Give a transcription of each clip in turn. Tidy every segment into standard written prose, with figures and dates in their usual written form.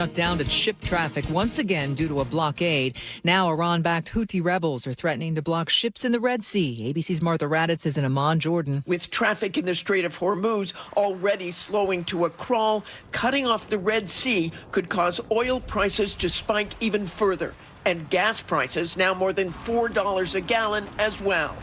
Shut down to ship traffic once again due to a blockade. Now Iran-backed Houthi rebels are threatening to block ships in the Red Sea. ABC's Martha Raddatz is in Amman, Jordan. With traffic in the Strait of Hormuz already slowing to a crawl, cutting off the Red Sea could cause oil prices to spike even further. And gas prices now more than $4 a gallon as well.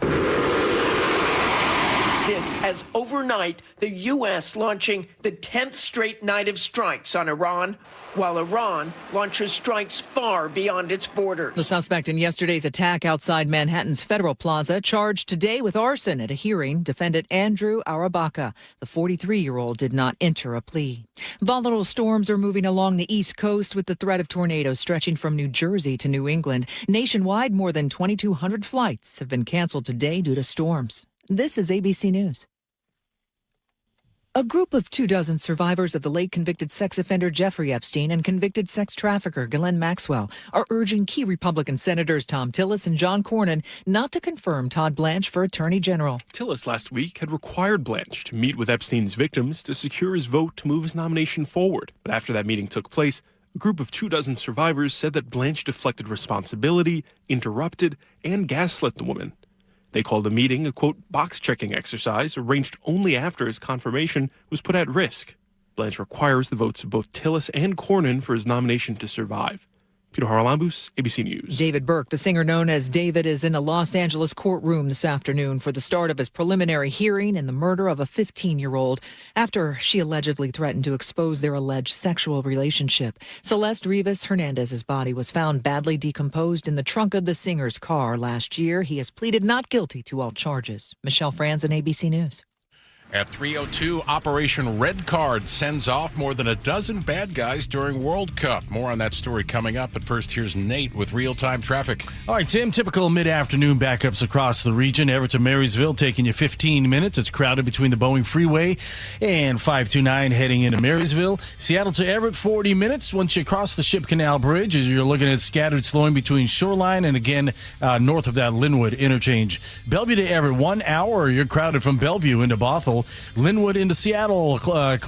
This as overnight, the U.S. launching the 10th straight night of strikes on Iran, while Iran launches strikes far beyond its borders. The suspect in yesterday's attack outside Manhattan's Federal Plaza charged today with arson at a hearing. Defendant Andrew Arabaka, the 43-year-old, did not enter a plea. Volatile storms are moving along the East Coast with the threat of tornadoes stretching from New Jersey to New England. Nationwide, more than 2,200 flights have been canceled today due to storms. This is ABC News. A group of 24 survivors of the late convicted sex offender Jeffrey Epstein and convicted sex trafficker Ghislaine Maxwell are urging key Republican Senators Thom Tillis and John Cornyn not to confirm Todd Blanche for Attorney General. Tillis last week had required Blanche to meet with Epstein's victims to secure his vote to move his nomination forward. But after that meeting took place, a group of 24 survivors said that Blanche deflected responsibility, interrupted, and gaslit the woman. They called the meeting a, quote, box-checking exercise arranged only after his confirmation was put at risk. Blanche requires the votes of both Tillis and Cornyn for his nomination to survive. Peter Haralambous, ABC News. David Burke, the singer known as David, is in a Los Angeles courtroom this afternoon for the start of his preliminary hearing in the murder of a 15-year-old after she allegedly threatened to expose their alleged sexual relationship. Celeste Rivas Hernandez's body was found badly decomposed in the trunk of the singer's car last year. He has pleaded not guilty to all charges. Michelle Franzen, ABC News. At 3:02, Operation Red Card sends off more than a dozen bad guys during World Cup. More on that story coming up, but first here's Nate with real-time traffic. All right, Tim, typical mid-afternoon backups across the region. Everett to Marysville taking you 15 minutes. It's crowded between the Boeing Freeway and 529 heading into Marysville. Seattle to Everett, 40 minutes. Once you cross the Ship Canal Bridge, as you're looking at scattered slowing between Shoreline and, again, north of that Linwood interchange. Bellevue to Everett, 1 hour. You're crowded from Bellevue into Bothell. Linwood into Seattle,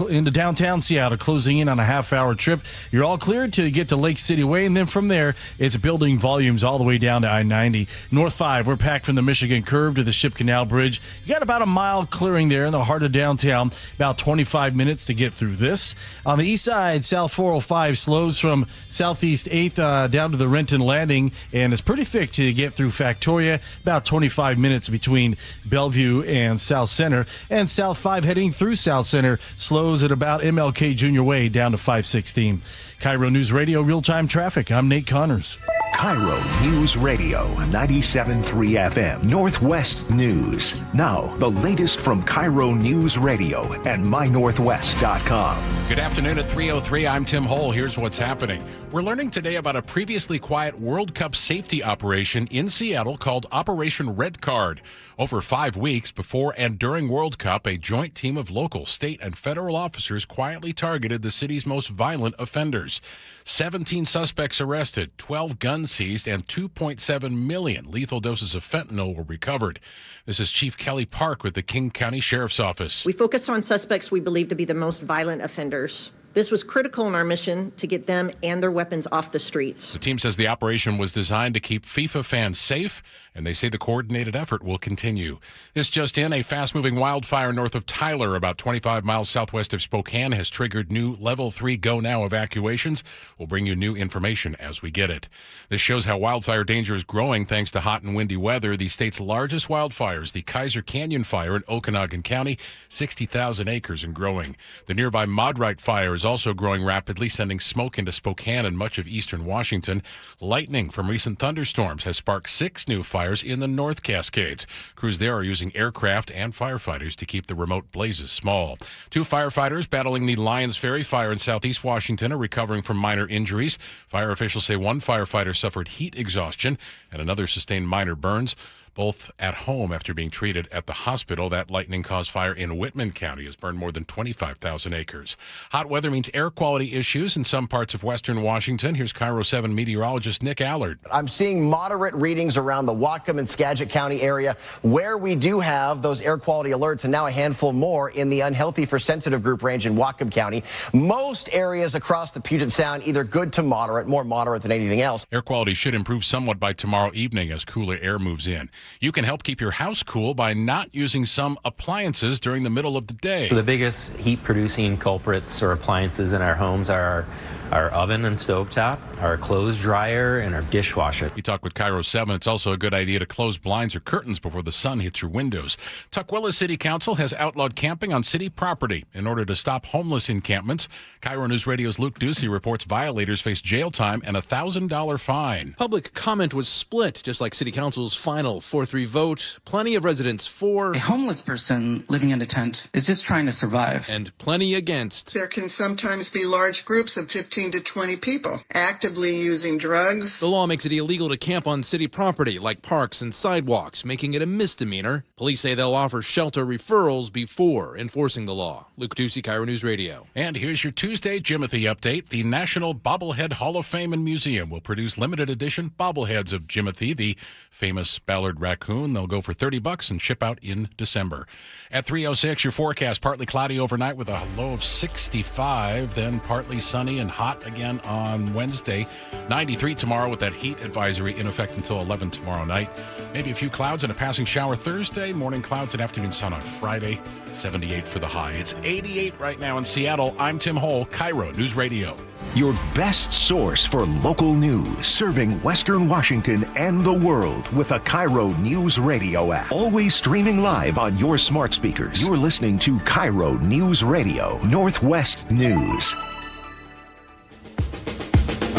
into downtown Seattle, closing in on a half-hour trip. You're all cleared to get to Lake City Way, and then from there, it's building volumes all the way down to I-90. North 5, we're packed from the Michigan Curve to the Ship Canal Bridge. You got about a mile clearing there in the heart of downtown, about 25 minutes to get through this. On the east side, South 405 slows from Southeast 8th down to the Renton Landing, and it's pretty thick to get through Factoria, about 25 minutes between Bellevue and South Center, and South 5 heading through South Center slows at about MLK Junior Way down to 516. KIRO Newsradio real-time traffic. I'm Nate Connors. KIRO News Radio 97.3 FM Northwest News. Now, the latest from KIRO News Radio and mynorthwest.com. Good afternoon at 3:03. I'm Tim Hull. Here's what's happening. We're learning today about a previously quiet World Cup safety operation in Seattle called Operation Red Card. Over 5 weeks before and during World Cup, a joint team of local, state, and federal officers quietly targeted the city's most violent offenders. 17 suspects arrested, 12 guns seized, and 2.7 million lethal doses of fentanyl were recovered. This is Chief Kelly Park with the King County Sheriff's Office. We focused on suspects we believe to be the most violent offenders. This was critical in our mission to get them and their weapons off the streets. The team says the operation was designed to keep FIFA fans safe, and they say the coordinated effort will continue. This just in, a fast-moving wildfire north of Tyler, about 25 miles southwest of Spokane, has triggered new Level 3 go-now evacuations. We'll bring you new information as we get it. This shows how wildfire danger is growing thanks to hot and windy weather. The state's largest wildfires, the Kaiser Canyon Fire in Okanagan County, 60,000 acres and growing. The nearby Modrite Fire is also growing rapidly, sending smoke into Spokane and much of eastern Washington. Lightning from recent thunderstorms has sparked 6 new fires in the North Cascades. Crews there are using aircraft and firefighters to keep the remote blazes small. 2 firefighters battling the Lions Ferry fire in southeast Washington are recovering from minor injuries. Fire officials say 1 firefighter suffered heat exhaustion and another sustained minor burns. both at home after being treated at the hospital. That lightning-caused fire in Whitman County has burned more than 25,000 acres. Hot weather means air quality issues in some parts of western Washington. Here's KIRO 7 meteorologist Nick Allard. I'm seeing moderate readings around the Whatcom and Skagit County area where we do have those air quality alerts, and now a handful more in the unhealthy for sensitive group range in Whatcom County. Most areas across the Puget Sound either good to moderate, more moderate than anything else. Air quality should improve somewhat by tomorrow evening as cooler air moves in. You can help keep your house cool by not using some appliances during the middle of the day. The biggest heat-producing culprits or appliances in our homes are our oven and stovetop, our clothes dryer, and our dishwasher. You talk with KIRO 7. It's also a good idea to close blinds or curtains before the sun hits your windows. Tukwila City Council has outlawed camping on city property in order to stop homeless encampments. KIRO News Radio's Luke Ducey reports violators face jail time and a $1,000 fine. Public comment was split, just like City Council's final 4-3 vote. Plenty of residents for. A homeless person living in a tent is just trying to survive. And plenty against. There can sometimes be large groups of 15 to 20 people actively using drugs. The law makes it illegal to camp on city property like parks and sidewalks, making it a misdemeanor. Police say they'll offer shelter referrals before enforcing the law. Luke Ducey, KIRO News Radio. And here's your Tuesday Jimothy update. The National Bobblehead Hall of Fame and Museum will produce limited edition bobbleheads of Jimothy, the famous Ballard raccoon. They'll go for $30 and ship out in December. At 3:06, your forecast, partly cloudy overnight with a low of 65, then partly sunny and hot again on Wednesday. 93 tomorrow with that heat advisory in effect until 11 tomorrow night. Maybe a few clouds and a passing shower Thursday. Morning clouds and afternoon sun on Friday. 78 for the high. It's 88 right now in Seattle. I'm Tim Hole, KIRO News Radio. Your best source for local news, serving Western Washington and the world with a KIRO News Radio app. Always streaming live on your smart speakers. You're listening to KIRO News Radio, Northwest News.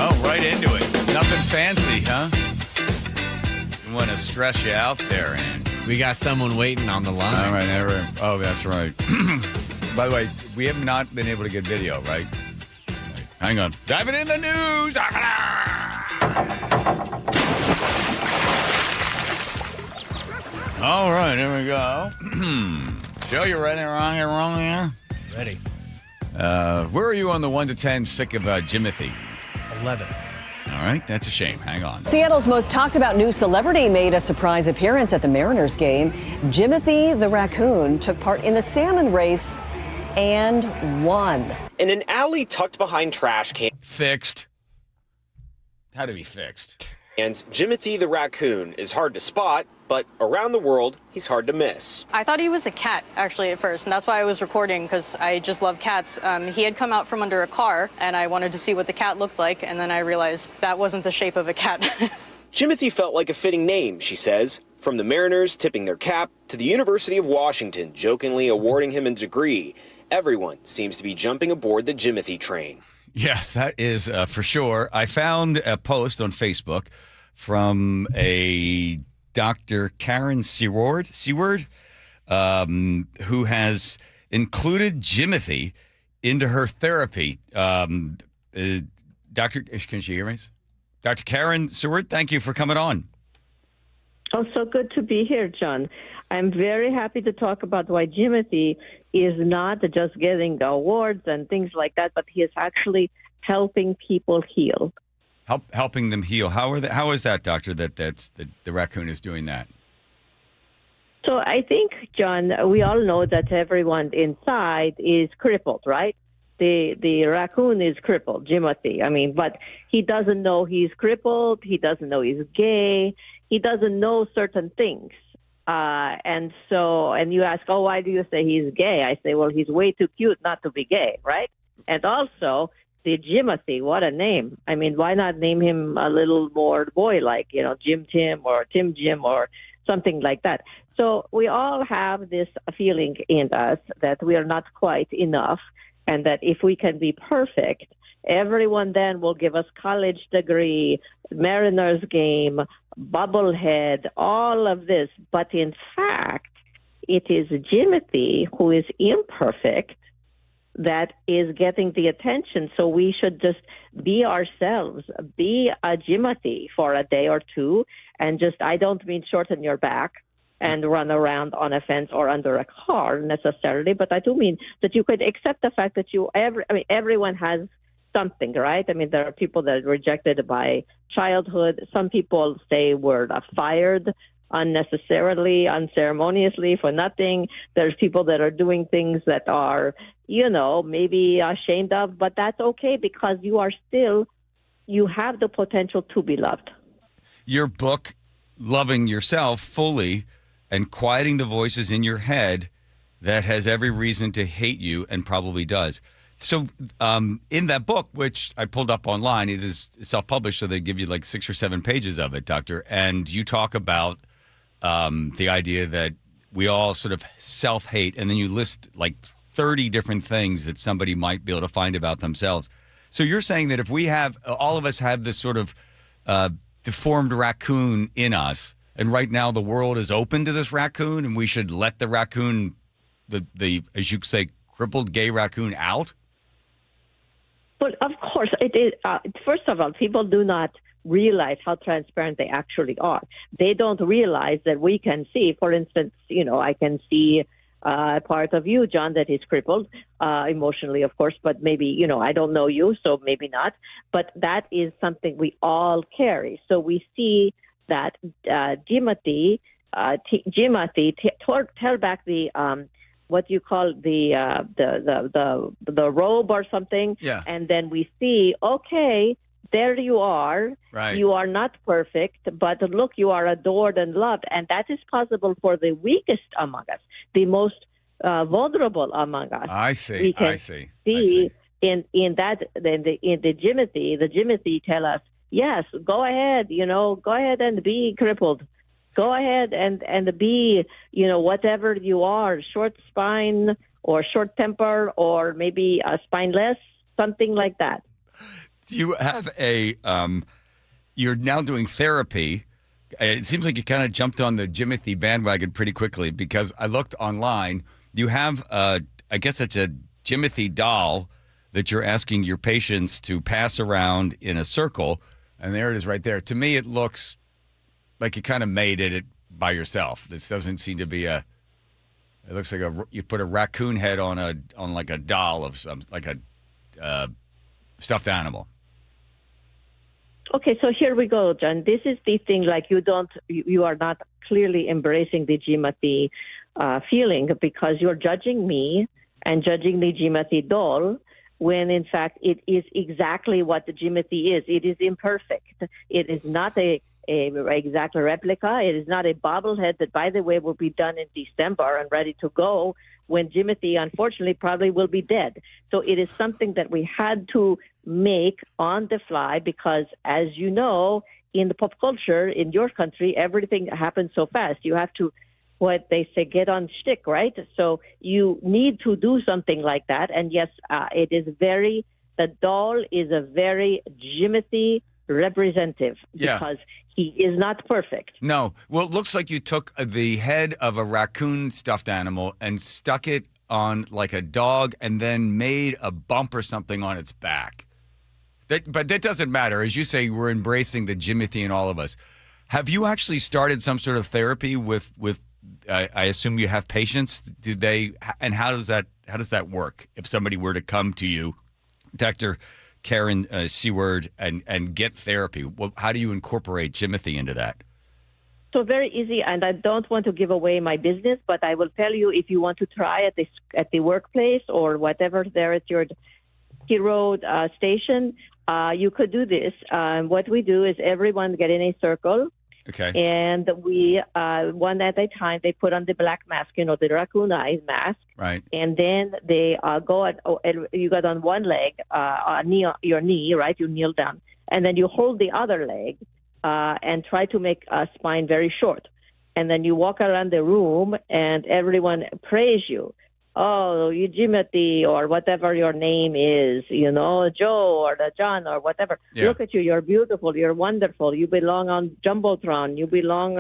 Oh, right into it. Nothing fancy, huh? We want to stress you out there, and we got someone waiting on the line. All right, oh, that's right. By the way, we have not been able to get video, right? Hang on. Diving in the news. All right, here we go. Joe, you ready? Wrong here? Ready. Where are you on the 1 to 10 sick of Jimothy? 11. All right, that's a shame. Hang on. Seattle's most talked about new celebrity made a surprise appearance at the Mariners game. Jimothy the raccoon took part in the salmon race and won. In an alley tucked behind trash cans. Fixed. How to be fixed. And Jimothy the raccoon is hard to spot, but around the world, he's hard to miss. I thought he was a cat, actually, at first, and that's why I was recording, because I just love cats. He had come out from under a car, and I wanted to see what the cat looked like, and then I realized that wasn't the shape of a cat. Jimothy felt like a fitting name, she says. From the Mariners tipping their cap to the University of Washington jokingly awarding him a degree, everyone seems to be jumping aboard the Jimothy train. Yes, that is for sure. I found a post on Facebook from a Dr. Karen Seward, who has included Jimothy into her therapy. Can she hear me? Dr. Karen Seward, thank you for coming on. Oh, so good to be here, John. I'm very happy to talk about why Jimothy is not just getting awards and things like that, but he is actually helping people heal. Helping them heal. How is that, doctor, that the raccoon is doing that? So I think, John, we all know that everyone inside is crippled, right? The raccoon is crippled, Jimothy. I mean, but he doesn't know he's crippled. He doesn't know he's gay. He doesn't know certain things. And you ask, oh, why do you say he's gay? I say, well, he's way too cute not to be gay, right? And also, the Jimothy, what a name. I mean, why not name him a little more boy-like, Jim Tim or Tim Jim or something like that. So we all have this feeling in us that we are not quite enough, and that if we can be perfect, everyone then will give us college degree, Mariners game, bobblehead, all of this. But in fact, it is Jimothy who is imperfect, that is getting the attention. So we should just be ourselves, be a Jimothy for a day or two, and just, I don't mean shorten your back and run around on a fence or under a car necessarily, but I do mean that you could accept the fact that everyone has something, right? I mean, there are people that are rejected by childhood. Some people say were fired unnecessarily, unceremoniously, for nothing. There's people that are doing things that are, maybe ashamed of, but that's okay because you have the potential to be loved. Your book, Loving Yourself Fully and Quieting the Voices in Your Head That Has Every Reason to Hate You and Probably Does. So in that book, which I pulled up online, it is self-published, so they give you like 6 or 7 pages of it, Doctor. And you talk about the idea that we all sort of self-hate, and then you list like 30 different things that somebody might be able to find about themselves. So you're saying that if we have, all of us have this sort of deformed raccoon in us, and right now the world is open to this raccoon, and we should let the raccoon, the as you say, crippled gay raccoon out? Well, of course, it is. First of all, people do not realize how transparent they actually are. They don't realize that we can see, for instance, I can see a part of you, John, that is crippled emotionally, of course, but maybe, I don't know you, so maybe not. But that is something we all carry. So we see that Jimothy, tell back the what you call the robe or something. Yeah. And then we see, okay, there you are. Right. You are not perfect, but look, you are adored and loved. And that is possible for the weakest among us, the most vulnerable among us. I see. We can I see. see in the Jimothy tell us, yes, go ahead, go ahead and be crippled. Go ahead and be, whatever you are, short spine or short temper or maybe spineless, something like that. You have you're now doing therapy. It seems like you kind of jumped on the Jimothy bandwagon pretty quickly because I looked online. You have, I guess it's a Jimothy doll that you're asking your patients to pass around in a circle. And there it is right there. To me, it looks like you kind of made it by yourself. This doesn't seem to be it looks like you put a raccoon head on like a doll of some, like a stuffed animal. Okay, so here we go, John. This is the thing, like you are not clearly embracing the Jimothy feeling because you're judging me and judging the Jimothy doll when in fact it is exactly what the Jimothy is. It is imperfect. It is not a exact replica. It is not a bobblehead that, by the way, will be done in December and ready to go when Jimothy, unfortunately, probably will be dead. So it is something that we had to make on the fly because, as you know, in the pop culture, in your country, everything happens so fast. You have to, what they say, get on shtick, right? So you need to do something like that. And yes, it is the doll is a very Jimothy representative because he is not perfect. No. Well, it looks like you took the head of a raccoon stuffed animal and stuck it on like a dog and then made a bump or something on its back. But that doesn't matter. As you say, we're embracing the Jimothy in all of us. Have you actually started some sort of therapy with I assume you have patients? And how does that work? If somebody were to come to you, Dr. Karen Seward, and get therapy, how do you incorporate Jimothy into that? So very easy, and I don't want to give away my business, but I will tell you if you want to try at the workplace or whatever there at your KIRO station, you could do this. What we do is everyone get in a circle. Okay. And we, one at a time, they put on the black mask, the raccoon eyes mask. Right. And then they you got on one leg, your knee, right? You kneel down. And then you hold the other leg and try to make a spine very short. And then you walk around the room and everyone praise you. oh, you Jimothy or whatever your name is, Joe or the John or whatever. Yeah. Look at you. You're beautiful. You're wonderful. You belong on Jumbotron. You belong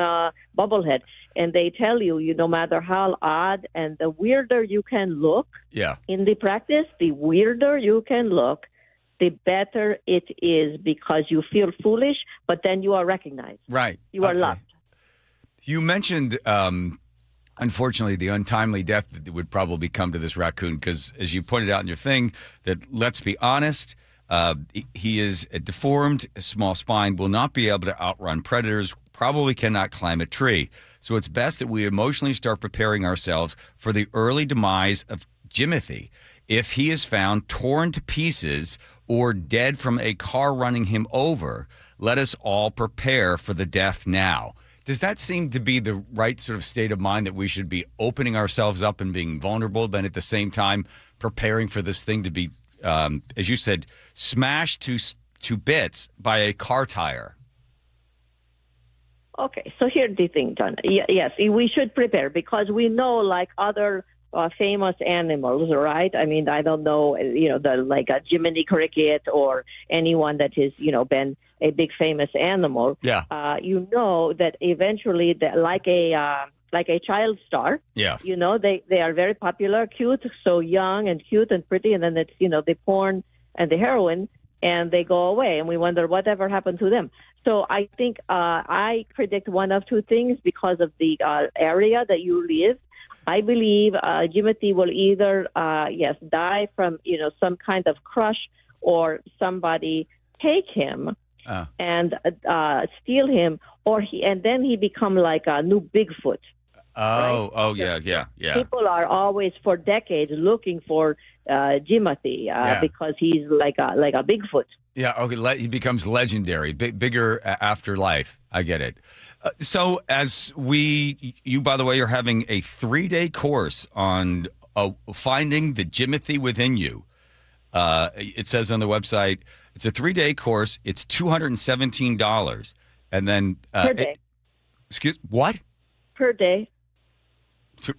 Bubblehead. And they tell you, no matter how odd and the weirder you can look in the practice, the weirder you can look, the better it is because you feel foolish, but then you are recognized. Right. You are loved. You mentioned, unfortunately, the untimely death that would probably come to this raccoon because, as you pointed out in your thing, that let's be honest, he is a deformed, small spine, will not be able to outrun predators, probably cannot climb a tree. So it's best that we emotionally start preparing ourselves for the early demise of Jimothy. If he is found torn to pieces or dead from a car running him over, let us all prepare for the death now. Does that seem to be the right sort of state of mind that we should be opening ourselves up and being vulnerable, then at the same time preparing for this thing to be, as you said, smashed to bits by a car tire? Okay, so here's the thing, John. Yes, we should prepare because we know, like other famous animals, right? I mean, I don't know, like a Jiminy Cricket or anyone that has, been a big famous animal. Yeah. That eventually, like a child star. Yeah. They are very popular, cute, so young and cute and pretty, and then it's the porn and the heroin, and they go away, and we wonder whatever happened to them. So I think I predict one of two things because of the area that you live. I believe Jimothy will either, die from, some kind of crush or somebody take him and steal him, and then he become like a new Bigfoot. Yeah. People are always for decades looking for Jimothy because he's like a Bigfoot. Yeah, okay, he becomes legendary, bigger after life. I get it. So as you, by the way, are having a 3-day course on finding the Jimothy within you. It says on the website, it's a 3-day course. It's $217. And then... per day. What? Per day.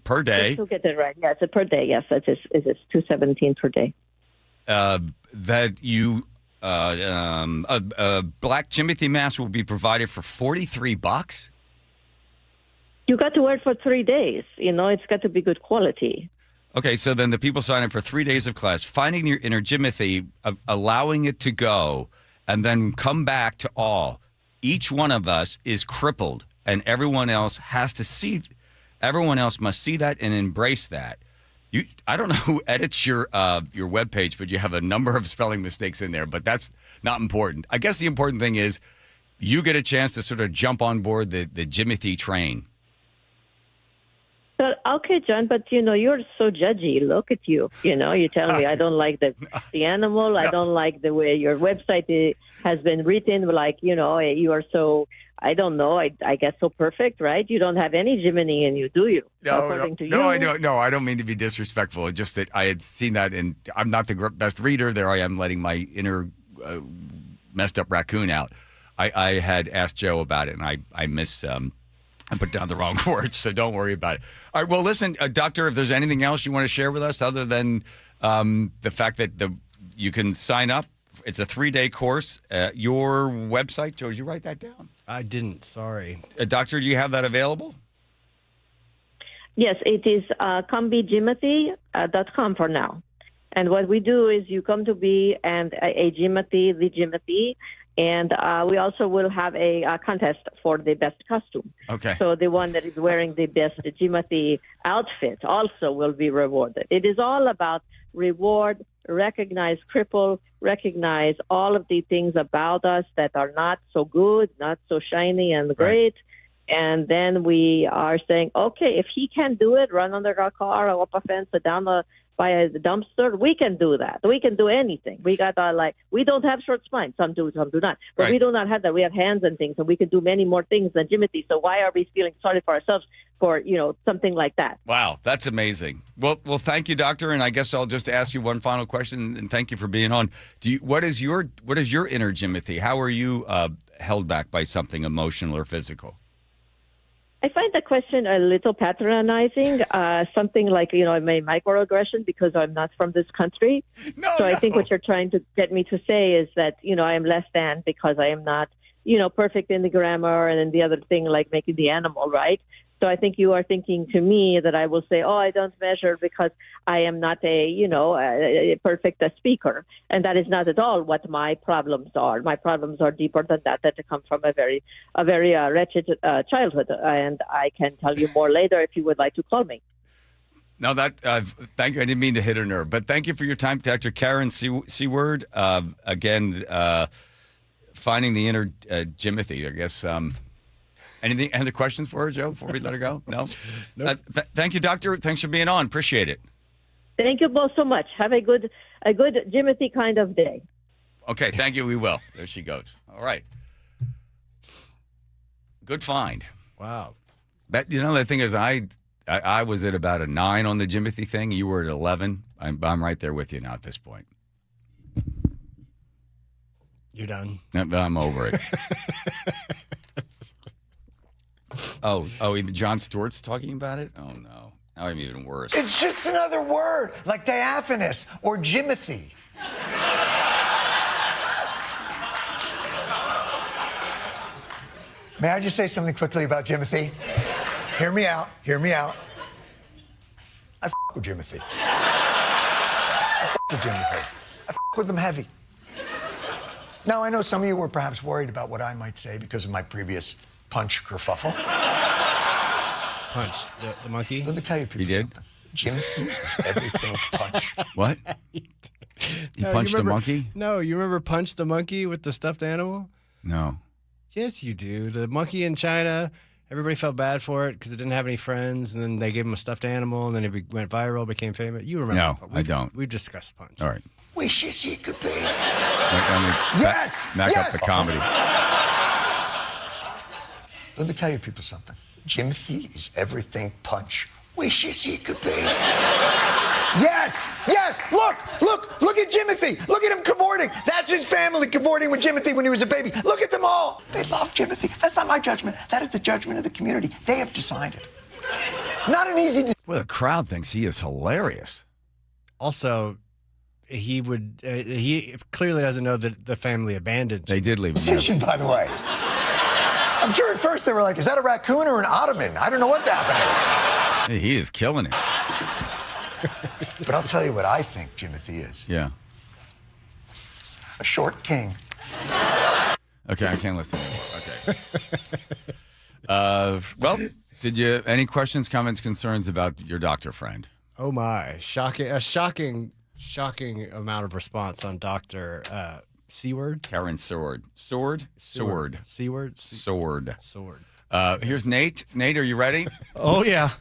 Per day? Just to get it right. Yes, it's per day. Yes, it's $217 per day. That you... a black Jimothy mask will be provided for $43. You got to wear it for 3 days. It's got to be good quality. Okay, so then the people sign up for 3 days of class, finding your inner Jimothy, allowing it to go, and then come back to all. Each one of us is crippled, and everyone else must see that and embrace that. I don't know who edits your webpage, but you have a number of spelling mistakes in there, but that's not important. I guess the important thing is you get a chance to sort of jump on board the Jimothy train. Okay, John, but you're so judgy. Look at you. You tell me I don't like the animal. I don't like the way your website has been written. Like, you are so, I don't know, I guess so perfect, right? You don't have any Jiminy in you, do you? According to you. No, I don't. No, I don't mean to be disrespectful. It's just that I had seen that, and I'm not the best reader. There I am letting my inner messed up raccoon out. I had asked Joe about it, and I put down the wrong words, so don't worry about it. All right, well, listen, Doctor, if there's anything else you want to share with us other than the fact that you can sign up. It's a 3-day course. Your website, Joe, did you write that down? I didn't, sorry. Doctor, do you have that available? Yes, it is comebejimothy.com for now. And what we do is you come to be and a Jimothy, the Jimothy, and we also will have a contest for the best costume. Okay. So the one that is wearing the best Jimothy outfit also will be rewarded. It is all about reward, recognize cripple, recognize all of the things about us that are not so good, not so shiny and great. And then we are saying, okay, if he can do it, run under a car or up a fence or down by a dumpster, we can do that. We can do anything. We got we don't have short spines. Some do, some do not. But we do not have that. We have hands and things, and we can do many more things than Jimothy. So why are we feeling sorry for ourselves for, something like that? Wow, that's amazing. Well, thank you, Doctor. And I guess I'll just ask you one final question, and thank you for being on. What is your inner Jimothy? How are you held back by something emotional or physical? I find the question a little patronizing, something like, I made microaggression because I'm not from this country. I think what you're trying to get me to say is that, I am less than because I am not, perfect in the grammar and then the other thing like making the animal, right? So I think you are thinking to me that I will say, I don't measure because I am not a perfect speaker. And that is not at all what my problems are. My problems are deeper than that come from a very wretched childhood. And I can tell you more later if you would like to call me. No, thank you. I didn't mean to hit a nerve, but thank you for your time, Dr. Karen Seward. Again, finding the inner Jimothy, I guess. Anything? Other questions for her, Joe, before we let her go? No? Nope. Thank you, Doctor. Thanks for being on. Appreciate it. Thank you both so much. Have a good Jimothy kind of day. Okay, thank you. We will. There she goes. All right. Good find. Wow. The thing is, I was at about a 9 on the Jimothy thing. You were at 11. I'm right there with you now at this point. You're done. I'm over it. Oh, even Jon Stewart's talking about it? Oh, no. Now I'm even worse. It's just another word, like diaphanous or Jimothy. May I just say something quickly about Jimothy? Hear me out. I f*** with Jimothy. I f*** with them heavy. Now, I know some of you were perhaps worried about what I might say because of my previous punch kerfuffle. Punch the monkey? Let me tell you people something. Jimothy is everything punch. What? He punched a monkey? No, you remember Punch the monkey with the stuffed animal? No. Yes, you do. The monkey in China, everybody felt bad for it because it didn't have any friends, and then they gave him a stuffed animal, and then it went viral, became famous. You remember? No, I don't. We've discussed Punch. All right. Wishes he could be. Yes! Back up the comedy. Let me tell you people something. Jimothy is everything punch wishes he could be. Yes! Look at Jimothy. Look at him cavorting. That's his family cavorting with Jimothy when he was a baby. Look at them all. They love Jimothy. That's not my judgment. That is the judgment of the community. They have decided. Not an easy... Well, the crowd thinks he is hilarious. Also, he clearly doesn't know that the family abandoned him. They did leave him. Decision, by the way. I'm sure at first they were like, is that a raccoon or an ottoman? I don't know what's happening. He is killing it. But I'll tell you what I think Jimothy is. Yeah. A short king. Okay, I can't listen anymore. Okay. Well, any questions, comments, concerns about your doctor friend? Oh my, shocking amount of response on Dr. C-word? Karen Sword. Sword? Sword. C-word? Sword. Sword. Here's Nate. Nate, are you ready? Oh, yeah.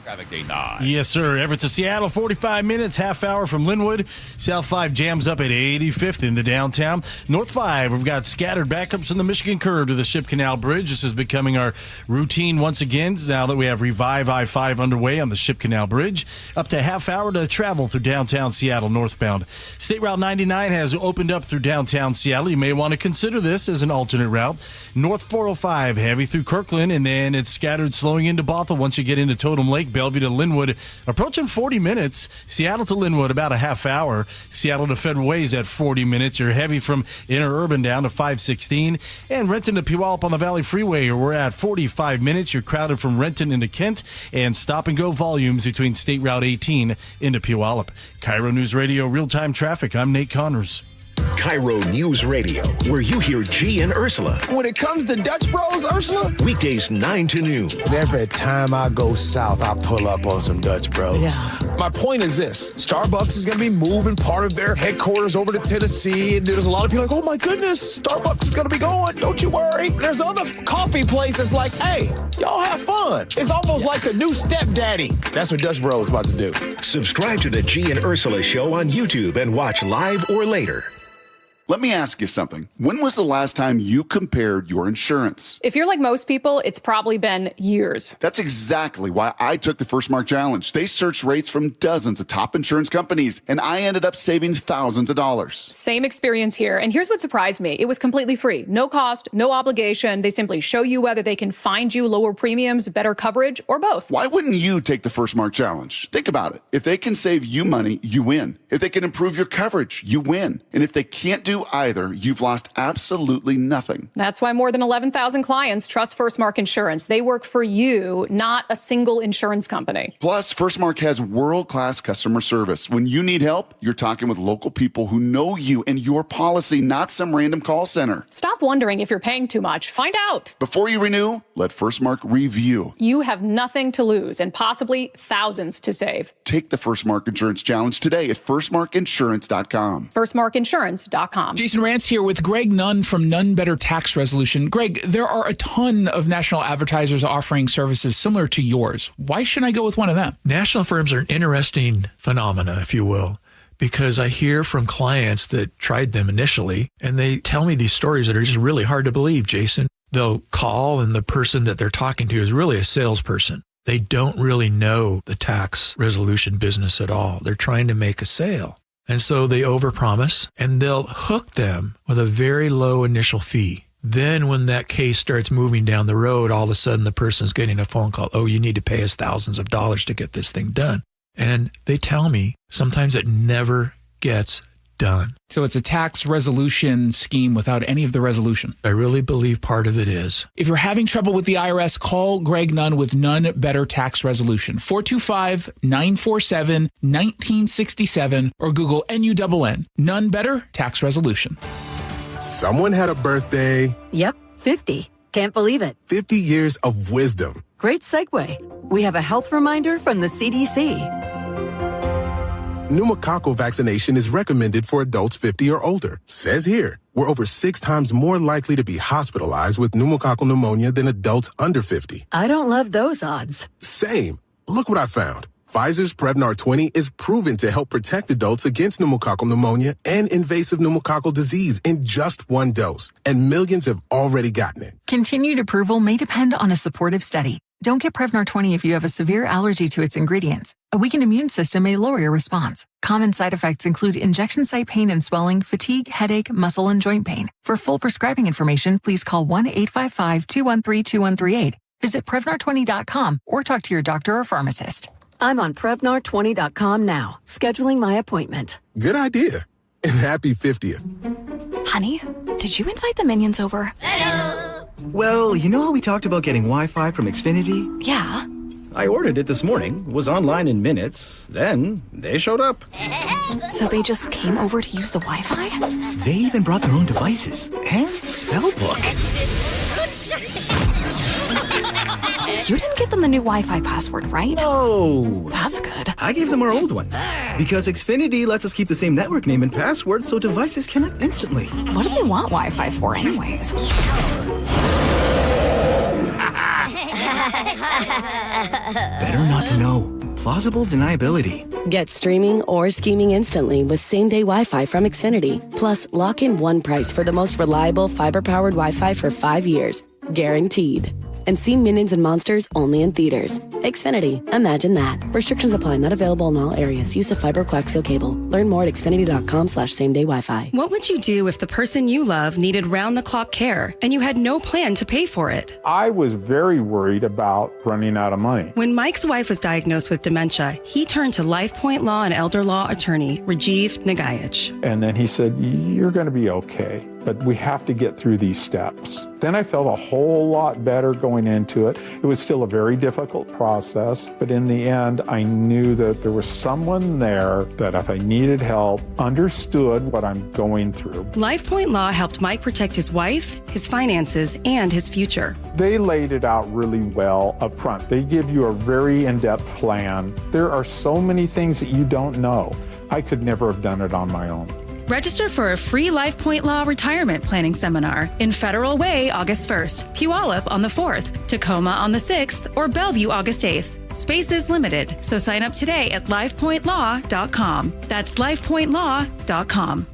Traffic day 9. Yes, sir. Everett to Seattle, 45 minutes, half hour from Linwood. South 5 jams up at 85th in the downtown. North 5, we've got scattered backups in the Michigan curve to the Ship Canal Bridge. This is becoming our routine once again now that we have Revive I-5 underway on the Ship Canal Bridge. Up to half hour to travel through downtown Seattle northbound. State Route 99 has opened up through downtown Seattle. You may want to consider this as an alternate route. North 405, heavy through Kirkland, and then it's scattered slowing into Bothell once you get into Totem Lake. Bellevue to Linwood, approaching 40 minutes. Seattle to Linwood, about a half hour. Seattle to Federal Ways at 40 minutes. You're heavy from interurban down to 516. And Renton to Puyallup on the Valley Freeway, we're at 45 minutes. You're crowded from Renton into Kent. And stop-and-go volumes between State Route 18 into Puyallup. KIRO Newsradio real-time traffic. I'm Nate Connors. KIRO News Radio, where you hear G and Ursula. When it comes to Dutch Bros, Ursula? Weekdays 9 to noon. Every time I go south, I pull up on some Dutch Bros. Yeah. My point is this. Starbucks is going to be moving part of their headquarters over to Tennessee, and there's a lot of people like, oh my goodness, Starbucks is going to be going. Don't you worry. There's other coffee places like, hey, y'all have fun. It's almost like the new stepdaddy. That's what Dutch Bros is about to do. Subscribe to the G and Ursula Show on YouTube and watch live or later. Let me ask you something. When was the last time you compared your insurance? If you're like most people, it's probably been years. That's exactly why I took the First Mark Challenge. They searched rates from dozens of top insurance companies, and I ended up saving thousands of dollars. Same experience here. And here's what surprised me. It was completely free. No cost, no obligation. They simply show you whether they can find you lower premiums, better coverage, or both. Why wouldn't you take the First Mark Challenge? Think about it. If they can save you money, you win. If they can improve your coverage, you win. And if they can't do either, you've lost absolutely nothing. That's why more than 11,000 clients trust First Mark Insurance. They work for you, not a single insurance company. Plus, First Mark has world-class customer service. When you need help, you're talking with local people who know you and your policy, not some random call center. Stop wondering if you're paying too much. Find out. Before you renew, let First Mark review. You have nothing to lose and possibly thousands to save. Take the First Mark Insurance Challenge today at firstmarkinsurance.com. firstmarkinsurance.com. Jason Rantz here with Greg Nunn from None Better Tax Resolution. Greg, there are a ton of national advertisers offering services similar to yours. Why shouldn't I go with one of them? National firms are an interesting phenomena, if you will, because I hear from clients that tried them initially, and they tell me these stories that are just really hard to believe, Jason. They'll call, and the person that they're talking to is really a salesperson. They don't really know the tax resolution business at all. They're trying to make a sale. And so they overpromise, and they'll hook them with a very low initial fee. Then when that case starts moving down the road, all of a sudden the person's getting a phone call. Oh, you need to pay us thousands of dollars to get this thing done. And they tell me sometimes it never gets done. So it's a tax resolution scheme without any of the resolution. I really believe part of it is. If you're having trouble with the IRS, call Greg Nunn with None Better Tax Resolution. 425-947-1967 or Google NUNN. None Better Tax Resolution. Someone had a birthday. Yep, 50. Can't believe it. 50 years of wisdom. Great segue. We have a health reminder from the CDC. Pneumococcal vaccination is recommended for adults 50 or older. Says here, we're over 6 times more likely to be hospitalized with pneumococcal pneumonia than adults under 50. I don't love those odds. Same. Look what I found. Pfizer's Prevnar 20 is proven to help protect adults against pneumococcal pneumonia and invasive pneumococcal disease in just 1 dose. And millions have already gotten it. Continued approval may depend on a supportive study. Don't get Prevnar 20 if you have a severe allergy to its ingredients. A weakened immune system may lower your response. Common side effects include injection site pain and swelling, fatigue, headache, muscle, and joint pain. For full prescribing information, please call 1-855-213-2138. Visit Prevnar20.com or talk to your doctor or pharmacist. I'm on Prevnar20.com now, scheduling my appointment. Good idea. And happy 50th. Honey, did you invite the minions over? Well, you know how we talked about getting Wi-Fi from Xfinity? Yeah. I ordered it this morning, was online in minutes, then they showed up. So they just came over to use the Wi-Fi? They even brought their own devices and spell book. You didn't give them the new Wi-Fi password, right? No. That's good. I gave them our old one. Because Xfinity lets us keep the same network name and password so devices connect instantly. What do they want Wi-Fi for anyways? Better not to know. Plausible deniability. Get streaming or scheming instantly with same-day Wi-Fi from Xfinity. Plus, lock in one price for the most reliable fiber-powered Wi-Fi for 5 years. Guaranteed. And see Minions and Monsters only in theaters. Xfinity. Imagine that. Restrictions apply. Not available in all areas. Use of fiber coaxial cable. Learn more at xfinity.com/same-day Wi-Fi. What would you do if the person you love needed round-the-clock care and you had no plan to pay for it? I was very worried about running out of money. When Mike's wife was diagnosed with dementia, he turned to LifePoint Law and Elder Law attorney Rajiv Nagayich. And then he said, "You're going to be okay, but we have to get through these steps." Then I felt a whole lot better going into it. It was still a very difficult process, but in the end, I knew that there was someone there that if I needed help, understood what I'm going through. LifePoint Law helped Mike protect his wife, his finances, and his future. They laid it out really well up front. They give you a very in-depth plan. There are so many things that you don't know. I could never have done it on my own. Register for a free LifePoint Law retirement planning seminar in Federal Way August 1st, Puyallup on the 4th, Tacoma on the 6th, or Bellevue August 8th. Space is limited, so sign up today at LifePointLaw.com. That's LifePointLaw.com.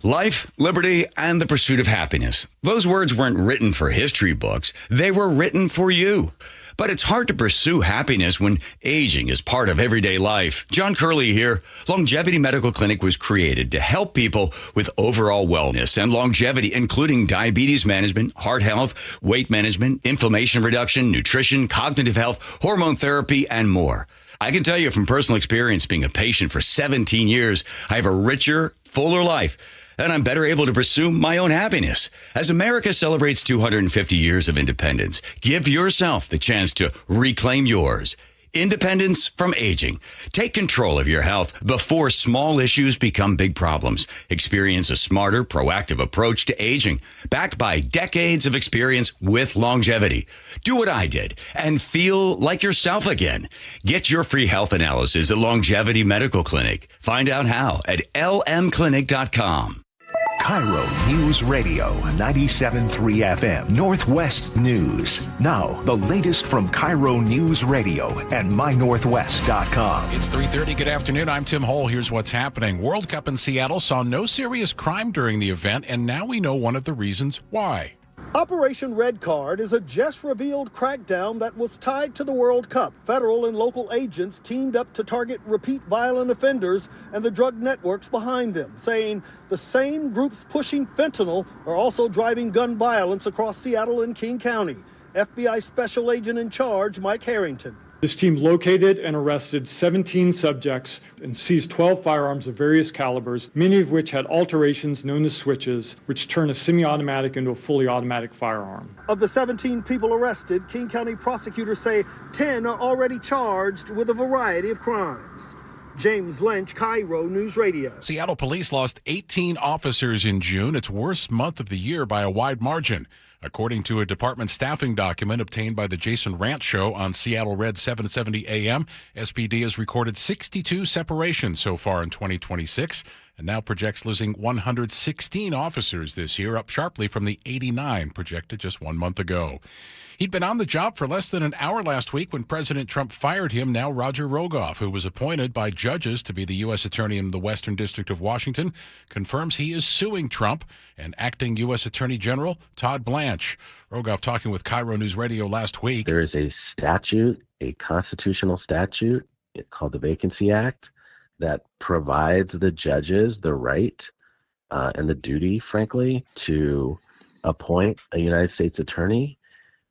Life, liberty, and the pursuit of happiness. Those words weren't written for history books. They were written for you. But it's hard to pursue happiness when aging is part of everyday life. John Curley here. Longevity Medical Clinic was created to help people with overall wellness and longevity, including diabetes management, heart health, weight management, inflammation reduction, nutrition, cognitive health, hormone therapy, and more. I can tell you from personal experience, being a patient for 17 years, I have a richer, fuller life, and I'm better able to pursue my own happiness. As America celebrates 250 years of independence, give yourself the chance to reclaim yours. Independence from aging. Take control of your health before small issues become big problems. Experience a smarter, proactive approach to aging, backed by decades of experience with longevity. Do what I did and feel like yourself again. Get your free health analysis at Longevity Medical Clinic. Find out how at lmclinic.com. KIRO News Radio 97.3 FM Northwest News. Now, the latest from KIRO News Radio and mynorthwest.com. It's 3:30. Good afternoon. I'm Tim Hole. Here's what's happening. World Cup in Seattle saw no serious crime during the event, and now we know one of the reasons why. Operation Red Card is a just-revealed crackdown that was tied to the World Cup. Federal and local agents teamed up to target repeat violent offenders and the drug networks behind them, saying the same groups pushing fentanyl are also driving gun violence across Seattle and King County. FBI Special Agent in charge, Mike Harrington. This team located and arrested 17 subjects and seized 12 firearms of various calibers, many of which had alterations known as switches, which turn a semi-automatic into a fully automatic firearm. Of the 17 people arrested, King County prosecutors say 10 are already charged with a variety of crimes. James Lynch, KIRO News Radio. Seattle police lost 18 officers in June, its worst month of the year by a wide margin. According to a department staffing document obtained by the Jason Rant Show on Seattle Red 770 AM, SPD has recorded 62 separations so far in 2026 and now projects losing 116 officers this year, up sharply from the 89 projected just 1 month ago. He'd been on the job for less than an hour last week when President Trump fired him. Now Roger Rogoff, who was appointed by judges to be the U.S. Attorney in the Western District of Washington, confirms he is suing Trump and acting U.S. Attorney General Todd Blanche. Rogoff talking with KIRO News Radio last week. There is a statute, a constitutional statute called the Vacancy Act, that provides the judges the right and the duty, frankly, to appoint a United States attorney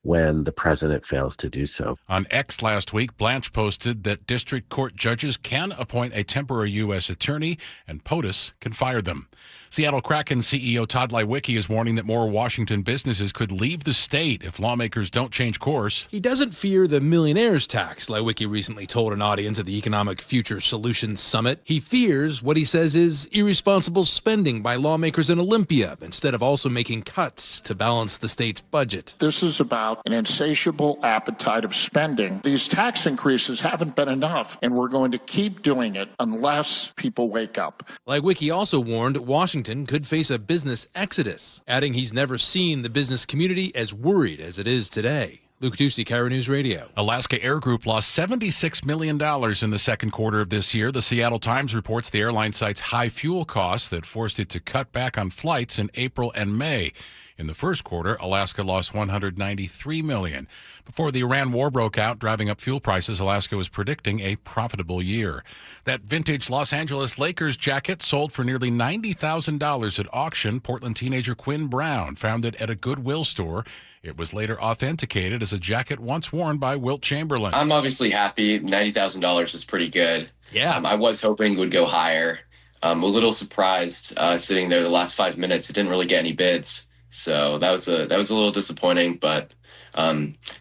when the president fails to do so. On X last week, Blanche posted that district court judges can appoint a temporary U.S. attorney and POTUS can fire them. Seattle Kraken CEO Todd Lewicki is warning that more Washington businesses could leave the state if lawmakers don't change course. He doesn't fear the millionaire's tax, Lewicki recently told an audience at the Economic Future Solutions Summit. He fears what he says is irresponsible spending by lawmakers in Olympia instead of also making cuts to balance the state's budget. This is about an insatiable appetite of spending. These tax increases haven't been enough, and we're going to keep doing it unless people wake up. Lewicki also warned Washington could face a business exodus, adding he's never seen the business community as worried as it is today. Luke Ducey, KIRO News Radio. Alaska Air Group lost $76 million in the second quarter of this year. The Seattle Times reports the airline cites high fuel costs that forced it to cut back on flights in April and May. In the first quarter, Alaska lost $193 million. Before the Iran war broke out, driving up fuel prices, Alaska was predicting a profitable year. That vintage Los Angeles Lakers jacket sold for nearly $90,000 at auction. Portland teenager Quinn Brown found it at a Goodwill store. It was later authenticated as a jacket once worn by Wilt Chamberlain. I'm obviously happy. $90,000 is pretty good. Yeah. I was hoping it would go higher. I'm a little surprised sitting there the last 5 minutes. It didn't really get any bids. So that was a little disappointing, but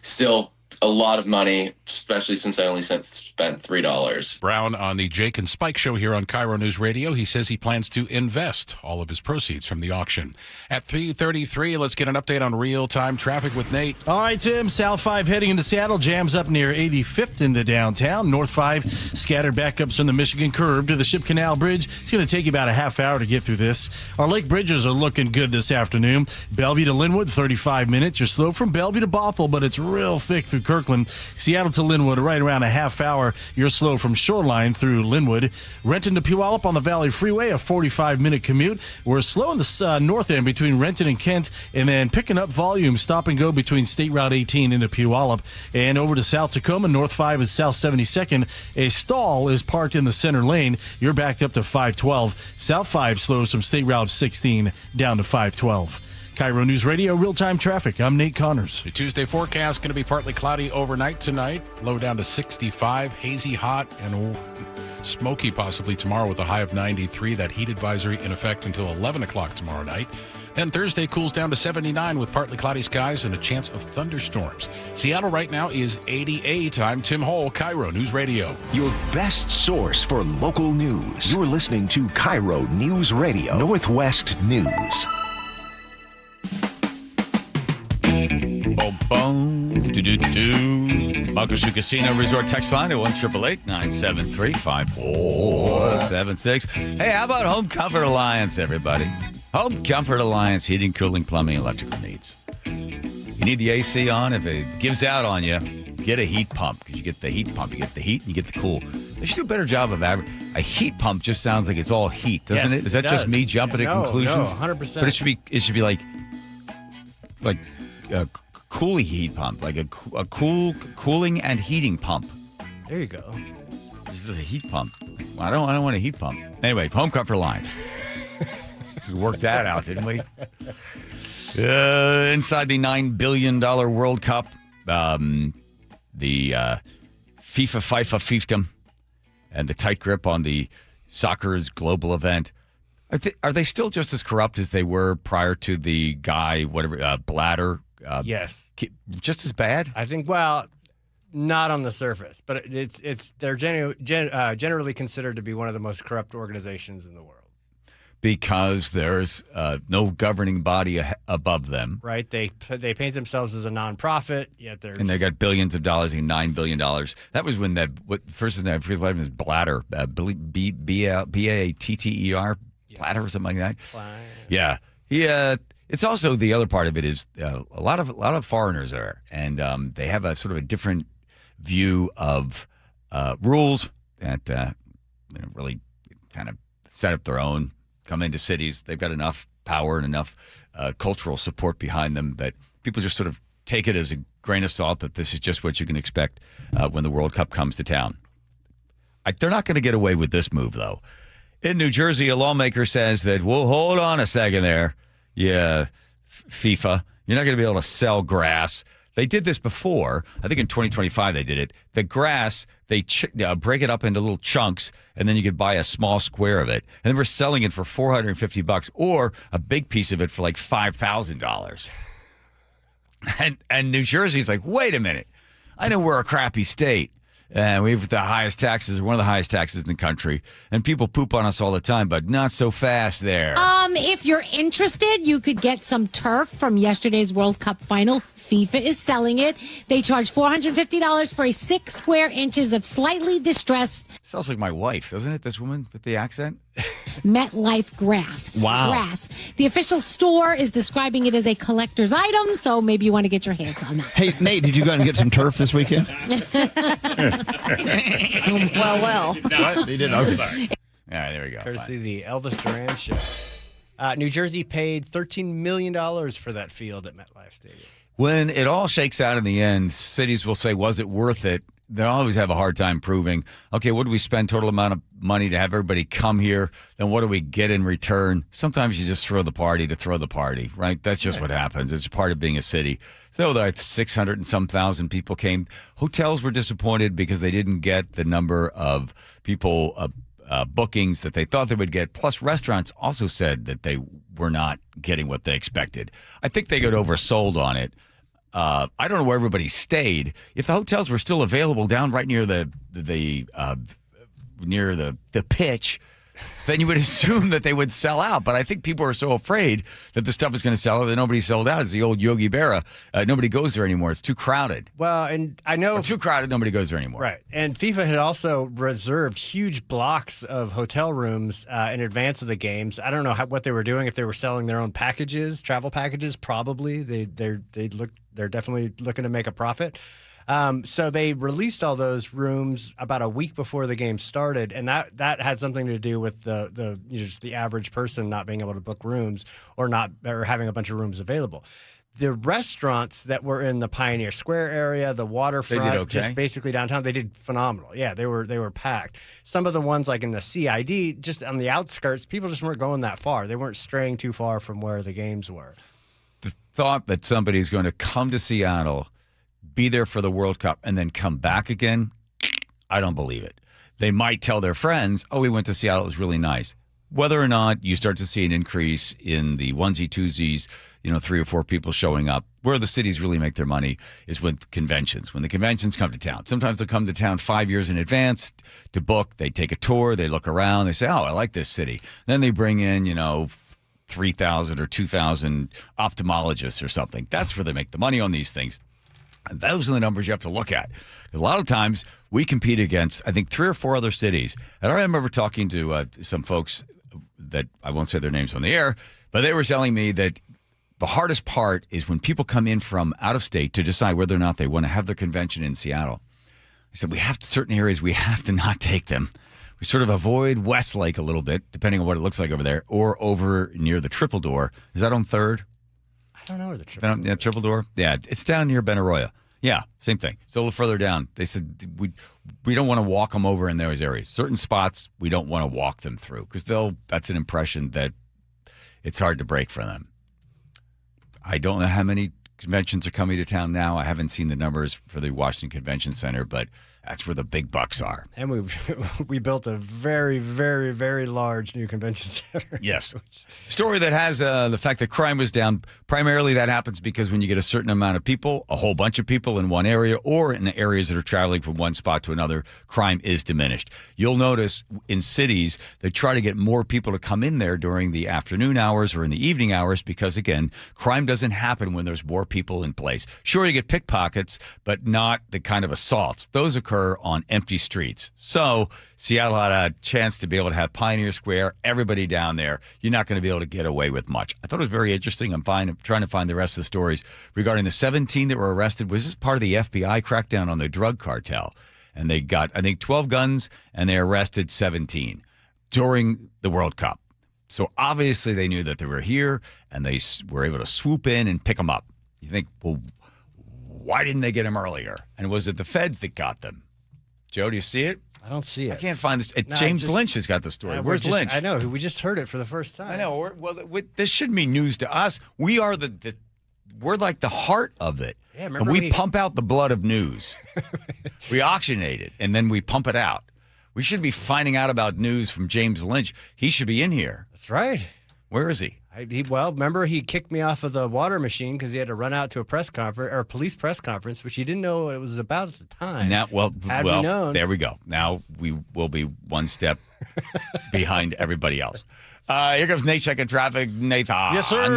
still a lot of money, especially since I only spent $3. Brown on the Jake and Spike show here on KIRO News Radio. He says he plans to invest all of his proceeds from the auction. At 3:33, let's get an update on real-time traffic with Nate. All right, Tim. South 5 heading into Seattle. Jams up near 85th into downtown. North 5 scattered backups on the Michigan curve to the Ship Canal Bridge. It's going to take you about a half hour to get through this. Our lake bridges are looking good this afternoon. Bellevue to Linwood, 35 minutes. You're slow from Bellevue to Bothell, but it's real thick through Kirkland. Seattle to Linwood, right around a half hour. You're slow from Shoreline through Linwood. Renton to Puyallup on the Valley Freeway, a 45-minute commute. We're slow in the north end between Renton and Kent, and then picking up volume, stop and go between State Route 18 into Puyallup. And over to South Tacoma, North 5 and South 72nd. A stall is parked in the center lane. You're backed up to 512. South 5 slows from State Route 16 down to 512. KIRO News Radio, real-time traffic. I'm Nate Connors. The Tuesday forecast going to be partly cloudy overnight tonight. Low down to 65, hazy, hot, and smoky possibly tomorrow with a high of 93. That heat advisory in effect until 11 o'clock tomorrow night. Then Thursday cools down to 79 with partly cloudy skies and a chance of thunderstorms. Seattle right now is 88. I'm Tim Hole, KIRO News Radio. Your best source for local news. You're listening to KIRO News Radio, Northwest News. Boom, boom. Muckleshoot Casino Resort text line at 1-888-973-5476. Hey, how about Home Comfort Alliance, everybody? Home Comfort Alliance, heating, cooling, plumbing, electrical needs. You need the AC on. If it gives out on you, get a heat pump. Because you get the heat pump, you get the heat, and you get the cool. They should do a better job of a heat pump. Just sounds like it's all heat, doesn't it? Is that just me jumping to conclusions? No, 100%. But it should be like a cooling heat pump, like a cooling and heating pump. There you go. This is a heat pump. Well, I don't want a heat pump. Anyway, Home Comfort Alliance. We worked that out, didn't we? Inside the $9 billion World Cup, the FIFA fiefdom and the tight grip on the soccer's global event. Are they still just as corrupt as they were prior to the guy, Blatter? Yes. Just as bad? I think, well, not on the surface, but they're generally considered to be one of the most corrupt organizations in the world. Because there's no governing body above them. Right. They paint themselves as a nonprofit, yet they're... And they got billions of dollars, $9 billion. That was when first his name, I forget his last name is Blatter, B-A-T-T-E-R, Blatter or something like that. Yeah. It's also, the other part of it is a lot of foreigners there, and they have a sort of a different view of rules that really kind of set up their own, come into cities. They've got enough power and enough cultural support behind them that people just sort of take it as a grain of salt that this is just what you can expect when the World Cup comes to town. They're not going to get away with this move, though. In New Jersey, a lawmaker says that, well, hold on a second there. Yeah, FIFA, you're not going to be able to sell grass. They did this before. I think in 2025 they did it. The grass, they break it up into little chunks, and then you could buy a small square of it. And then we're selling it for $450 or a big piece of it for like $5,000. And New Jersey's like, wait a minute. I know we're a crappy state. And we have the highest taxes, one of the highest taxes in the country. And people poop on us all the time, but not so fast there. If you're interested, you could get some turf from yesterday's World Cup final. FIFA is selling it. They charge $450 for 6 square inches of slightly distressed. Sounds like my wife, doesn't it, this woman with the accent? MetLife grass. Wow. Grass. The official store is describing it as a collector's item, so maybe you want to get your hands on that. Hey, Nate, did you go out and get some turf this weekend? Well. No, they didn't. Okay. Sorry. All right, there we go. Courtesy of the Elvis Duran Show. New Jersey paid $13 million for that field at MetLife Stadium. When it all shakes out in the end, cities will say, was it worth it? They'll always have a hard time proving, okay, what do we spend total amount of money to have everybody come here? Then what do we get in return? Sometimes you just throw the party to throw the party, right? That's just what happens. It's part of being a city. So there 600 and some thousand people came. Hotels were disappointed because they didn't get the number of people bookings that they thought they would get. Plus, restaurants also said that they were not getting what they expected. I think they got oversold on it. I don't know where everybody stayed. If the hotels were still available down right near the pitch, then you would assume that they would sell out. But I think people are so afraid that the stuff is going to sell out that nobody sold out. It's the old Yogi Berra. Nobody goes there anymore. It's too crowded. Well, and I know... too crowded, nobody goes there anymore. Right. And FIFA had also reserved huge blocks of hotel rooms in advance of the games. I don't know what they were doing, if they were selling their own packages, travel packages, probably. They're definitely looking to make a profit. So they released all those rooms about a week before the game started, and that had something to do with just the average person not being able to book rooms or having a bunch of rooms available. The restaurants that were in the Pioneer Square area, the waterfront, They did okay. just basically downtown, they did phenomenal. Yeah, they were packed. Some of the ones like in the CID, just on the outskirts, people just weren't going that far. They weren't straying too far from where the games were. The thought that somebody's going to come to Seattle, be there for the World Cup, and then come back again, I don't believe it. They might tell their friends, oh, we went to Seattle, it was really nice. Whether or not you start to see an increase in the onesie twosies, 3 or 4 people showing up, where the cities really make their money is with conventions. When the conventions come to town, sometimes they'll come to town 5 years in advance to book. They take a tour, they look around, they say, oh, I like this city. Then they bring in, 3,000 or 2,000 ophthalmologists or something. That's where they make the money on these things. And those are the numbers you have to look at. A lot of times we compete against, I think, 3 or 4 other cities. And I remember talking to some folks that I won't say their names on the air, but they were telling me that the hardest part is when people come in from out of state to decide whether or not they want to have their convention in Seattle. I said, we have certain areas we have to not take them. We sort of avoid Westlake a little bit, depending on what it looks like over there, or over near the Triple Door. Is that on 3rd? I don't know where the Triple Door is. Yeah, Triple Door? Yeah, it's down near Benaroya. Yeah, same thing. It's a little further down. They said we don't want to walk them over in those areas. Certain spots we don't want to walk them through because that's an impression that it's hard to break for them. I don't know how many conventions are coming to town now. I haven't seen the numbers for the Washington Convention Center, but that's where the big bucks are. And we built a very, very, very large new convention center. Yes. Story that has the fact that crime was down. Primarily that happens because when you get a certain amount of people, a whole bunch of people in one area or in areas that are traveling from one spot to another, crime is diminished. You'll notice in cities they try to get more people to come in there during the afternoon hours or in the evening hours because, again, crime doesn't happen when there's more people in place. Sure, you get pickpockets, but not the kind of assaults. Those occur on empty streets. So Seattle had a chance to be able to have Pioneer Square, everybody down there. You're not going to be able to get away with much. I thought it was very interesting. I'm trying to find the rest of the stories regarding the 17 that were arrested. Was this part of the FBI crackdown on the drug cartel? And they got, I think, 12 guns, and they arrested 17 during the World Cup. So obviously they knew that they were here, and they were able to swoop in and pick them up. You think, well, why didn't they get them earlier? And was it the feds that got them? Joe, do you see it? I don't see it. I can't find this. James Lynch has got the story. Where's Lynch? I know. We just heard it for the first time. I know. This shouldn't be news to us. We are we're like the heart of it. Yeah, and we pump out the blood of news. We auctionate it, and then we pump it out. We should be finding out about news from James Lynch. He should be in here. That's right. Where is he? Remember he kicked me off of the water machine because he had to run out to a press conference or a police press conference, which he didn't know what it was about at the time. Now, Had we known. There we go. Now we will be one step behind everybody else. Here comes Nate checking traffic. Nathan. Yes, sir.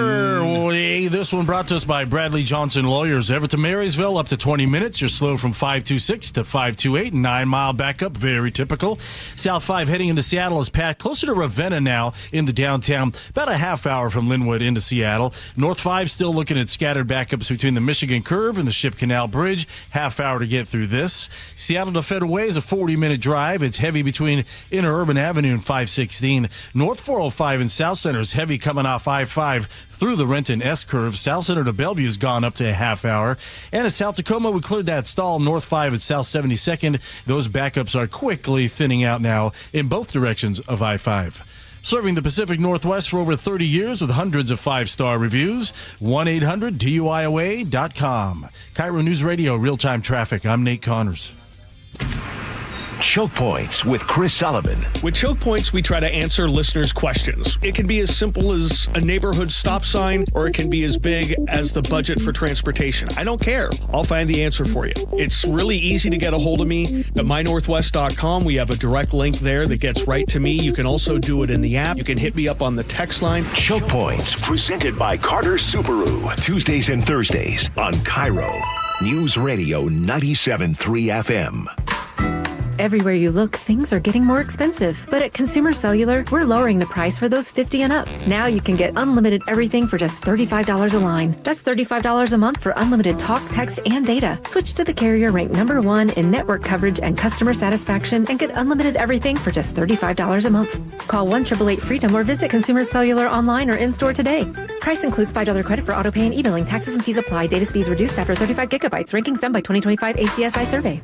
This one brought to us by Bradley Johnson Lawyers. Everett to Marysville, up to 20 minutes. You're slow from 526 to 528. 9-mile backup, very typical. South 5 heading into Seattle is packed. Closer to Ravenna now in the downtown. About a half hour from Linwood into Seattle. North 5 still looking at scattered backups between the Michigan Curve and the Ship Canal Bridge. Half hour to get through this. Seattle to Federal Way is a 40-minute drive. It's heavy between Interurban Avenue and 516. North 405 and South Center is heavy coming off I-5 through the Renton S-curve. South Center to Bellevue's gone up to a half hour. And at South Tacoma, we cleared that stall. North 5 at South 72nd. Those backups are quickly thinning out now in both directions of I-5. Serving the Pacific Northwest for over 30 years with hundreds of 5-star reviews. 1-800-DUIOA.com. KIRO News Radio, real-time traffic. I'm Nate Connors. Choke Points with Chris Sullivan. With Choke Points, we try to answer listeners' questions. It can be as simple as a neighborhood stop sign, or it can be as big as the budget for transportation. I don't care. I'll find the answer for you. It's really easy to get a hold of me at mynorthwest.com. We have a direct link there that gets right to me. You can also do it in the app. You can hit me up on the text line. Choke Points, presented by Carter Subaru. Tuesdays and Thursdays on KIRO News Radio 97.3 FM. Everywhere you look, things are getting more expensive. But at Consumer Cellular, we're lowering the price for those 50 and up. Now you can get unlimited everything for just $35 a line. That's $35 a month for unlimited talk, text, and data. Switch to the carrier ranked #1 in network coverage and customer satisfaction and get unlimited everything for just $35 a month. Call 1-888-FREEDOM or visit Consumer Cellular online or in-store today. Price includes $5 credit for auto pay and e-billing. Taxes and fees apply. Data speeds reduced after 35 gigabytes. Rankings done by 2025 ACSI survey.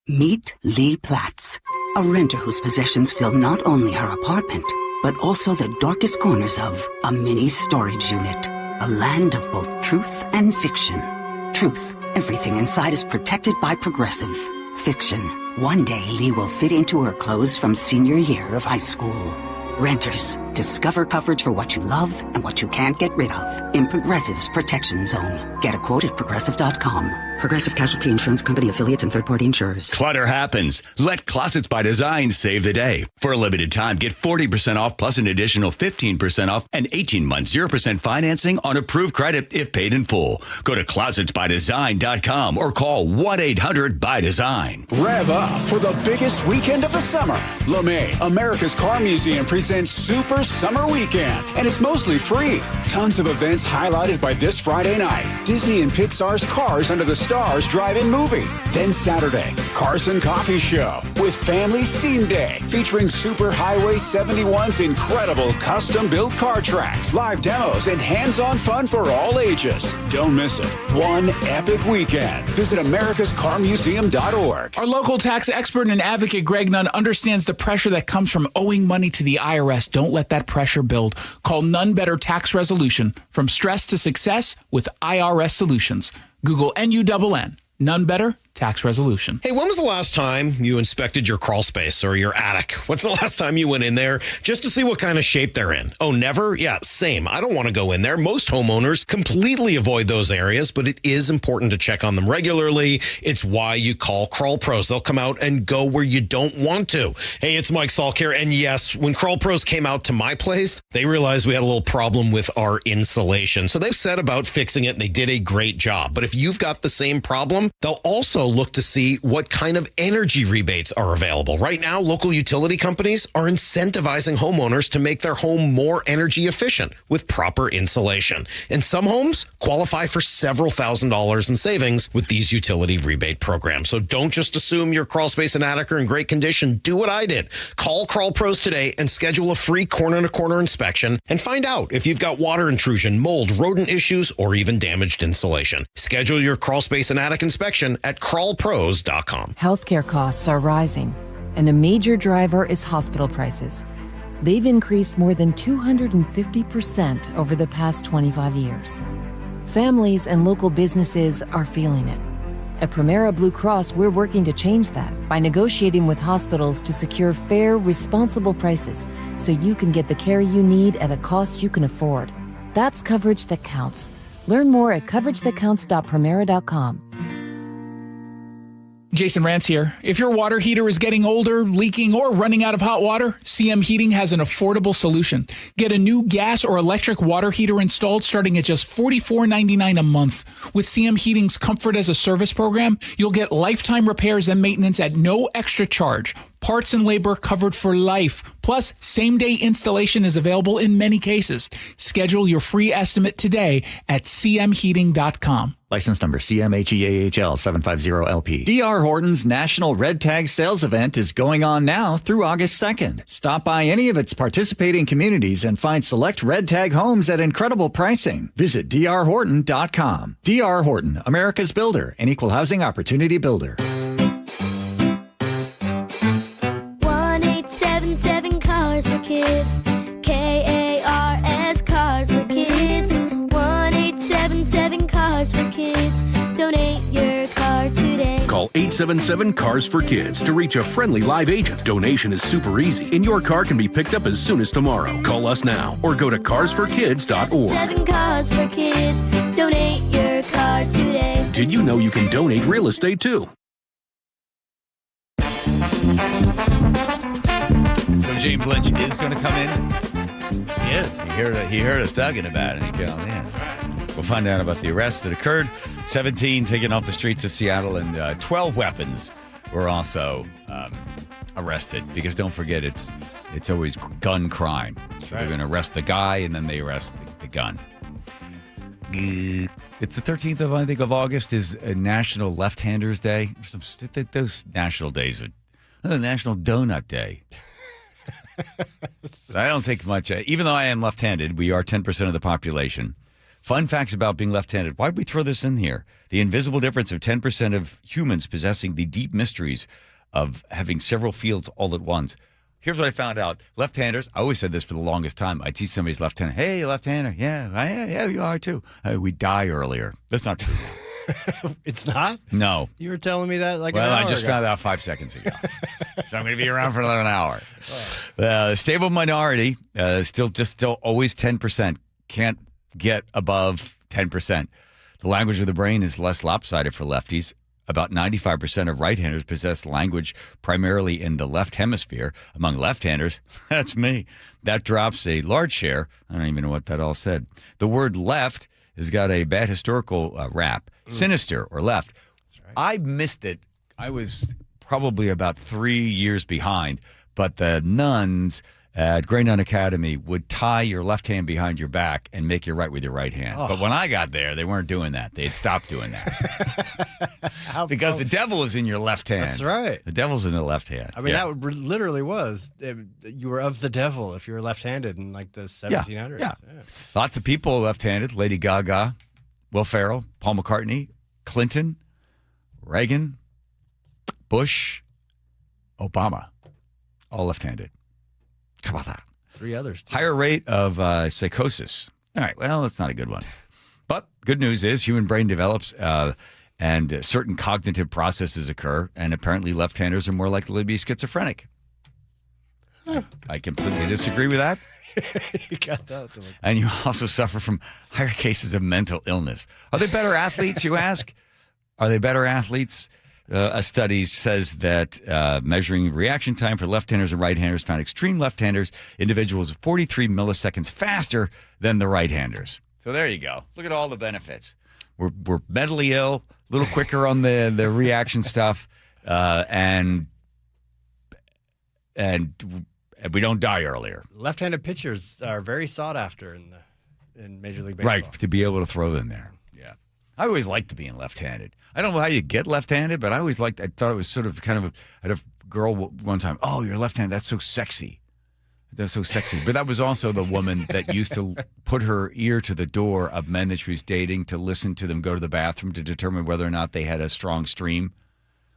Meet Lee Platts, a renter whose possessions fill not only her apartment, but also the darkest corners of a mini storage unit. A land of both truth and fiction. Truth, everything inside is protected by Progressive. Fiction, one day Lee will fit into her clothes from senior year of high school. Renters, discover coverage for what you love and what you can't get rid of in Progressive's Protection Zone. Get a quote at Progressive.com. Progressive Casualty Insurance Company affiliates and third-party insurers. Clutter happens. Let Closets by Design save the day. For a limited time, get 40% off plus an additional 15% off and 18 months 0% financing on approved credit if paid in full. Go to closetsbydesign.com or call 1-800-BY-DESIGN. Rev up for the biggest weekend of the summer. LeMay, America's Car Museum, presents Super Summer Weekend, and it's mostly free. Tons of events highlighted by this Friday night. Disney and Pixar's Cars Under the Stars drive-in movie. Then Saturday, Carson Coffee Show with Family Steam Day, featuring Super Highway 71's incredible custom-built car tracks, live demos, and hands-on fun for all ages. Don't miss it. One epic weekend. Visit americascarmuseum.org. Our local tax expert and advocate Greg Nunn understands the pressure that comes from owing money to the IRS. Don't let that pressure build. Call None Better Tax Resolution. From stress to success with IRS Solutions. Google NUNN. None Better Tax Resolution. Hey, when was the last time you inspected your crawl space or your attic? What's the last time you went in there just to see what kind of shape they're in? Oh, never? Yeah, same. I don't want to go in there. Most homeowners completely avoid those areas, but it is important to check on them regularly. It's why you call Crawl Pros. They'll come out and go where you don't want to. Hey, it's Mike Salk here. And yes, when Crawl Pros came out to my place, they realized we had a little problem with our insulation. So they've set about fixing it, and they did a great job. But if you've got the same problem, they'll also look to see what kind of energy rebates are available. Right now, local utility companies are incentivizing homeowners to make their home more energy efficient with proper insulation. And some homes qualify for several $1,000s in savings with these utility rebate programs. So don't just assume your crawl space and attic are in great condition. Do what I did. Call Crawl Pros today and schedule a free corner-to-corner inspection and find out if you've got water intrusion, mold, rodent issues, or even damaged insulation. Schedule your crawl space and attic inspection at crawlpros.com. Healthcare costs are rising, and a major driver is hospital prices. They've increased more than 250% over the past 25 years. Families and local businesses are feeling it. At Primera Blue Cross, we're working to change that by negotiating with hospitals to secure fair, responsible prices so you can get the care you need at a cost you can afford. That's coverage that counts. Learn more at coveragethatcounts.primera.com. Jason Rantz here. If your water heater is getting older, leaking, or running out of hot water, CM Heating has an affordable solution. Get a new gas or electric water heater installed starting at just $44.99 a month. With CM Heating's Comfort as a Service program, you'll get lifetime repairs and maintenance at no extra charge. Parts and labor covered for life. Plus, same-day installation is available in many cases. Schedule your free estimate today at cmheating.com. License number CMHEAHL 750LP. D.R. Horton's National Red Tag Sales Event is going on now through August 2nd. Stop by any of its participating communities and find select Red Tag homes at incredible pricing. Visit drhorton.com. D.R. Horton, America's builder and equal housing opportunity builder. 1-877 Cars for Kids. KARS Cars for Kids. 1-877 Cars for Kids. Donate your car today. Call 877 Cars for Kids to reach a friendly live agent. Donation is super easy, and your car can be picked up as soon as tomorrow. Call us now or go to carsforkids.org. 7 Cars for Kids. Donate your car today. Did you know you can donate real estate too? So James Lynch is going to come in. He is. He heard us talking about it. He came in. We'll find out about the arrest that occurred. 17 taken off the streets of Seattle and 12 weapons were also arrested because don't forget it's always gun crime. So they're going to arrest the guy and then they arrest the gun. It's the 13th of August is National Left-Handers Day. Those national days are National Donut Day. So I don't take much. Even though I am left-handed, we are 10% of the population. Fun facts about being left-handed. Why did we throw this in here? The invisible difference of 10% of humans possessing the deep mysteries of having several fields all at once. Here's what I found out. Left-handers, I always said this for the longest time. I teach somebody's left-hander. Hey, left-hander. Yeah, you are too. We die earlier. That's not true. It's not? No. You were telling me that an hour I just ago. found out 5 seconds ago. So I'm going to be around for another hour. Stable minority, still always 10%. Can't get above 10%. The language of the brain is less lopsided for lefties. About 95% of right-handers possess language primarily in the left hemisphere. Among left-handers, that's me. That drops a large share. I don't even know what that all said. The word left has got a bad historical rap. Sinister or left. Right. I missed it. I was probably about 3 years behind, but the nuns at Grey Nun Academy would tie your left hand behind your back and make you right with your right hand. Oh. But when I got there, they weren't doing that. They had stopped doing that. Because the devil is in your left hand. That's right. The devil's in the left hand. I mean, that literally was. You were of the devil if you were left-handed in like the 1700s. Yeah. Lots of people left-handed. Lady Gaga, Will Ferrell, Paul McCartney, Clinton, Reagan, Bush, Obama. All left-handed. How about that? 3 others. Higher rate of psychosis. All right, well, that's not a good one. But good news is human brain develops and certain cognitive processes occur, and apparently left-handers are more likely to be schizophrenic. Huh. I completely disagree with that. You got that. And you also suffer from higher cases of mental illness. Are they better athletes, you ask? Are they better athletes? A study says that measuring reaction time for left-handers and right-handers found extreme left-handers, individuals 43 milliseconds faster than the right-handers. So there you go. Look at all the benefits. We're mentally ill, a little quicker on the reaction stuff, and we don't die earlier. Left-handed pitchers are very sought after in Major League Baseball. Right, to be able to throw them there. Yeah. I always liked being left-handed. I don't know how you get left-handed, but I always liked. I thought it was sort of kind of. I had a girl one time. Oh, you're left-handed. That's so sexy. That's so sexy. But that was also the woman that used to put her ear to the door of men that she was dating to listen to them go to the bathroom to determine whether or not they had a strong stream.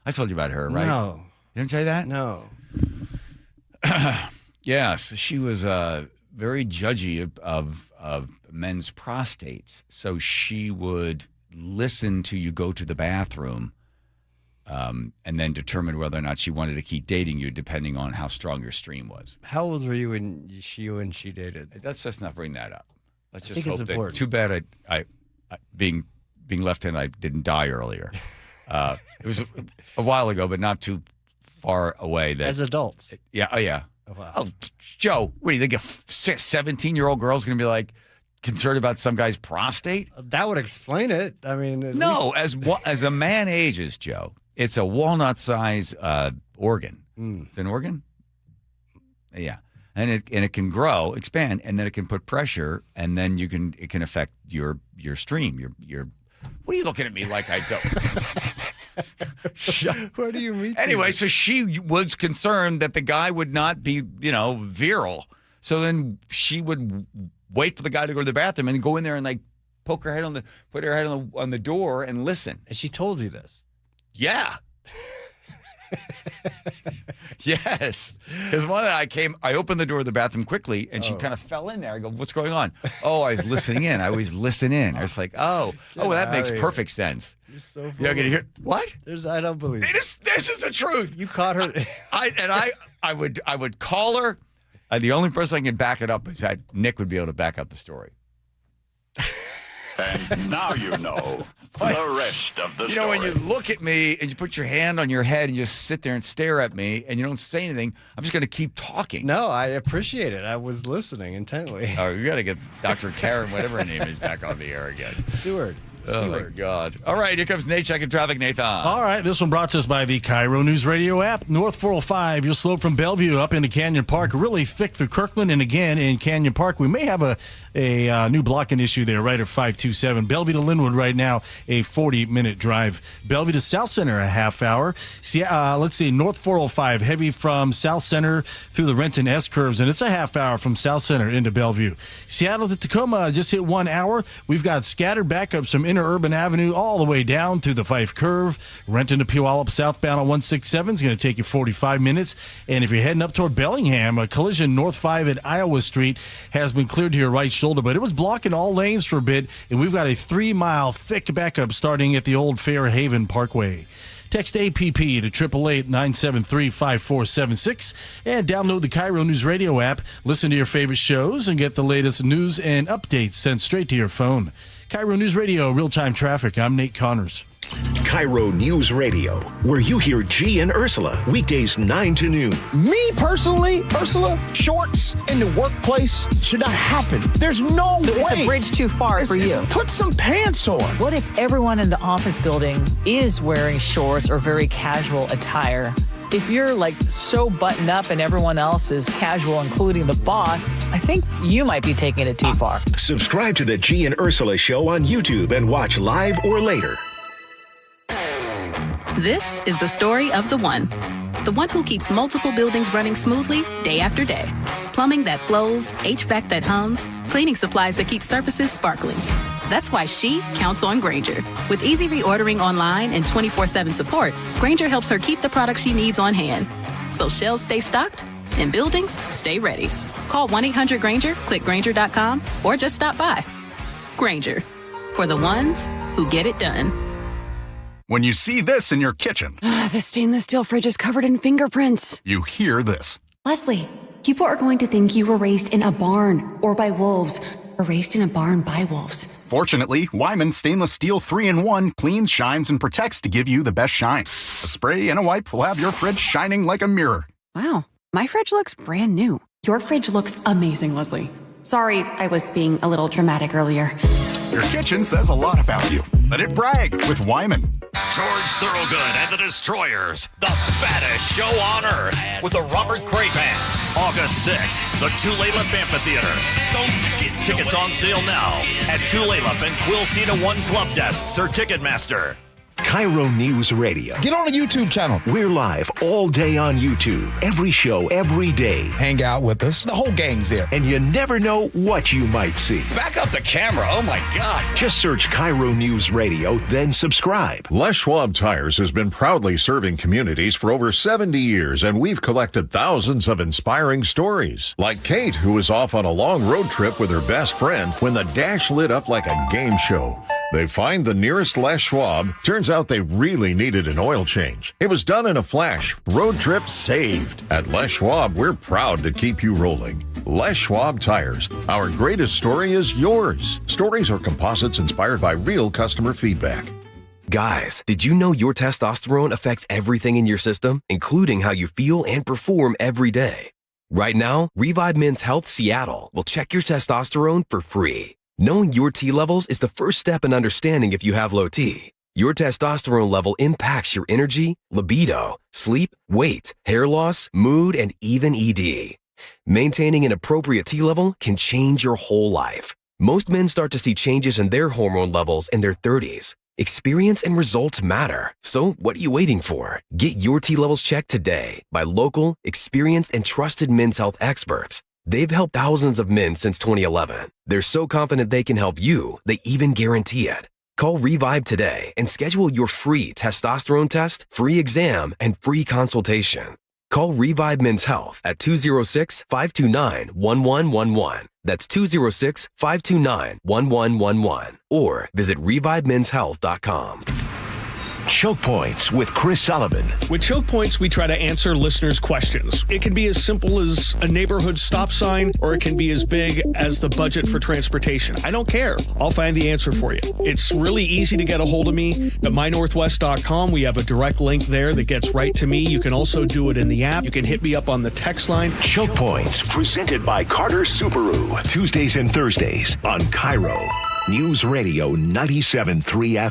I told you about her, right? No. You didn't tell you that? No. Yes, she was very judgy of men's prostates. So she would listen to you go to the bathroom and then determine whether or not she wanted to keep dating you depending on how strong your stream was. How old were you when she dated? Let's just not bring that up. Let's just think hope it's that. important. Too bad I being left-handed, I didn't die earlier. It was a while ago, but not too far away. That, as adults. Yeah. Oh, yeah. Oh, wow. Oh, Joe, what do you think? A 17-year-old girl's going to be like concerned about some guy's prostate? That would explain it. I mean, no. As a man ages, Joe, it's a walnut-size organ. It's an organ. Yeah, and it can grow, expand, and then it can put pressure, and then it can affect your stream. Your. What are you looking at me like I don't? What do you mean? Anyway, so she was concerned that the guy would not be, virile. So then she would wait for the guy to go to the bathroom and then go in there and like put her head on the door and listen. And she told you this? Yeah. Yes. Because one day I opened the door of the bathroom quickly and she kind of fell in there. I go, what's going on? Oh, I was listening in. I always listen in. I was like, well, that makes perfect sense. You're so You're gonna hear what? I don't believe it. This is the truth. You caught her. I would call her. The only person I can back it up is that Nick would be able to back up the story. And now you know the rest of the story. When you look at me and you put your hand on your head and you just sit there and stare at me and you don't say anything, I'm just going to keep talking. No, I appreciate it. I was listening intently. Oh, you got to get Dr. Karen, whatever her name is, back on the air again. Seward. Oh, my God. All right, here comes Nate checking traffic. Nathan. All right, this one brought to us by the KIRO Newsradio app. North 405, you're slow from Bellevue up into Canyon Park, really thick through Kirkland. And again, in Canyon Park, we may have a new blocking issue there right at 527. Bellevue to Linwood right now, a 40-minute drive. Bellevue to South Center, a half hour. See, let's see, North 405, heavy from South Center through the Renton S-curves, and it's a half hour from South Center into Bellevue. Seattle to Tacoma just hit 1 hour. We've got scattered backups from Interurban Avenue all the way down through the Fife Curve. Renton to Puyallup southbound on 167 is going to take you 45 minutes. And if you're heading up toward Bellingham, a collision north 5 at Iowa Street has been cleared to your right shoulder, but it was blocking all lanes for a bit, and we've got a 3-mile thick backup starting at the old Fairhaven Parkway. Text APP to 888-973-5476 and download the KIRO News Radio app. Listen to your favorite shows and get the latest news and updates sent straight to your phone. KIRO News Radio, real-time traffic. I'm Nate Connors. KIRO News Radio, where you hear G and Ursula, weekdays 9 to noon. Me personally, Ursula, shorts in the workplace should not happen. There's no way. So it's a bridge too far for you. Put some pants on. What if everyone in the office building is wearing shorts or very casual attire? If you're like so buttoned up and everyone else is casual, including the boss, I think you might be taking it too far. Subscribe to the G and Ursula Show on YouTube and watch live or later. This is the story of the one who keeps multiple buildings running smoothly day after day. Plumbing that flows, HVAC that hums, cleaning supplies that keep surfaces sparkling. That's why she counts on Grainger. With easy reordering online and 24/7 support, Grainger helps her keep the products she needs on hand. So shelves stay stocked and buildings stay ready. Call 1-800-GRAINGER, click Grainger.com, or just stop by. Grainger, for the ones who get it done. When you see this in your kitchen, The stainless steel fridge is covered in fingerprints. you hear this. Leslie, people are going to think you were raised in a barn or by wolves or raised in a barn by wolves. Fortunately, Wyman Stainless Steel 3-in-1 cleans, shines, and protects to give you the best shine. A spray and a wipe will have your fridge shining like a mirror. Wow, my fridge looks brand new. Your fridge looks amazing, Leslie. Sorry, I was being a little dramatic earlier. Your kitchen says a lot about you. Let it brag with Wyman. George Thorogood and the Destroyers, the baddest show on earth, with the Robert Cray Band. August 6th, the Tulalip Amphitheater. Get tickets on sale now at Tulalip and Quilceda 1 Club Desks or Ticketmaster. KIRO News Radio. Get on the YouTube channel. We're live all day on YouTube. Every show, every day. Hang out with us. The whole gang's there. And you never know what you might see. Back up the camera. Oh, my God. Just search KIRO News Radio, then subscribe. Les Schwab Tires has been proudly serving communities for over 70 years, and we've collected thousands of inspiring stories. Like Kate, who was off on a long road trip with her best friend when the dash lit up like a game show. They find the nearest Les Schwab. Turns out they really needed an oil change. It was done in a flash. Road trip saved. At Les Schwab, we're proud to keep you rolling. Les Schwab Tires. Our greatest story is yours. Stories are composites inspired by real customer feedback. Guys, did you know your testosterone affects everything in your system, including how you feel and perform every day? Right now, Revive Men's Health Seattle will check your testosterone for free. Knowing your T levels is the first step in understanding if you have low T. Your testosterone level impacts your energy, libido, sleep, weight, hair loss, mood, and even ED. Maintaining an appropriate T level can change your whole life. Most men start to see changes in their hormone levels in their 30s. Experience and results matter. So what are you waiting for? Get your T levels checked today by local, experienced, and trusted men's health experts. They've helped thousands of men since 2011. They're so confident they can help you, they even guarantee it. Call Revive today and schedule your free testosterone test, free exam, and free consultation. Call Revive Men's Health at 206-529-1111. That's 206-529-1111. Or visit revivemenshealth.com. Choke Points with Chris Sullivan. With Choke Points, we try to answer listeners' questions. It can be as simple as a neighborhood stop sign, or it can be as big as the budget for transportation. I don't care. I'll find the answer for you. It's really easy to get a hold of me at mynorthwest.com. We have a direct link there that gets right to me. You can also do it in the app. You can hit me up on the text line. Choke Points, presented by Carter Subaru. Tuesdays and Thursdays on KIRO News Radio 97.3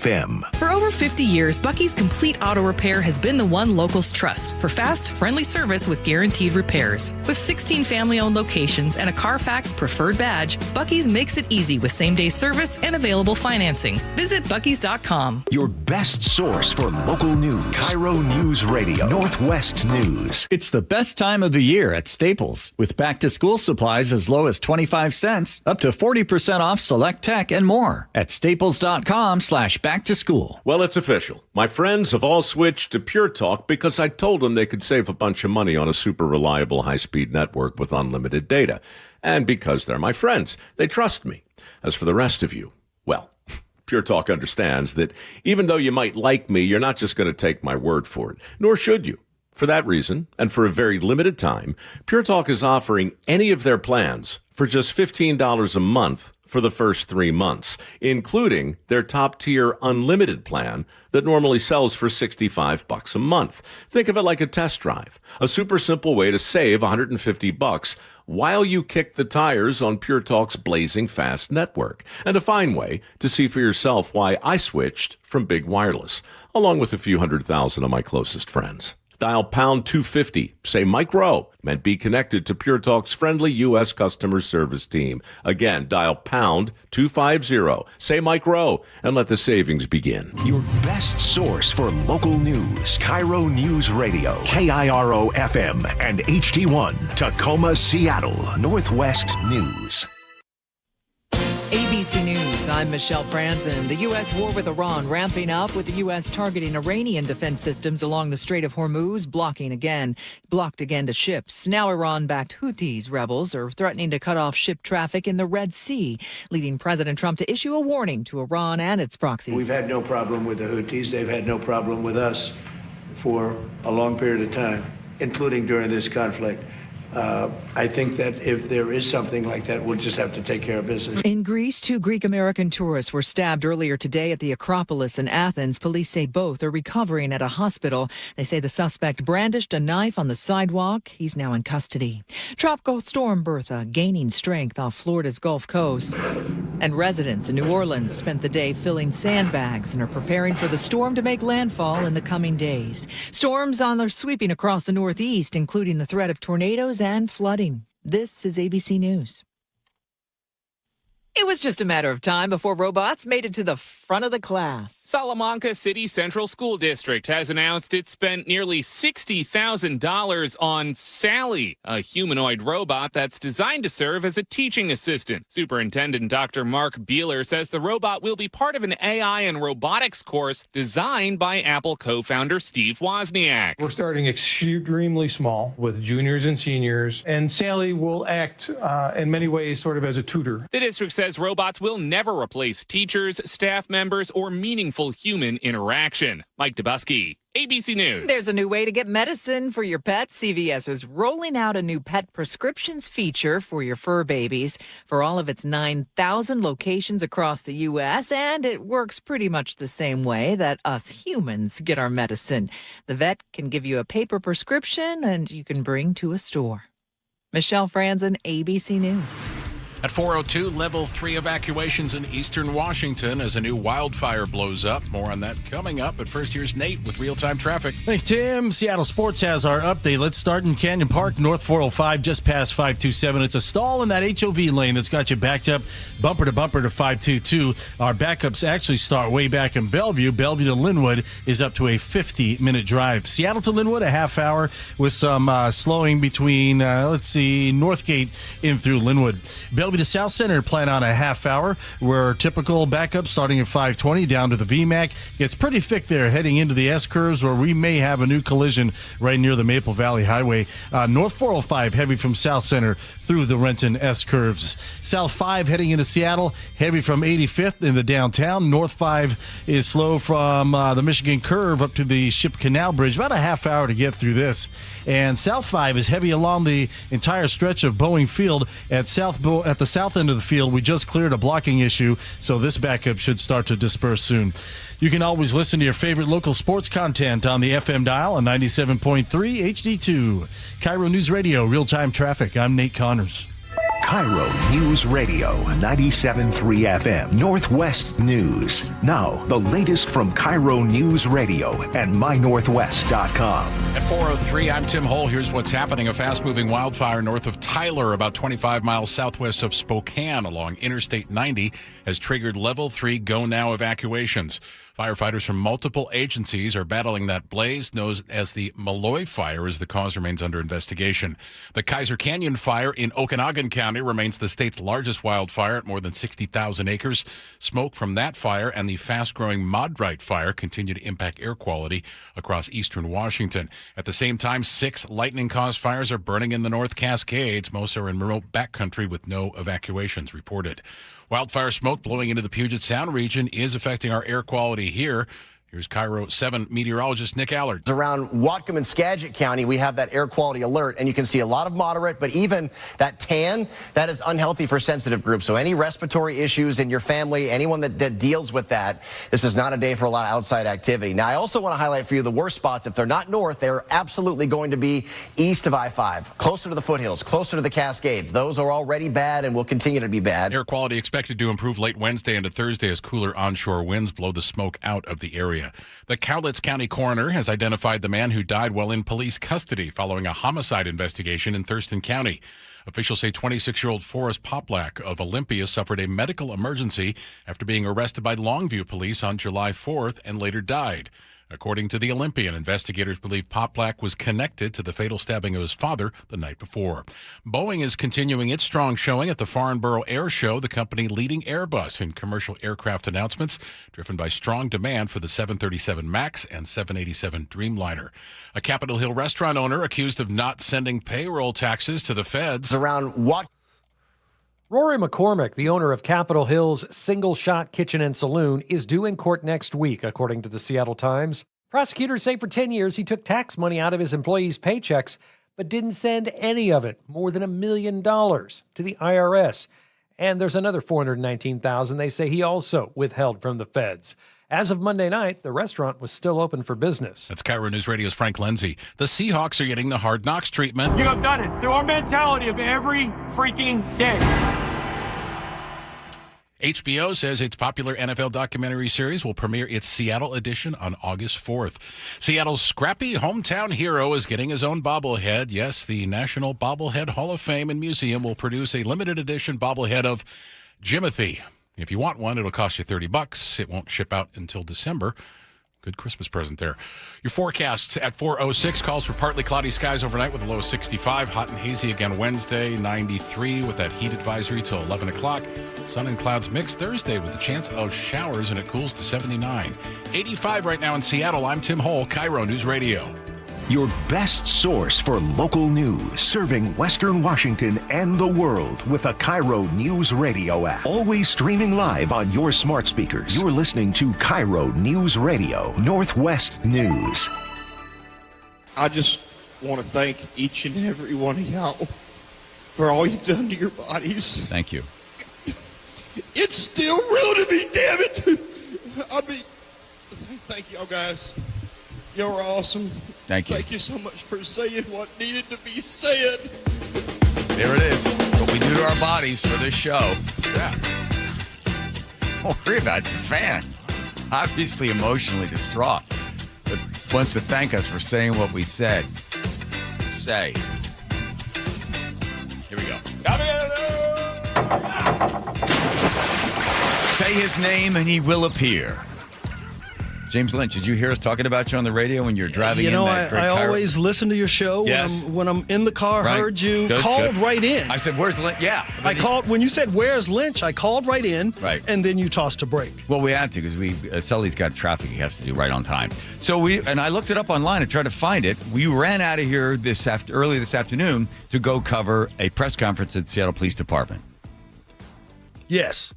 FM. For over 50 years, Bucky's Complete Auto Repair has been the one locals trust for fast, friendly service with guaranteed repairs. With 16 family-owned locations and a Carfax preferred badge, Bucky's makes it easy with same-day service and available financing. Visit buckys.com. Your best source for local news. KIRO News Radio, Northwest News. It's the best time of the year at Staples, with back-to-school supplies as low as 25 cents, up to 40% off select tech and more at staples.com/back-to-school. Well, it's official. My friends have all switched to Pure Talk because I told them they could save a bunch of money on a super reliable high-speed network with unlimited data. And because they're my friends, they trust me. As for the rest of you, well, Pure Talk understands that even though you might like me, you're not just going to take my word for it, nor should you. For that reason, and for a very limited time, Pure Talk is offering any of their plans for just $15 a month for the first 3 months, including their top-tier unlimited plan that normally sells for $65 a month. Think of it like a test drive, a super simple way to save $150 while you kick the tires on Pure Talk's blazing fast network, and a fine way to see for yourself why I switched from big wireless, along with a few 100,000 of my closest friends. Dial pound 250, say Mike Rowe, and be connected to Pure Talk's friendly U.S. customer service team. Again, dial pound 250, say Mike Rowe, and let the savings begin. Your best source for local news. KIRO News Radio, KIRO FM, and HD1, Tacoma, Seattle, Northwest News. ABC News, I'm Michelle Franzen. The U.S. war with Iran ramping up, with the U.S. targeting Iranian defense systems along the Strait of Hormuz, blocked again to ships. Now Iran-backed Houthis rebels are threatening to cut off ship traffic in the Red Sea, leading President Trump to issue a warning to Iran and its proxies. We've had no problem with the Houthis. They've had no problem with us for a long period of time, including during this conflict. I think that if there is something like that, we'll just have to take care of business. In Greece, 2 Greek-American tourists were stabbed earlier today at the Acropolis in Athens. Police say both are recovering at a hospital. They say the suspect brandished a knife on the sidewalk. He's now in custody. Tropical storm Bertha gaining strength off Florida's Gulf Coast. And residents in New Orleans spent the day filling sandbags and are preparing for the storm to make landfall in the coming days. Storms are sweeping across the Northeast, including the threat of tornadoes and flooding. This is ABC News. It was just a matter of time before robots made it to the front of the class. Salamanca City Central School District has announced it spent nearly $60,000 on Sally, a humanoid robot that's designed to serve as a teaching assistant. Superintendent Dr. Mark Beeler says the robot will be part of an AI and robotics course designed by Apple co-founder Steve Wozniak. We're starting extremely small with juniors and seniors, and Sally will act in many ways sort of as a tutor. The district says robots will never replace teachers, staff members, or meaningful human interaction. Mike Dubusky, ABC News. There's a new way to get medicine for your pet. CVS is rolling out a new pet prescriptions feature for your fur babies for all of its 9,000 locations across the U.S., and it works pretty much the same way that us humans get our medicine. The vet can give you a paper prescription, and you can bring to a store. Michelle Franzen, ABC News. At 4:02, level 3 evacuations in eastern Washington as a new wildfire blows up. More on that coming up. But first, here's Nate with real-time traffic. Thanks, Tim. Seattle Sports has our update. Let's start in Canyon Park, North 405, just past 527. It's a stall in that HOV lane that's got you backed up bumper to 522. Our backups actually start way back in Bellevue. Bellevue to Linwood is up to a 50-minute drive. Seattle to Linwood, a half hour with some slowing between, Northgate in through Linwood. Bellevue to South Center, plan on a half hour. We're typical backup starting at 520 down to the VMAC. Gets pretty thick there heading into the S-curves, where we may have a new collision right near the Maple Valley Highway. North 405 heavy from South Center through the Renton S-curves. South 5 heading into Seattle, heavy from 85th in the downtown. North 5 is slow from the Michigan curve up to the Ship Canal Bridge. About a half hour to get through this. And South 5 is heavy along the entire stretch of Boeing Field. At the south end of the field, we just cleared a blocking issue, so this backup should start to disperse soon. You can always listen to your favorite local sports content on the FM dial on 97.3 HD2. KIRO News Radio, real-time traffic. I'm Nate Connors. KIRO News Radio 97.3 FM Northwest News. Now, the latest from KIRO News Radio and mynorthwest.com. At 4:03, I'm Tim Hull. Here's what's happening. A fast-moving wildfire north of Tyler, about 25 miles southwest of Spokane along Interstate 90, has triggered Level 3 go-now evacuations. Firefighters from multiple agencies are battling that blaze, known as the Malloy Fire, as the cause remains under investigation. The Kaiser Canyon Fire in Okanagan County remains the state's largest wildfire at more than 60,000 acres. Smoke from that fire and the fast-growing Modrite Fire continue to impact air quality across eastern Washington. At the same time, 6 lightning-caused fires are burning in the North Cascades. Most are in remote backcountry with no evacuations reported. Wildfire smoke blowing into the Puget Sound region is affecting our air quality here. Here's KIRO 7 meteorologist Nick Allard. Around Whatcom and Skagit County, we have that air quality alert, and you can see a lot of moderate, but even that tan, that is unhealthy for sensitive groups. So any respiratory issues in your family, anyone that deals with that, this is not a day for a lot of outside activity. Now, I also want to highlight for you the worst spots. If they're not north, they're absolutely going to be east of I-5, closer to the foothills, closer to the Cascades. Those are already bad and will continue to be bad. Air quality expected to improve late Wednesday into Thursday as cooler onshore winds blow the smoke out of the area. The Cowlitz County coroner has identified the man who died while in police custody following a homicide investigation in Thurston County. Officials say 26-year-old Forrest Poplack of Olympia suffered a medical emergency after being arrested by Longview police on July 4th and later died. According to the Olympian, investigators believe Poplack was connected to the fatal stabbing of his father the night before. Boeing is continuing its strong showing at the Farnborough Air Show, the company leading Airbus in commercial aircraft announcements, driven by strong demand for the 737 MAX and 787 Dreamliner. A Capitol Hill restaurant owner accused of not sending payroll taxes to the feds. Around what? Rory McCormick, the owner of Capitol Hill's Single Shot Kitchen and Saloon, is due in court next week, according to the Seattle Times. Prosecutors say for 10 years he took tax money out of his employees' paychecks, but didn't send any of it, more than $1 million, to the IRS. And there's another $419,000 they say he also withheld from the feds. As of Monday night, the restaurant was still open for business. That's KIRO News Radio's Frank Lindsay. The Seahawks are getting the Hard Knocks treatment. You have done it through our mentality of every freaking day. HBO says its popular NFL documentary series will premiere its Seattle edition on August 4th. Seattle's scrappy hometown hero is getting his own bobblehead. Yes, the National Bobblehead Hall of Fame and Museum will produce a limited edition bobblehead of Jimothy. If you want one, it'll cost you $30. It won't ship out until December. Good Christmas present there. Your forecast at 4:06 calls for partly cloudy skies overnight with a low of 65. Hot and hazy again Wednesday, 93 with that heat advisory till 11 o'clock. Sun and clouds mixed Thursday with the chance of showers, and it cools to 79. 85 right now in Seattle. I'm Tim Hull, KIRO News Radio. Your best source for local news, serving Western Washington and the world with a KIRO News Radio app. Always streaming live on your smart speakers. You're listening to KIRO News Radio, Northwest News. I just want to thank each and every one of y'all for all you've done to your bodies. Thank you. It's still real to me, damn it. I mean, thank y'all guys. Y'all are awesome. Thank you. Thank you so much for saying what needed to be said. There it is. What we do to our bodies for this show. Yeah. Don't worry about it. It's a fan. Obviously emotionally distraught, but wants to thank us for saying what we said. Say. Here we go. Say his name and he will appear. James Lynch, did you hear us talking about you on the radio when you're driving in? I always listen to your show. Yes. When I'm in the car, Right. heard you, Good, called good. right in. I said, where's Lynch? Yeah. I called, when you said, where's Lynch, I called right in, Right. and then you tossed a break. Well, we had to because Sully's got traffic he has to do right on time. So I looked it up online and tried to find it. We ran out of here early this afternoon to go cover a press conference at the Seattle Police Department. Yes.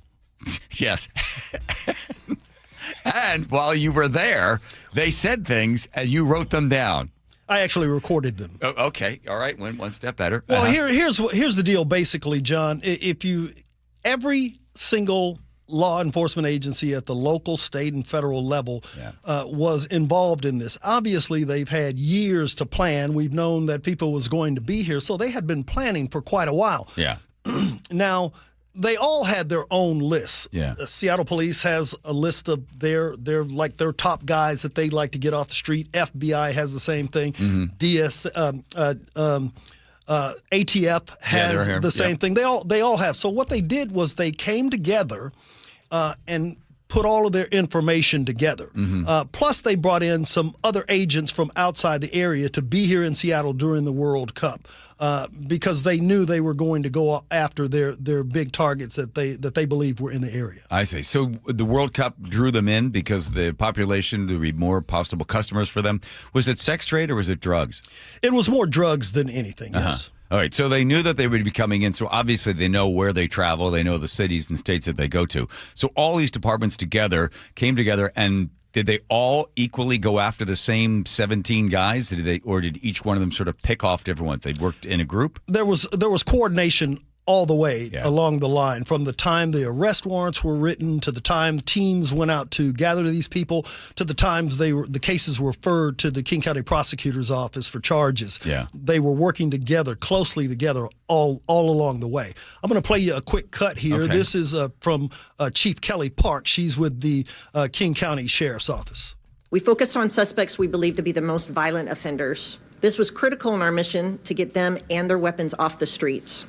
Yes. And while you were there, they said things and you wrote them down. I actually recorded them. Oh, okay. All right. One step better. Well, here's the deal, basically, John. Every single law enforcement agency at the local, state, and federal level was involved in this. Obviously, they've had years to plan. We've known that people was going to be here, so they had been planning for quite a while. Yeah. Now, they all had their own lists. Yeah. Seattle Police has a list of their top guys that they like to get off the street. FBI has the same thing. ATF has the same thing. They all have. So what they did was they came together and put all of their information together. Plus, they brought in some other agents from outside the area to be here in Seattle during the World Cup because they knew they were going to go after their big targets that they believed were in the area. I see. So the World Cup drew them in because the population, there would be more possible customers for them. Was it sex trade or was it drugs? It was more drugs than anything, yes. All right, so they knew that they would be coming in, so obviously they know where they travel, they know the cities and states that they go to. So all these departments came together, and did they all equally go after the same 17 guys? Or did each one of them sort of pick off different ones? They worked in a group? There was coordination all the way along the line, from the time the arrest warrants were written to the time teams went out to gather these people to the times the cases were referred to the King County Prosecutor's Office for charges. Yeah. They were working closely together all along the way. I'm going to play you a quick cut here. Okay. This is from Chief Kelly Park. She's with the King County Sheriff's Office. We focused on suspects we believe to be the most violent offenders. This was critical in our mission to get them and their weapons off the streets.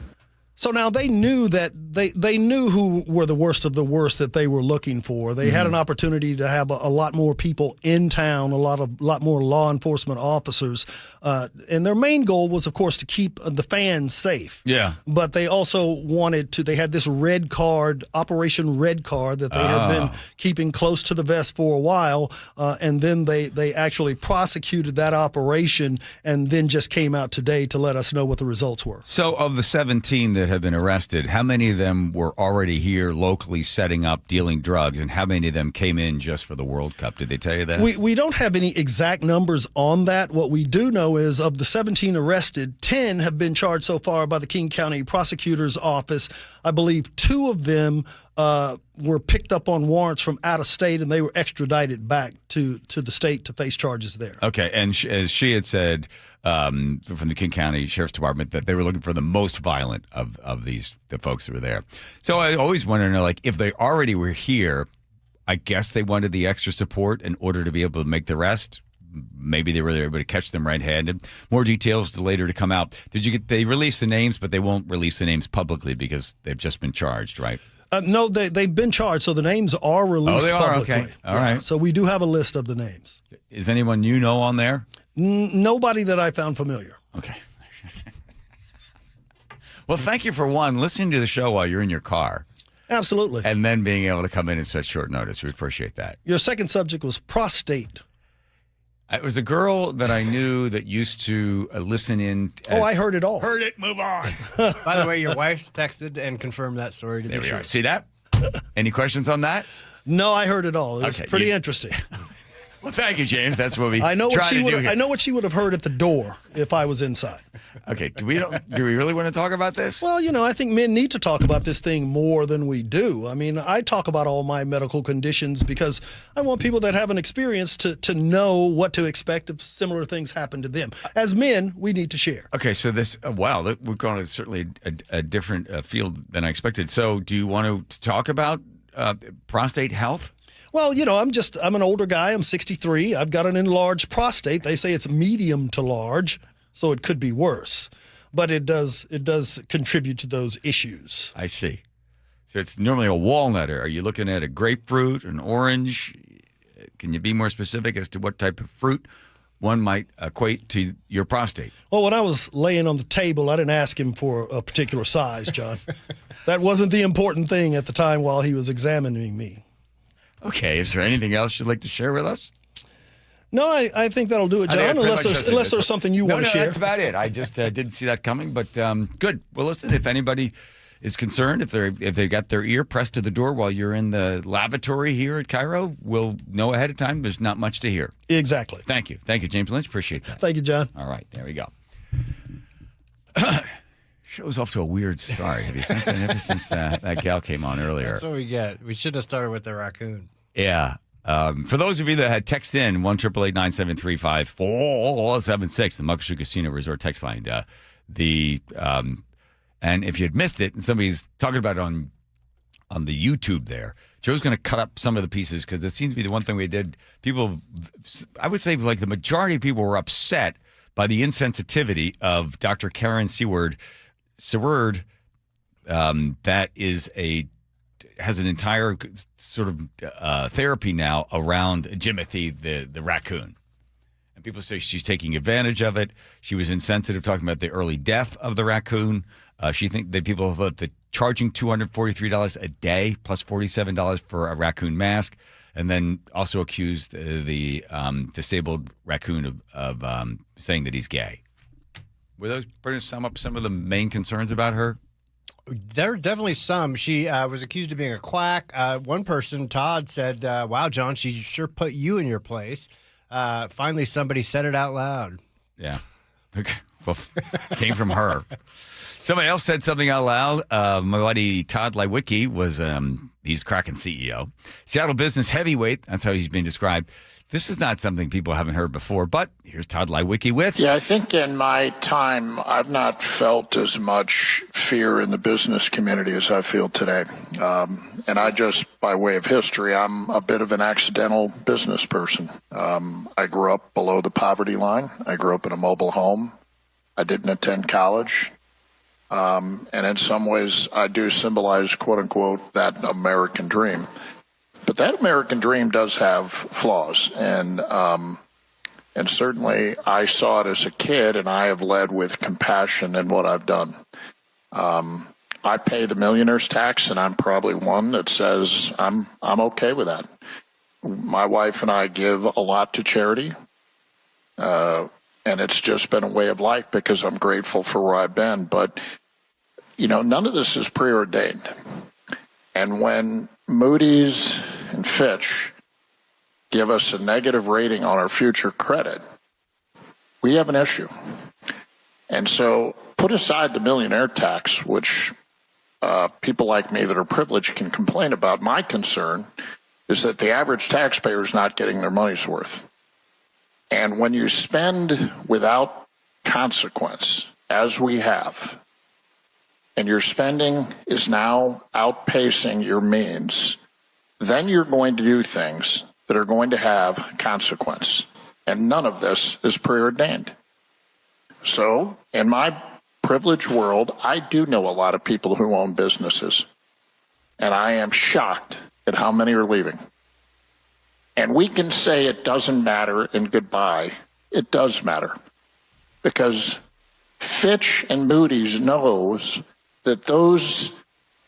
So now they knew that they knew who were the worst of the worst that they were looking for. They had an opportunity to have a lot more people in town, a lot more law enforcement officers, and their main goal was, of course, to keep the fans safe. Yeah. But they also wanted to. They had this red card, Operation Red Card, that they had been keeping close to the vest for a while, and then they actually prosecuted that operation, and then just came out today to let us know what the results were. So of the 17 that have been arrested, how many of them were already here locally setting up, dealing drugs, and how many of them came in just for the World Cup? Did they tell you that? We don't have any exact numbers on that. What we do know is of the 17 arrested, 10 have been charged so far by the King County Prosecutor's Office. I believe 2 of them were picked up on warrants from out of state, and they were extradited back to the state to face charges there. Okay, and as she had said from the King County Sheriff's Department, that they were looking for the most violent of the folks that were there. So I always want to know, like, if they already were here, I guess they wanted the extra support in order to be able to make the arrest. Maybe they were able to catch them red-handed. More details later to come out. They released the names, but they won't release the names publicly because they've just been charged, right? No, they've been charged, so the names are released publicly. Okay. All right. So we do have a list of the names. Is anyone you know on there? Nobody that I found familiar. Okay. Well, thank you for listening to the show while you're in your car. Absolutely. And then being able to come in at such short notice. We appreciate that. Your second subject was prostate. It was a girl that I knew that used to listen in. I heard it all. Heard it, move on. By the way, your wife's texted and confirmed that story to There be we true. are. See that? Any questions on that? No, I heard it all. It was pretty interesting. Well, thank you, James. That's what we I know try to do here. I know what she would have heard at the door if I was inside. Okay. Do we really want to talk about this? Well, I think men need to talk about this thing more than we do. I mean, I talk about all my medical conditions because I want people that have an experience to know what to expect if similar things happen to them. As men, we need to share. Okay, so this, we're going to certainly a different field than I expected. So do you want to talk about prostate health? Well, I'm an older guy. I'm 63. I've got an enlarged prostate. They say it's medium to large, so it could be worse. But it does contribute to those issues. I see. So it's normally a walnut. Are you looking at a grapefruit, an orange? Can you be more specific as to what type of fruit one might equate to your prostate? Well, when I was laying on the table, I didn't ask him for a particular size, John. That wasn't the important thing at the time while he was examining me. Okay, is there anything else you'd like to share with us? No, I think that'll do it, John, unless there's something you want to share. That's about it. I just didn't see that coming, but good. Well, listen, if anybody is concerned, if they've got their ear pressed to the door while you're in the lavatory here at KIRO, we'll know ahead of time. There's not much to hear. Exactly. Thank you. Thank you, James Lynch. Appreciate that. Thank you, John. All right, there we go. Show's off to a weird start. Have you sensed that ever since that gal came on earlier? That's what we get. We should have started with the raccoon. Yeah. For those of you that had text in, 1-888-973-5476, the Muckleshoot Casino Resort text line, the And if you had missed it and somebody's talking about it on the YouTube there, Joe's going to cut up some of the pieces because it seems to be the one thing we did. People, I would say like the majority of people were upset by the insensitivity of Dr. Karen Seward, that has an entire sort of therapy now around Jimothy, the raccoon. And people say she's taking advantage of it. She was insensitive talking about the early death of the raccoon. She thinks that people thought that charging $243 a day plus $47 for a raccoon mask, and then also accused the disabled raccoon of saying that he's gay. Were those pretty much sum up some of the main concerns about her? There are definitely some. She was accused of being a quack. One person, Todd, said, wow, John, she sure put you in your place. Finally, somebody said it out loud. Yeah. Okay. Well, came from her. Somebody else said something out loud. My buddy Todd Lewicki was, he's Kraken CEO. Seattle business heavyweight. That's how he's been described. This is not something people haven't heard before, but here's Todd Lewicki with. Yeah, I think in my time, I've not felt as much fear in the business community as I feel today. And I just, by way of history, I'm a bit of an accidental business person. I grew up below the poverty line. I grew up in a mobile home. I didn't attend college. And in some ways, I do symbolize, quote unquote, that American dream. But that American dream does have flaws, and certainly I saw it as a kid, and I have led with compassion in what I've done. I pay the millionaire's tax, and I'm probably one that says I'm okay with that. My wife and I give a lot to charity, and it's just been a way of life because I'm grateful for where I've been. But none of this is preordained. And when Moody's and Fitch give us a negative rating on our future credit, we have an issue. And so put aside the millionaire tax, which people like me that are privileged can complain about. My concern is that the average taxpayer is not getting their money's worth. And when you spend without consequence, as we have, and your spending is now outpacing your means, then you're going to do things that are going to have consequence. And none of this is preordained. So, in my privileged world, I do know a lot of people who own businesses. And I am shocked at how many are leaving. And we can say it doesn't matter and goodbye. It does matter. Because Fitch and Moody's knows that those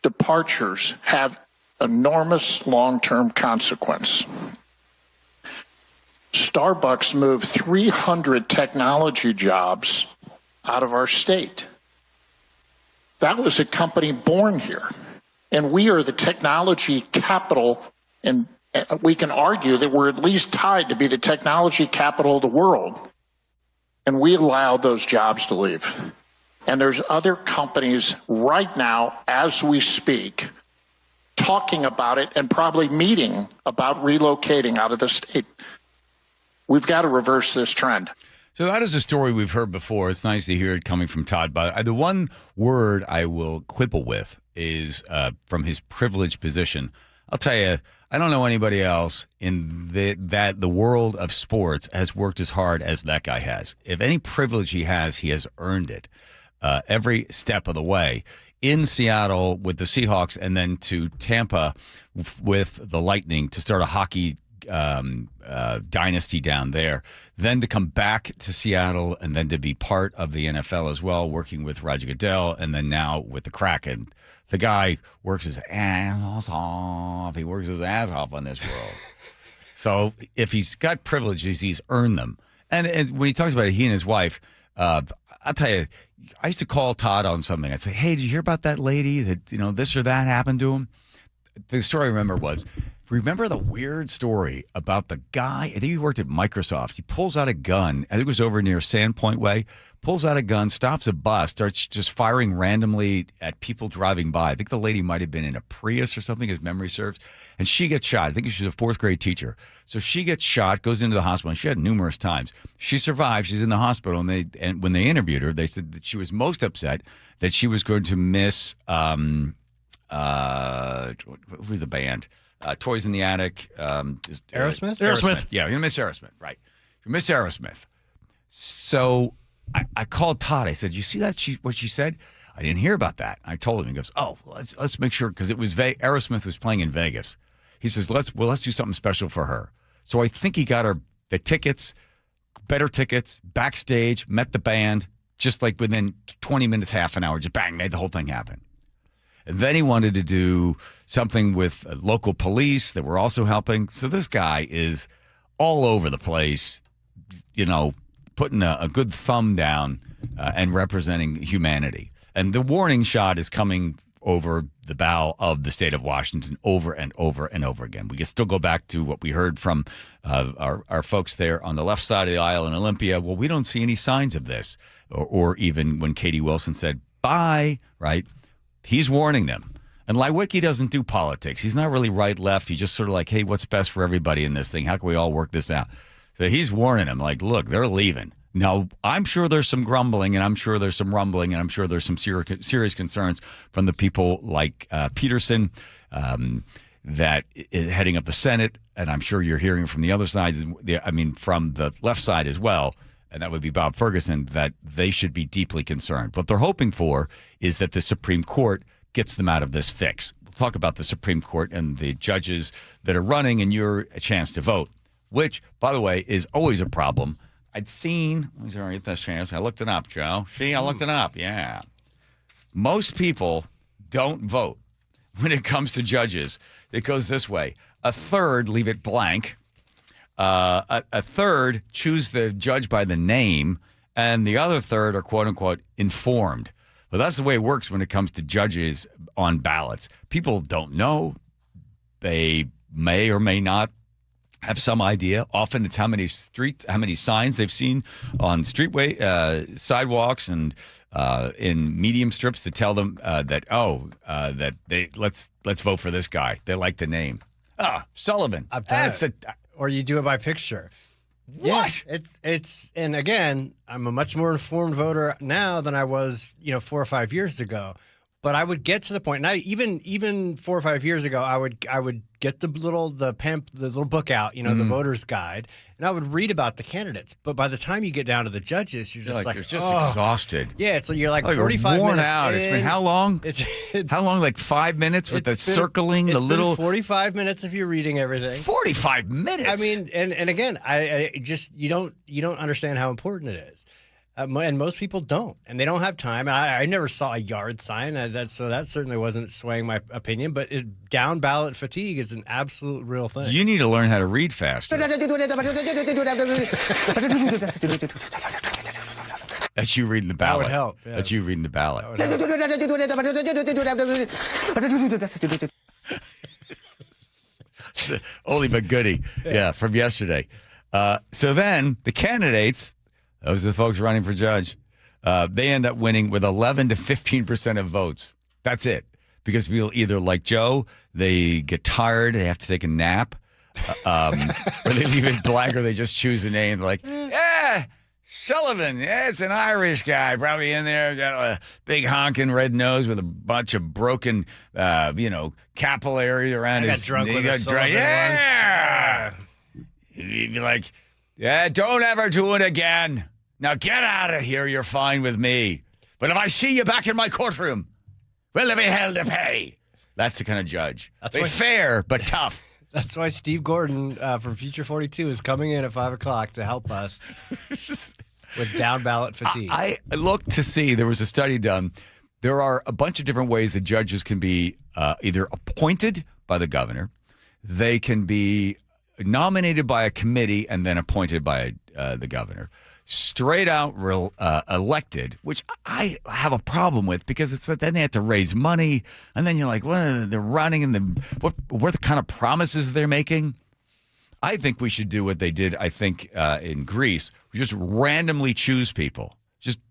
departures have enormous long-term consequence. Starbucks moved 300 technology jobs out of our state. That was a company born here. And we are the technology capital, and we can argue that we're at least tied to be the technology capital of the world. And we allowed those jobs to leave. And there's other companies right now, as we speak, talking about it and probably meeting about relocating out of the state. We've got to reverse this trend. So that is a story we've heard before. It's nice to hear it coming from Todd. But the one word I will quibble with is from his privileged position. I'll tell you, I don't know anybody else in the world of sports has worked as hard as that guy has. If any privilege he has earned it. Every step of the way in Seattle with the Seahawks, and then to Tampa with the Lightning to start a hockey dynasty down there, then to come back to Seattle and then to be part of the NFL as well, working with Roger Goodell, and then now with the Kraken. The guy works his ass off. He works his ass off on this world. So if he's got privileges, he's earned them. And when he talks about it, he and his wife, I'll tell you, I used to call Todd on something. I'd say, hey, did you hear about that lady that, this or that happened to him? The story I remember was Remember the weird story about the guy? I think he worked at Microsoft. He pulls out a gun. I think it was over near Sandpoint Way. Pulls out a gun, stops a bus, starts just firing randomly at people driving by. I think the lady might have been in a Prius or something, as memory serves. And she gets shot. I think she's a fourth grade teacher. So she gets shot, goes into the hospital. And she had numerous times. She survived. She's in the hospital. And when they interviewed her, they said that she was most upset that she was going to miss what was the band? Toys in the Attic. Aerosmith? Aerosmith. Yeah, you're going to miss Aerosmith, right. You miss Aerosmith. So I called Todd. I said, you see that? What she said? I didn't hear about that. I told him. He goes, oh, let's make sure, because it was Aerosmith was playing in Vegas. He says, let's do something special for her. So I think he got her the tickets, better tickets, backstage, met the band, just like within 20 minutes, half an hour, just bang, made the whole thing happen. And then he wanted to do something with local police that were also helping. So this guy is all over the place, putting a good thumb down and representing humanity. And the warning shot is coming over the bow of the state of Washington over and over and over again. We can still go back to what we heard from our folks there on the left side of the aisle in Olympia. Well, we don't see any signs of this. Or even when Katie Wilson said, bye, right? He's warning them. And Lewicki doesn't do politics. He's not really right-left. He's just sort of like, hey, what's best for everybody in this thing? How can we all work this out? So he's warning them, like, look, they're leaving. Now, I'm sure there's some grumbling, and I'm sure there's some rumbling, and I'm sure there's some serious concerns from the people like Peterson that is heading up the Senate, and I'm sure you're hearing from the other side, from the left side as well, and that would be Bob Ferguson, that they should be deeply concerned. What they're hoping for is that the Supreme Court gets them out of this fix. We'll talk about the Supreme Court and the judges that are running and your chance to vote, which, by the way, is always a problem. I'd seen, let me get this chance. I looked it up, Joe. See, I looked it up. Yeah. Most people don't vote when it comes to judges. It goes this way. A third leave it blank. A third choose the judge by the name, and the other third are quote-unquote informed. But that's the way it works when it comes to judges on ballots. People don't know. They may or may not have some idea. Often it's how many signs they've seen on sidewalks and in medium strips to tell them that let's vote for this guy. They like the name. Sullivan. I've done it. Or you do it by picture. What? Yeah, it's and again, I'm a much more informed voter now than I was, 4 or 5 years ago. But I would get to the point, and even 4 or 5 years ago, I would get the little book out, the voter's guide, and I would read about the candidates. But by the time you get down to the judges, you're just exhausted. Yeah, you're like 45 you're worn minutes out. in. It's been how long? How long? Like 5 minutes with the circling, the little. It's been 45 minutes if you're reading everything. 45 minutes. I mean, and again, I just you don't understand how important it is. And most people don't, and they don't have time. And I never saw a yard sign, so that certainly wasn't swaying my opinion. But down ballot fatigue is an absolute real thing. You need to learn how to read faster. That's you reading the ballot. That would help. Yeah. That's you reading the ballot. Oldie but goodie. Yeah, from yesterday. So then the candidates. Those are the folks running for judge. They end up winning with 11 to 15% of votes. That's it. Because people either, like Joe, they get tired, they have to take a nap, or they leave it blank, or they just choose a name. They're like, Sullivan. Yeah, it's an Irish guy, probably in there, got a big honking red nose with a bunch of broken, capillaries around his. Drunk with a Sullivan once. You'd be like, don't ever do it again. Now get out of here. You're fine with me. But if I see you back in my courtroom, well, there'll be hell to pay. That's the kind of judge. That's fair, but tough. That's why Steve Gordon from Future 42 is coming in at 5 o'clock to help us with down ballot fatigue. I looked to see, there was a study done. There are a bunch of different ways that judges can be either appointed by the governor, they can be nominated by a committee, and then appointed by the governor. straight out elected, which I have a problem with because it's that then they have to raise money, and then you're like, well, they're running, and what are the kind of promises they're making? I think we should do what they did, I think, in Greece. We just randomly choose people.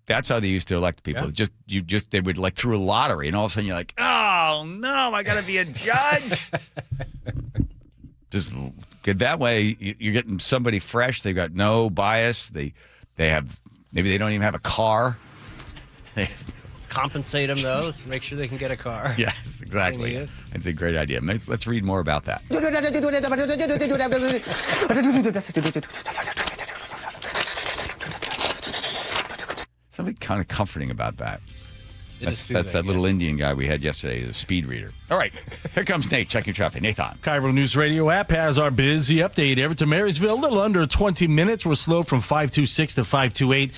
That's how they used to elect people. Yeah. They would like through a lottery, and all of a sudden you're like, oh no, I got to be a judge. Just get that way. You're getting somebody fresh. They've got no bias. They have maybe they don't even have a car. Let's compensate them though. Let's make sure they can get a car. Yes, exactly. It's a great idea. Let's read more about that. Something kind of comforting about that. That's that little Indian guy we had yesterday, the speed reader. All right, here comes Nate. Check your traffic. Nathan. KIRO Newsradio App has our busy update. Everett to Marysville, a little under 20 minutes. We're slow from 526 to 528.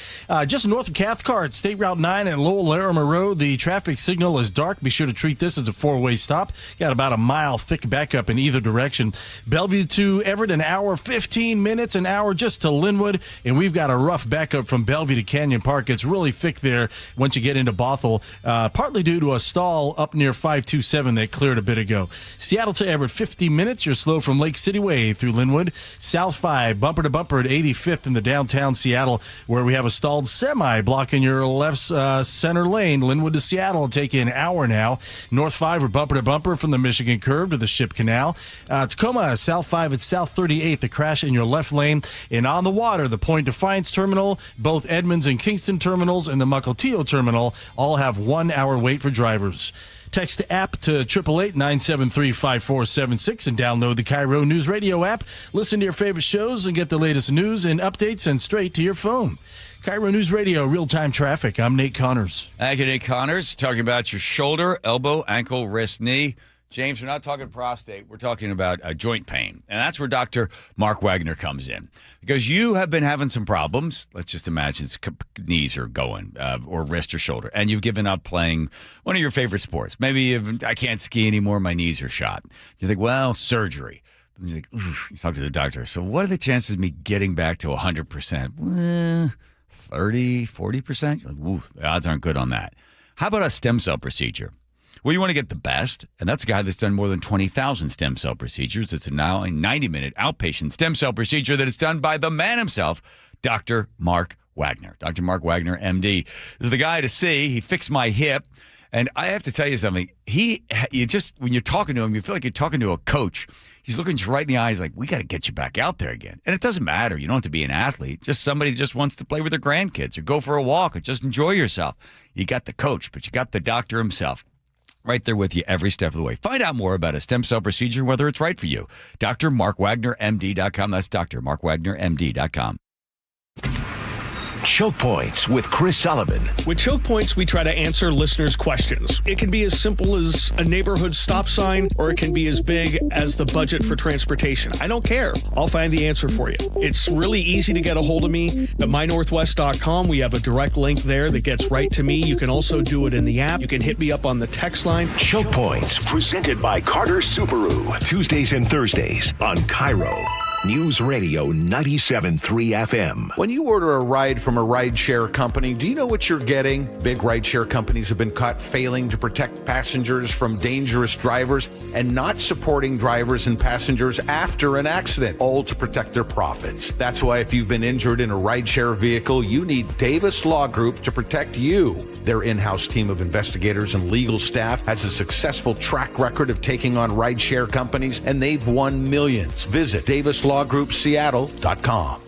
Just north of Cathcart, State Route 9 and Lowell Larimer Road. The traffic signal is dark. Be sure to treat this as a four-way stop. Got about a mile thick backup in either direction. Bellevue to Everett, an hour 15 minutes, an hour just to Linwood. And we've got a rough backup from Bellevue to Canyon Park. It's really thick there once you get into Bothell. Partly due to a stall up near 527 that cleared a bit ago. Seattle to Everett, 50 minutes. You're slow from Lake City Way through Linwood. South 5, bumper to bumper at 85th in the downtown Seattle, where we have a stalled semi blocking your left center lane. Linwood to Seattle will take you an hour now. North 5, we're bumper to bumper from the Michigan Curve to the Ship Canal. Tacoma, South 5 at South 38th, a crash in your left lane. And on the water, the Point Defiance Terminal, both Edmonds and Kingston terminals, and the Mukilteo Terminal all have 1 hour wait for drivers. Text the app to 888-973-5476 and download the KIRO Newsradio app. Listen to your favorite shows and get the latest news and updates sent straight to your phone. KIRO News Radio, real-time traffic. I'm Nate Connors. Thank you, Nate Connors. Talking about your shoulder, elbow, ankle, wrist, knee. James, we're not talking prostate. We're talking about joint pain. And that's where Dr. Mark Wagner comes in. Because you have been having some problems. Let's just imagine knees are going, or wrist or shoulder. And you've given up playing one of your favorite sports. Maybe I can't ski anymore. My knees are shot. You think, well, surgery. And you think, you talk to the doctor. So what are the chances of me getting back to 100%? 30, 40%? You're like, the odds aren't good on that. How about a stem cell procedure? Well, you want to get the best, and that's a guy that's done more than 20,000 stem cell procedures. It's now a 90-minute outpatient stem cell procedure that is done by the man himself, Dr. Mark Wagner. Dr. Mark Wagner, MD. This is the guy to see. He fixed my hip, and I have to tell you something. When you're talking to him, you feel like you're talking to a coach. He's looking you right in the eyes like, we got to get you back out there again. And it doesn't matter. You don't have to be an athlete. Just somebody that just wants to play with their grandkids or go for a walk or just enjoy yourself. You got the coach, but you got the doctor himself. Right there with you every step of the way. Find out more about a stem cell procedure, whether it's right for you. DrMarkWagnerMD.com. That's DrMarkWagnerMD.com. Choke Points with Chris Sullivan. With Choke Points, we try to answer listeners' questions. It can be as simple as a neighborhood stop sign, or it can be as big as the budget for transportation. I don't care. I'll find the answer for you. It's really easy to get a hold of me at mynorthwest.com. We have a direct link there that gets right to me. You can also do it in the app. You can hit me up on the text line. Choke Points, presented by Carter Subaru. Tuesdays and Thursdays on KIRO News Radio 97.3 FM. When you order a ride from a rideshare company, do you know what you're getting? Big rideshare companies have been caught failing to protect passengers from dangerous drivers and not supporting drivers and passengers after an accident, all to protect their profits. That's why if you've been injured in a rideshare vehicle, you need Davis Law Group to protect you. Their in-house team of investigators and legal staff has a successful track record of taking on rideshare companies, and they've won millions. Visit DavisLawGroupSeattle.com.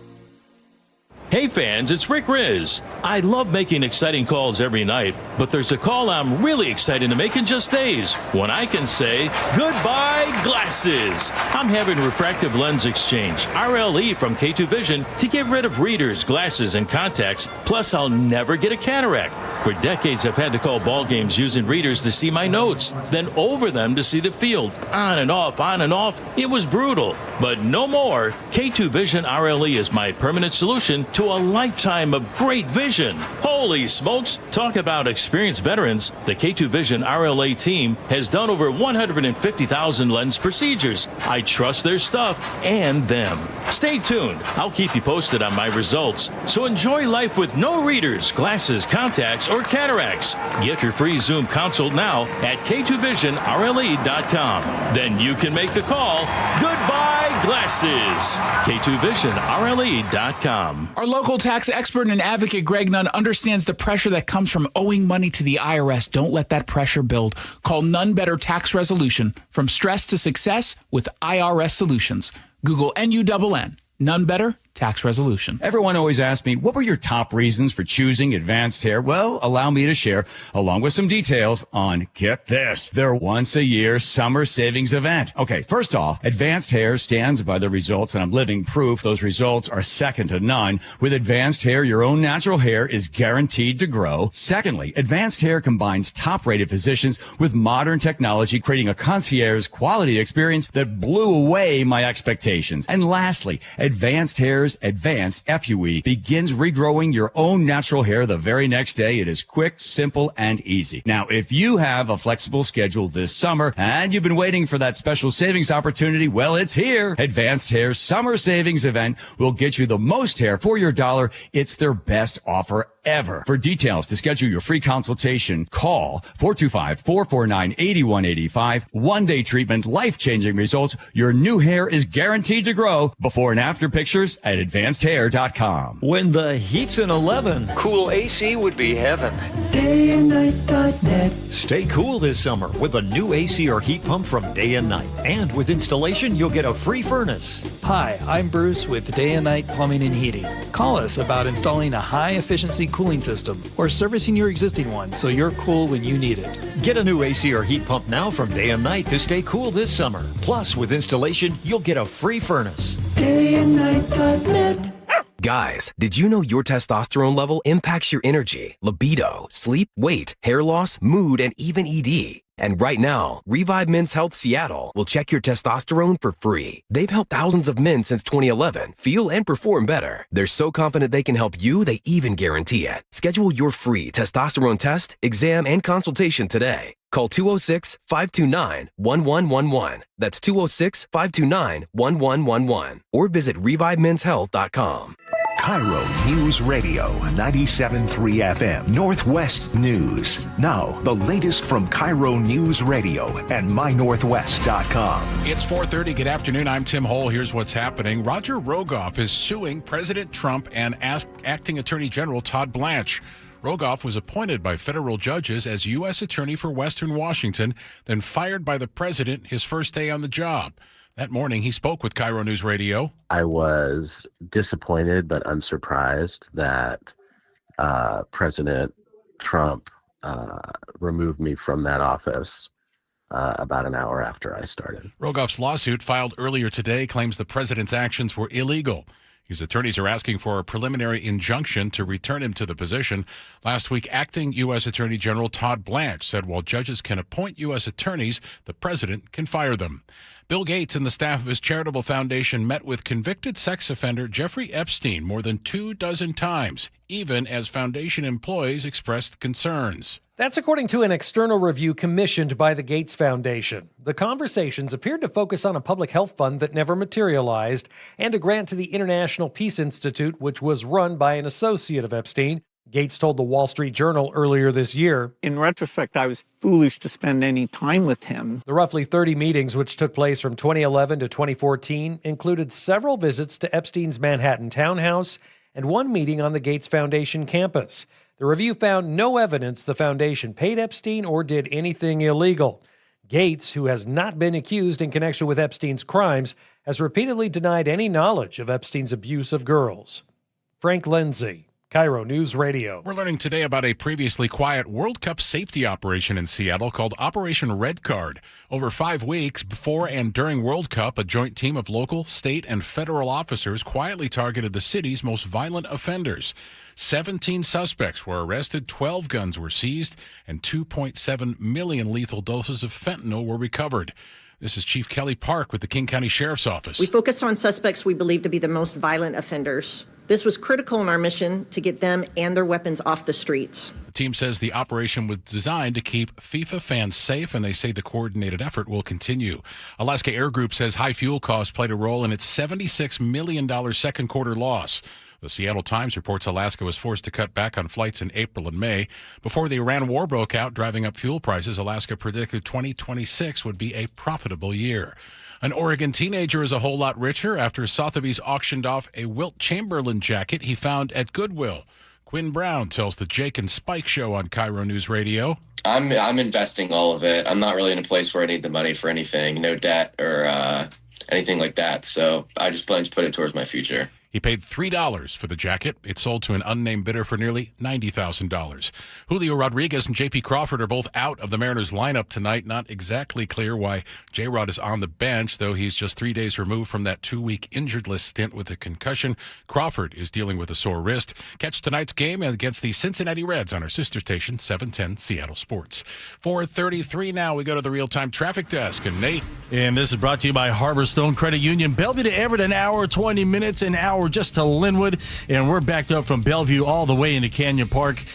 Hey fans, it's Rick Riz. I love making exciting calls every night, but there's a call I'm really excited to make in just days, when I can say, goodbye glasses. I'm having refractive lens exchange, RLE from K2 Vision, to get rid of readers, glasses, and contacts, plus I'll never get a cataract. For decades, I've had to call ball games using readers to see my notes, then over them to see the field. On and off. It was brutal. But no more. K2 Vision RLE is my permanent solution to a lifetime of great vision. Holy smokes. Talk about experienced veterans. The K2 Vision RLA team has done over 150,000 lens procedures. I trust their stuff and them. Stay tuned. I'll keep you posted on my results. So enjoy life with no readers, glasses, contacts, or cataracts. Get your free Zoom consult now at K2VisionRLE.com. Then you can make the call. Goodbye, glasses. K2VisionRLE.com. Our local tax expert and advocate Greg Nunn understands the pressure that comes from owing money to the IRS. Don't let that pressure build. Call None Better Tax Resolution. From stress to success with IRS Solutions. Google NUNN. None Better Tax Resolution. Everyone always asks me, what were your top reasons for choosing Advanced Hair? Well, allow me to share, along with some details on, get this, their once-a-year summer savings event. Okay, first off, Advanced Hair stands by the results, and I'm living proof those results are second to none. With Advanced Hair, your own natural hair is guaranteed to grow. Secondly, Advanced Hair combines top-rated physicians with modern technology, creating a concierge quality experience that blew away my expectations. And lastly, Advanced Hair's Advanced FUE begins regrowing your own natural hair the very next day. It is quick, simple, and easy. Now, if you have a flexible schedule this summer and you've been waiting for that special savings opportunity, well, it's here. Advanced Hair's Summer Savings Event will get you the most hair for your dollar. It's their best offer ever. For details to schedule your free consultation, call 425-449-8185. One-day treatment, life-changing results. Your new hair is guaranteed to grow. Before and after pictures at advancedhair.com. When the heat's an 11, cool AC would be heaven. dayandnight.net. Stay cool this summer with a new AC or heat pump from Day and Night. And with installation, you'll get a free furnace. Hi, I'm Bruce with Day and Night Plumbing and Heating. Call us about installing a high-efficiency cooling system or servicing your existing one so you're cool when you need it. Get a new AC or heat pump now from Day and Night to stay cool this summer. Plus, with installation, you'll get a free furnace. dayandnight.net. Guys, did you know your testosterone level impacts your energy, libido, sleep, weight, hair loss, mood, and even ED? And right now, Revive Men's Health Seattle will check your testosterone for free. They've helped thousands of men since 2011 feel and perform better. They're so confident they can help you, they even guarantee it. Schedule your free testosterone test, exam, and consultation today. Call 206-529-1111. That's 206-529-1111. Or visit ReviveMen'sHealth.com. KIRO News Radio 97.3 FM Northwest News. Now, the latest from KIRO News Radio and MyNorthwest.com. It's 4:30. Good afternoon. I'm Tim Hole. Here's what's happening. Roger Rogoff is suing President Trump and Acting Attorney General Todd Blanche. Rogoff was appointed by federal judges as U.S. Attorney for Western Washington, then fired by the president his first day on the job. That morning, he spoke with KIRO News Radio. I was disappointed, but unsurprised that President Trump removed me from that office about an hour after I started. Rogoff's lawsuit, filed earlier today, claims the president's actions were illegal. His attorneys are asking for a preliminary injunction to return him to the position. Last week, acting U.S. Attorney General Todd Blanche said while judges can appoint U.S. attorneys, the president can fire them. Bill Gates and the staff of his charitable foundation met with convicted sex offender Jeffrey Epstein more than 24 times, even as foundation employees expressed concerns. That's according to an external review commissioned by the Gates Foundation. The conversations appeared to focus on a public health fund that never materialized and a grant to the International Peace Institute, which was run by an associate of Epstein. Gates told the Wall Street Journal earlier this year. In retrospect, I was foolish to spend any time with him. The roughly 30 meetings, which took place from 2011 to 2014, included several visits to Epstein's Manhattan townhouse and one meeting on the Gates Foundation campus. The review found no evidence the foundation paid Epstein or did anything illegal. Gates, who has not been accused in connection with Epstein's crimes, has repeatedly denied any knowledge of Epstein's abuse of girls. Frank Lindsay, KIRO News Radio. We're learning today about a previously quiet World Cup safety operation in Seattle called Operation Red Card. Over 5 weeks before and during World Cup, a joint team of local, state, and federal officers quietly targeted the city's most violent offenders. 17 suspects were arrested, 12 guns were seized, and 2.7 million lethal doses of fentanyl were recovered. This is Chief Kelly Park with the King County Sheriff's Office. We focused on suspects we believe to be the most violent offenders. This was critical in our mission to get them and their weapons off the streets. The team says the operation was designed to keep FIFA fans safe, and they say the coordinated effort will continue. Alaska Air Group says high fuel costs played a role in its $76 million second quarter loss. The Seattle Times reports Alaska was forced to cut back on flights in April and May. Before the Iran war broke out, driving up fuel prices, Alaska predicted 2026 would be a profitable year. An Oregon teenager is a whole lot richer after Sotheby's auctioned off a Wilt Chamberlain jacket he found at Goodwill. Quinn Brown tells the Jake and Spike Show on KIRO News Radio. I'm investing all of it. I'm not really in a place where I need the money for anything, no debt or anything like that. So I just plan to put it towards my future. He paid $3 for the jacket. It sold to an unnamed bidder for nearly $90,000. Julio Rodriguez and J.P. Crawford are both out of the Mariners lineup tonight. Not exactly clear why J-Rod is on the bench, though he's just 3 days removed from that 2-week injured list stint with a concussion. Crawford is dealing with a sore wrist. Catch tonight's game against the Cincinnati Reds on our sister station, 710 Seattle Sports. 4:33 now. We go to the real-time traffic desk. And Nate. And this is brought to you by Harborstone Credit Union. Bellevue to Everett, an hour, 20 minutes, an hour just to Linwood, and we're backed up from Bellevue all the way into Canyon Park.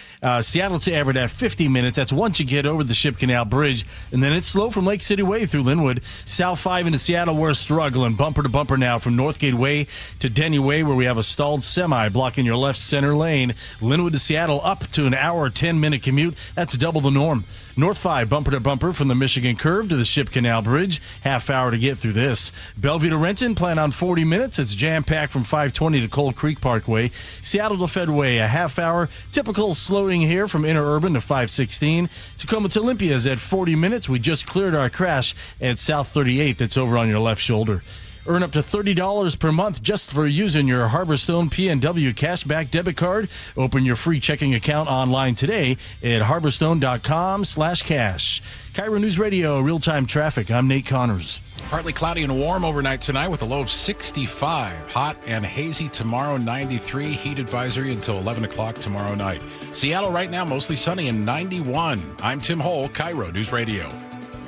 Seattle to Everett at 50 minutes. That's once you get over the Ship Canal Bridge, and then it's slow from Lake City Way through Linwood. South 5 into Seattle, we're struggling bumper to bumper now from Northgate Way to Denny Way, where we have a stalled semi blocking your left center lane. Linwood to Seattle up to an hour, 10-minute commute. That's double the norm. North 5 bumper to bumper from the Michigan Curve to the Ship Canal Bridge. Half hour to get through this. Bellevue to Renton, plan on 40 minutes. It's jam-packed from 520 to Cold Creek Parkway. Seattle to Fedway, a half hour. Typical slowing here from Interurban to 516. Tacoma to Olympia is at 40 minutes. We just cleared our crash at South 38. That's over on your left shoulder. Earn up to $30 per month just for using your Harborstone PNW cashback debit card. Open your free checking account online today at harborstone.com/cash. KIRO News Radio, real-time traffic. I'm Nate Connors. Partly cloudy and warm overnight tonight with a low of 65. Hot and hazy tomorrow, 93. Heat advisory until 11 o'clock tomorrow night. Seattle right now, mostly sunny and 91. I'm Tim Hole, KIRO News Radio.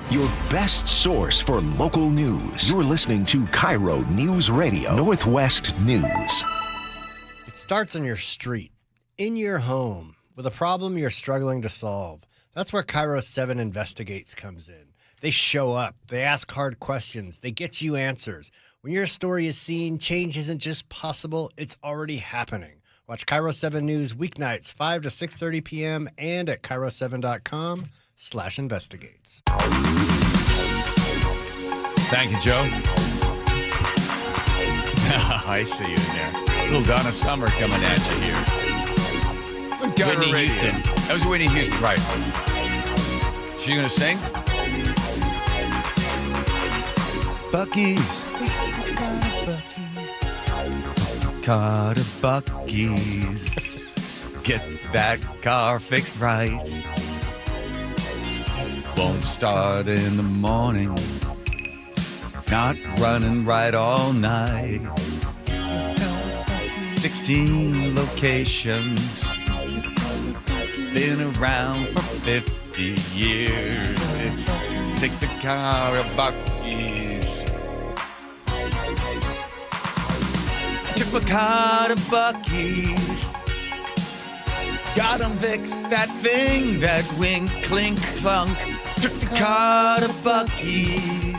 Your best source for local news. You're listening to KIRO News Radio, Northwest News. It starts on your street, in your home, with a problem you're struggling to solve. That's where KIRO 7 Investigates comes in. They show up, they ask hard questions, they get you answers. When your story is seen, change isn't just possible, it's already happening. Watch KIRO 7 News weeknights, 5 to 6:30 p.m. and at KIRO7.com/investigates. Thank you, Joe. I see you in there. Little Donna Summer coming at you here. Whitney Houston. That was Whitney Houston, right. She going to sing? Buc-ee's. Car to Buc-ee's. Get that car fixed right. Won't start in the morning. Not running right all night. 16 locations. Been around for 50 years. Take the car to Buc-ee's. Took my car to Buc-ee's. Got 'em fixed that thing, that wing, clink, clunk. Took the car to Buc-ee's.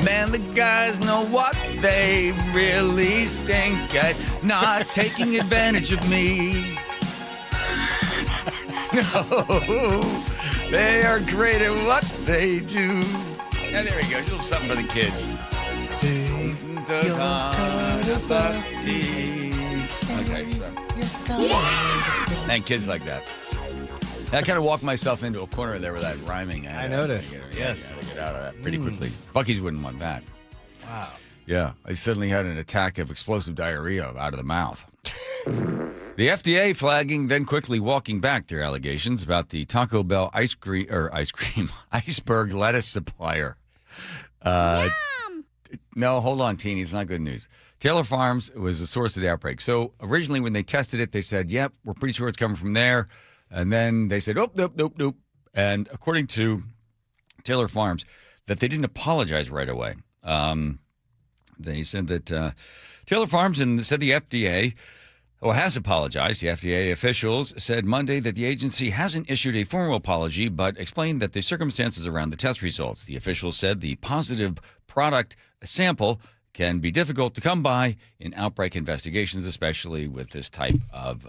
Man, the guys know what they really stink at, not taking advantage of me. No, they are great at what they do. Yeah, there we go. A little something for the kids. The car to Buc-ee's. Okay, so. And kids like that. I kind of walked myself into a corner there with that rhyming. I noticed. Yes. I had to get out of that pretty quickly. Buc-ee's wouldn't want that. Wow. Yeah. I suddenly had an attack of explosive diarrhea out of the mouth. The FDA flagging, then quickly walking back their allegations about the Taco Bell iceberg lettuce supplier. No, hold on, teeny. It's not good news. Taylor Farms was the source of the outbreak. So originally when they tested it, they said, yep, we're pretty sure it's coming from there. And then they said, nope. And according to Taylor Farms, that they didn't apologize right away. They said that Taylor Farms said the FDA has apologized. The FDA officials said Monday that the agency hasn't issued a formal apology, but explained that the circumstances around the test results. The officials said the positive product sample can be difficult to come by in outbreak investigations, especially with this type of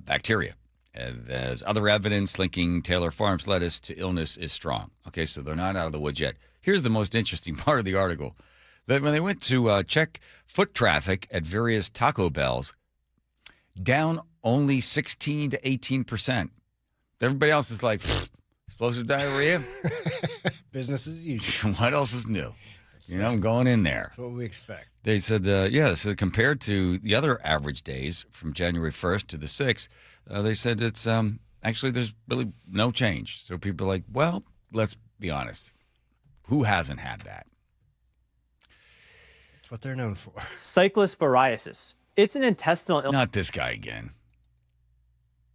bacteria. There's other evidence linking Taylor Farms lettuce to illness is strong. Okay, so they're not out of the woods yet. Here's the most interesting part of the article. That when they went to check foot traffic at various Taco Bells, down only 16 to 18%. Everybody else is like, explosive diarrhea? Business as usual. What else is new? I'm going in there. That's what we expect. They said, so compared to the other average days from January 1st to the 6th, they said it's actually there's really no change. So people are like, well, let's be honest. Who hasn't had that? That's what they're known for. Cyclosporiasis. It's an intestinal illness. Not this guy again.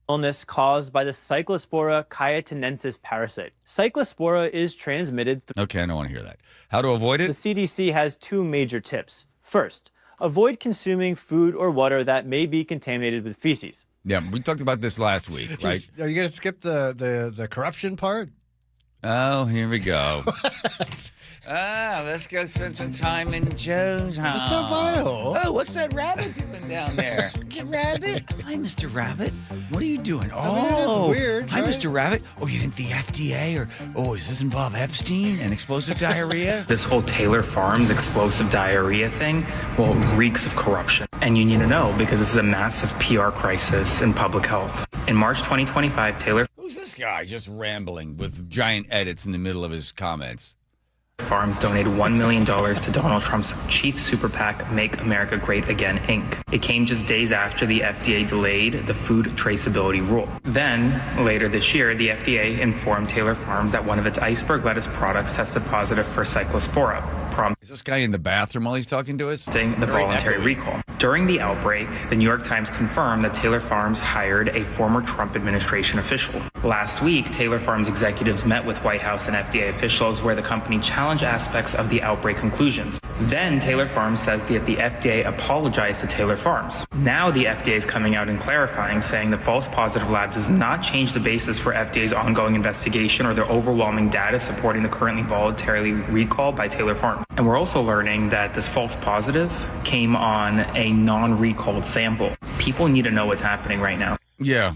Illness caused by the Cyclospora cayetanensis parasite. Cyclospora is transmitted. Okay, I don't want to hear that. How to avoid it? The CDC has two major tips. First, avoid consuming food or water that may be contaminated with feces. Yeah, we talked about this last week, right? Are you going to skip the corruption part? Oh, here we go. Let's go spend some time in Joe's house. Mr. Vile. Oh, what's that rabbit doing down there? Rabbit? Hi, Mr. Rabbit. What are you doing? That's weird. Hi, right? Mr. Rabbit. Oh, you think the FDA does this involve Epstein and explosive diarrhea? This whole Taylor Farms explosive diarrhea thing, reeks of corruption. And you need to know because this is a massive PR crisis in public health. In March 2025, Taylor Who's this guy just rambling with giant edits in the middle of his comments? Farms donated $1 million to Donald Trump's chief super PAC, Make America Great Again, Inc. It came just days after the FDA delayed the food traceability rule. Then, later this year, the FDA informed Taylor Farms that one of its iceberg lettuce products tested positive for Cyclospora. Is this guy in the bathroom while he's talking to us? The voluntary recall. During the outbreak, the New York Times confirmed that Taylor Farms hired a former Trump administration official. Last week, Taylor Farms executives met with White House and FDA officials where the company challenged aspects of the outbreak conclusions. Then Taylor Farms says that the FDA apologized to Taylor Farms. Now the FDA is coming out and clarifying, saying the false positive lab does not change the basis for FDA's ongoing investigation or their overwhelming data supporting the currently voluntarily recall by Taylor Farms. And we're also learning that this false positive came on a non-recalled sample. People need to know what's happening right now. Yeah.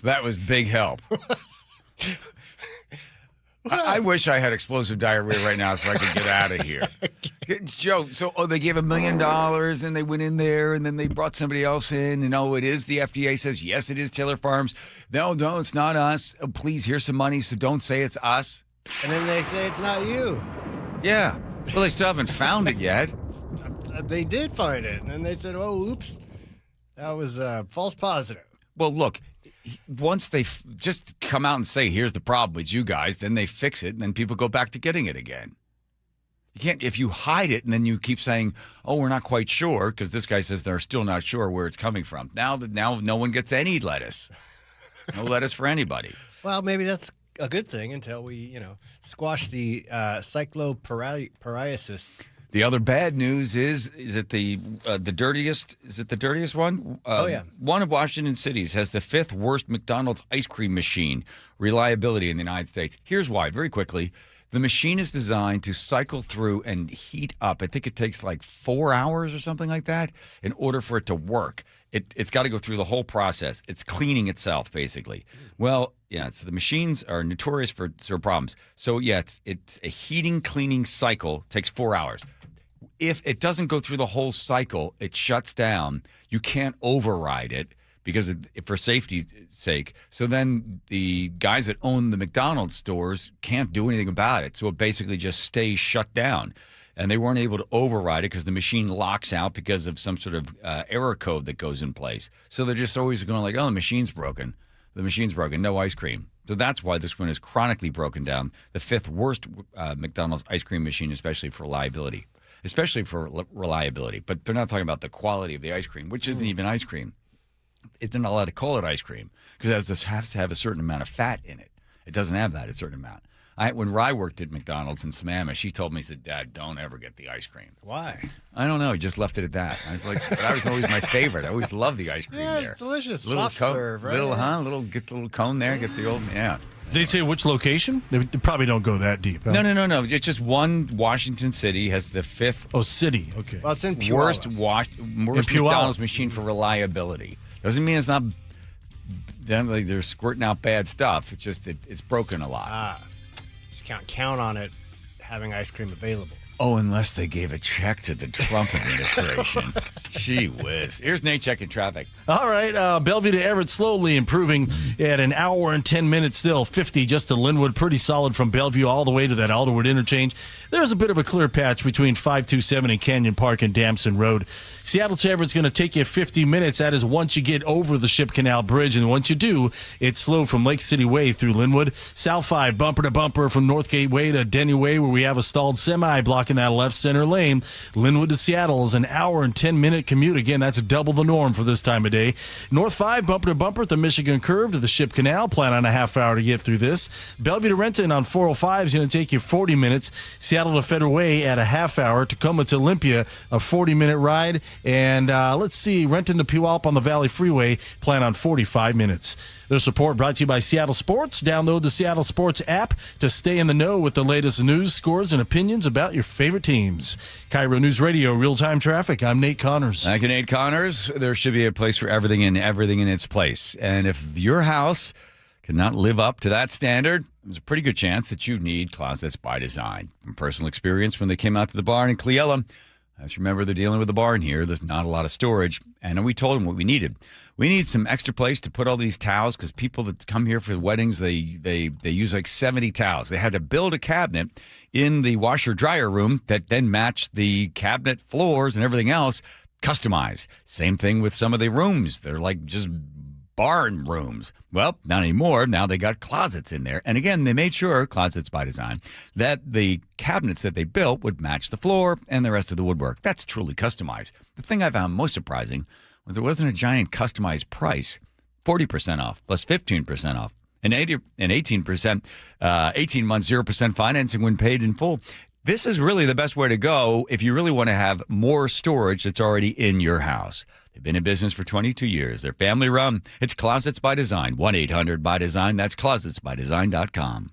That was big help. I wish I had explosive diarrhea right now so I could get out of here. Joe, they gave $1 million and they went in there and then they brought somebody else in and it is the FDA says, yes, it is Taylor Farms. No, it's not us. Oh, please, here's some money, so don't say it's us. And then they say it's not you. Yeah. Well, they still haven't found it yet. They did find it. And then they said, oh, oops. That was a false positive. Well, look, once they just come out and say, here's the problem with you guys, then they fix it, and then people go back to getting it again. You can't, if you hide it and then you keep saying, oh, we're not quite sure, because this guy says they're still not sure where it's coming from. Now no one gets any lettuce. No lettuce for anybody. Well, maybe that's a good thing until we, squash the cycloporiasis. The other bad news is it the dirtiest? Is it the dirtiest one? Yeah. One of Washington City's has the 5th worst McDonald's ice cream machine reliability in the United States. Here's why, very quickly. The machine is designed to cycle through and heat up. I think it takes like 4 hours or something like that in order for it to work. It's got to go through the whole process. It's cleaning itself, basically. Well, yeah, so the machines are notorious for problems. So, yeah, it's a heating, cleaning cycle. Takes 4 hours. If it doesn't go through the whole cycle, it shuts down. You can't override it because for safety's sake. So then the guys that own the McDonald's stores can't do anything about it. So it basically just stays shut down. and they weren't able to override it because the machine locks out because of some sort of error code that goes in place. So they're just always going like, oh, the machine's broken. The machine's broken. No ice cream. So that's why this one is chronically broken down. The 5th worst McDonald's ice cream machine, especially for reliability. But they're not talking about the quality of the ice cream, which isn't even ice cream. They're not allowed to call it ice cream because it has to have a certain amount of fat in it. It doesn't have that, a certain amount. When Rye worked at McDonald's in Sammamish, she told me, said, Dad, don't ever get the ice cream. Why? I don't know. He just left it at that. I was like, that was always my favorite. I always loved the ice cream there. It's delicious. Little Soft serve, right? Get the little cone there, get the old, yeah. They say which location? They probably don't go that deep. Huh? No. It's just one. Washington City has the 5th. Oh, city. Okay. Well, it's in Puyallup. worst McDonald's machine for reliability. Doesn't mean it's not. They're squirting out bad stuff. It's just it's broken a lot. Just can't count on it having ice cream available. Oh, unless they gave a check to the Trump administration. Gee whiz. Here's Nate checking traffic. All right. Bellevue to Everett slowly improving at an hour and 10 minutes still. 50 just to Linwood. Pretty solid from Bellevue all the way to that Alderwood interchange. There's a bit of a clear patch between 527 and Canyon Park and Damson Road. Seattle to Everett's going to take you 50 minutes. That is once you get over the Ship Canal Bridge. And once you do, it's slow from Lake City Way through Linwood. South 5 bumper to bumper from Northgate Way to Denny Way, where we have a stalled semi blocking that left center lane. Linwood to Seattle is an hour and 10-minute commute. Again, that's double the norm for this time of day. North 5 bumper to bumper at the Michigan Curve to the Ship Canal. Plan on a half hour to get through this. Bellevue to Renton on 405 is going to take you 40 minutes. Seattle to Federal Way at a half hour. Tacoma to Olympia, a 40-minute ride. And let's see, Renton to Puyallup on the Valley Freeway. Plan on 45 minutes. Their support brought to you by Seattle Sports. Download the Seattle Sports app to stay in the know with the latest news, scores, and opinions about your favorite teams. KIRO News Radio, real-time traffic. I'm Nate Connors. Thank you, Nate Connors. There should be a place for everything and everything in its place. And if your house cannot live up to that standard, there's a pretty good chance that you need Closets by Design. From personal experience when they came out to the barn in Cleella, let's remember they're dealing with the barn here. There's not a lot of storage. And we told them what we needed. We need some extra place to put all these towels because people that come here for weddings, they use like 70 towels. They had to build a cabinet in the washer-dryer room that then matched the cabinet floors and everything else customized. Same thing with some of the rooms. They're like just barn rooms. Well, not anymore. Now they got closets in there. And again, they made sure, Closets by Design, that the cabinets that they built would match the floor and the rest of the woodwork. That's truly customized. The thing I found most surprising was there wasn't a giant customized price. 40% off plus 15% off. And 18%, 18 months, 0% financing when paid in full. This is really the best way to go if you really want to have more storage that's already in your house. They've been in business for 22 years. They're family run. It's Closets by Design. 1-800-BY-DESIGN. That's closetsbydesign.com.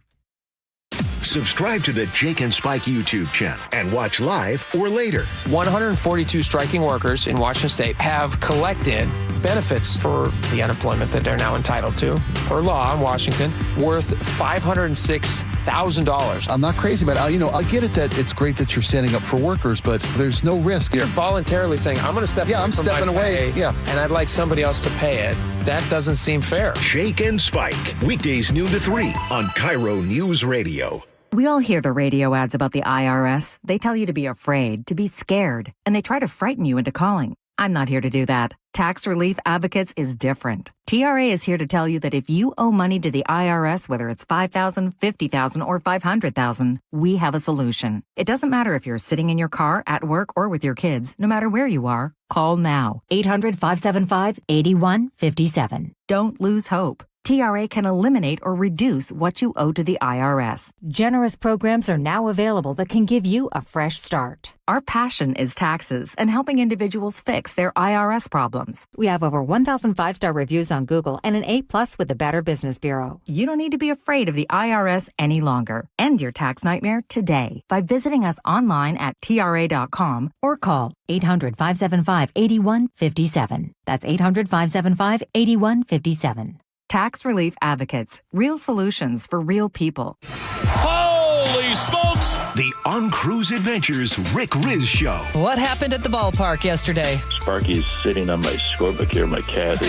Subscribe to the Jake and Spike YouTube channel and watch live or later. 142 striking workers in Washington State have collected benefits for the unemployment that they're now entitled to, per law in Washington, worth $506,000. I'm not crazy about it. I get it that it's great that you're standing up for workers, but there's no risk. You're voluntarily saying, I'm going to step I'm stepping away. Pay, and I'd like somebody else to pay it. That doesn't seem fair. Jake and Spike, weekdays noon to 3 on KIRO News Radio. We all hear the radio ads about the IRS. They tell you to be afraid, to be scared, and they try to frighten you into calling. I'm not here to do that. Tax Relief Advocates is different. TRA is here to tell you that if you owe money to the IRS, whether it's $5,000, $50,000, or $500,000, we have a solution. It doesn't matter if you're sitting in your car, at work, or with your kids. No matter where you are, call now. 800-575-8157. Don't lose hope. TRA can eliminate or reduce what you owe to the IRS. Generous programs are now available that can give you a fresh start. Our passion is taxes and helping individuals fix their IRS problems. We have over 1,000 five-star reviews on Google and an A+ with the Better Business Bureau. You don't need to be afraid of the IRS any longer. End your tax nightmare today by visiting us online at TRA.com or call 800-575-8157. That's 800-575-8157. Tax Relief Advocates. Real solutions for real people. Holy smokes! The On Cruise Adventures Rick Riz Show. What happened at the ballpark yesterday? Sparky's sitting on my scorebook here, my cat.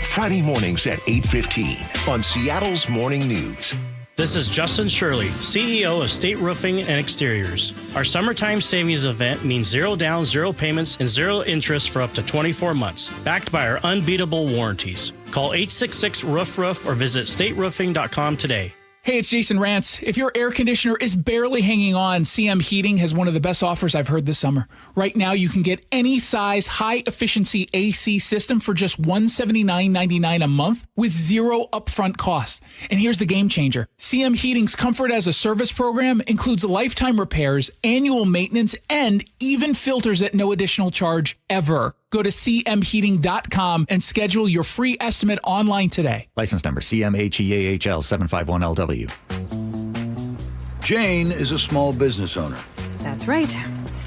Friday mornings at 8:15 on Seattle's Morning News. This is Justin Shirley, CEO of State Roofing and Exteriors. Our summertime savings event means 0 down, 0 payments, and 0 interest for up to 24 months, backed by our unbeatable warranties. Call 866-ROOF-ROOF or visit stateroofing.com today. Hey, it's Jason Rantz. If your air conditioner is barely hanging on, CM Heating has one of the best offers I've heard this summer. Right now, you can get any size high-efficiency AC system for just $179.99 a month with 0 upfront costs. And here's the game changer. CM Heating's Comfort as a Service program includes lifetime repairs, annual maintenance, and even filters at no additional charge ever. Go to cmheating.com and schedule your free estimate online today. License number CMHEAHL 751LW. Jane is a small business owner. That's right.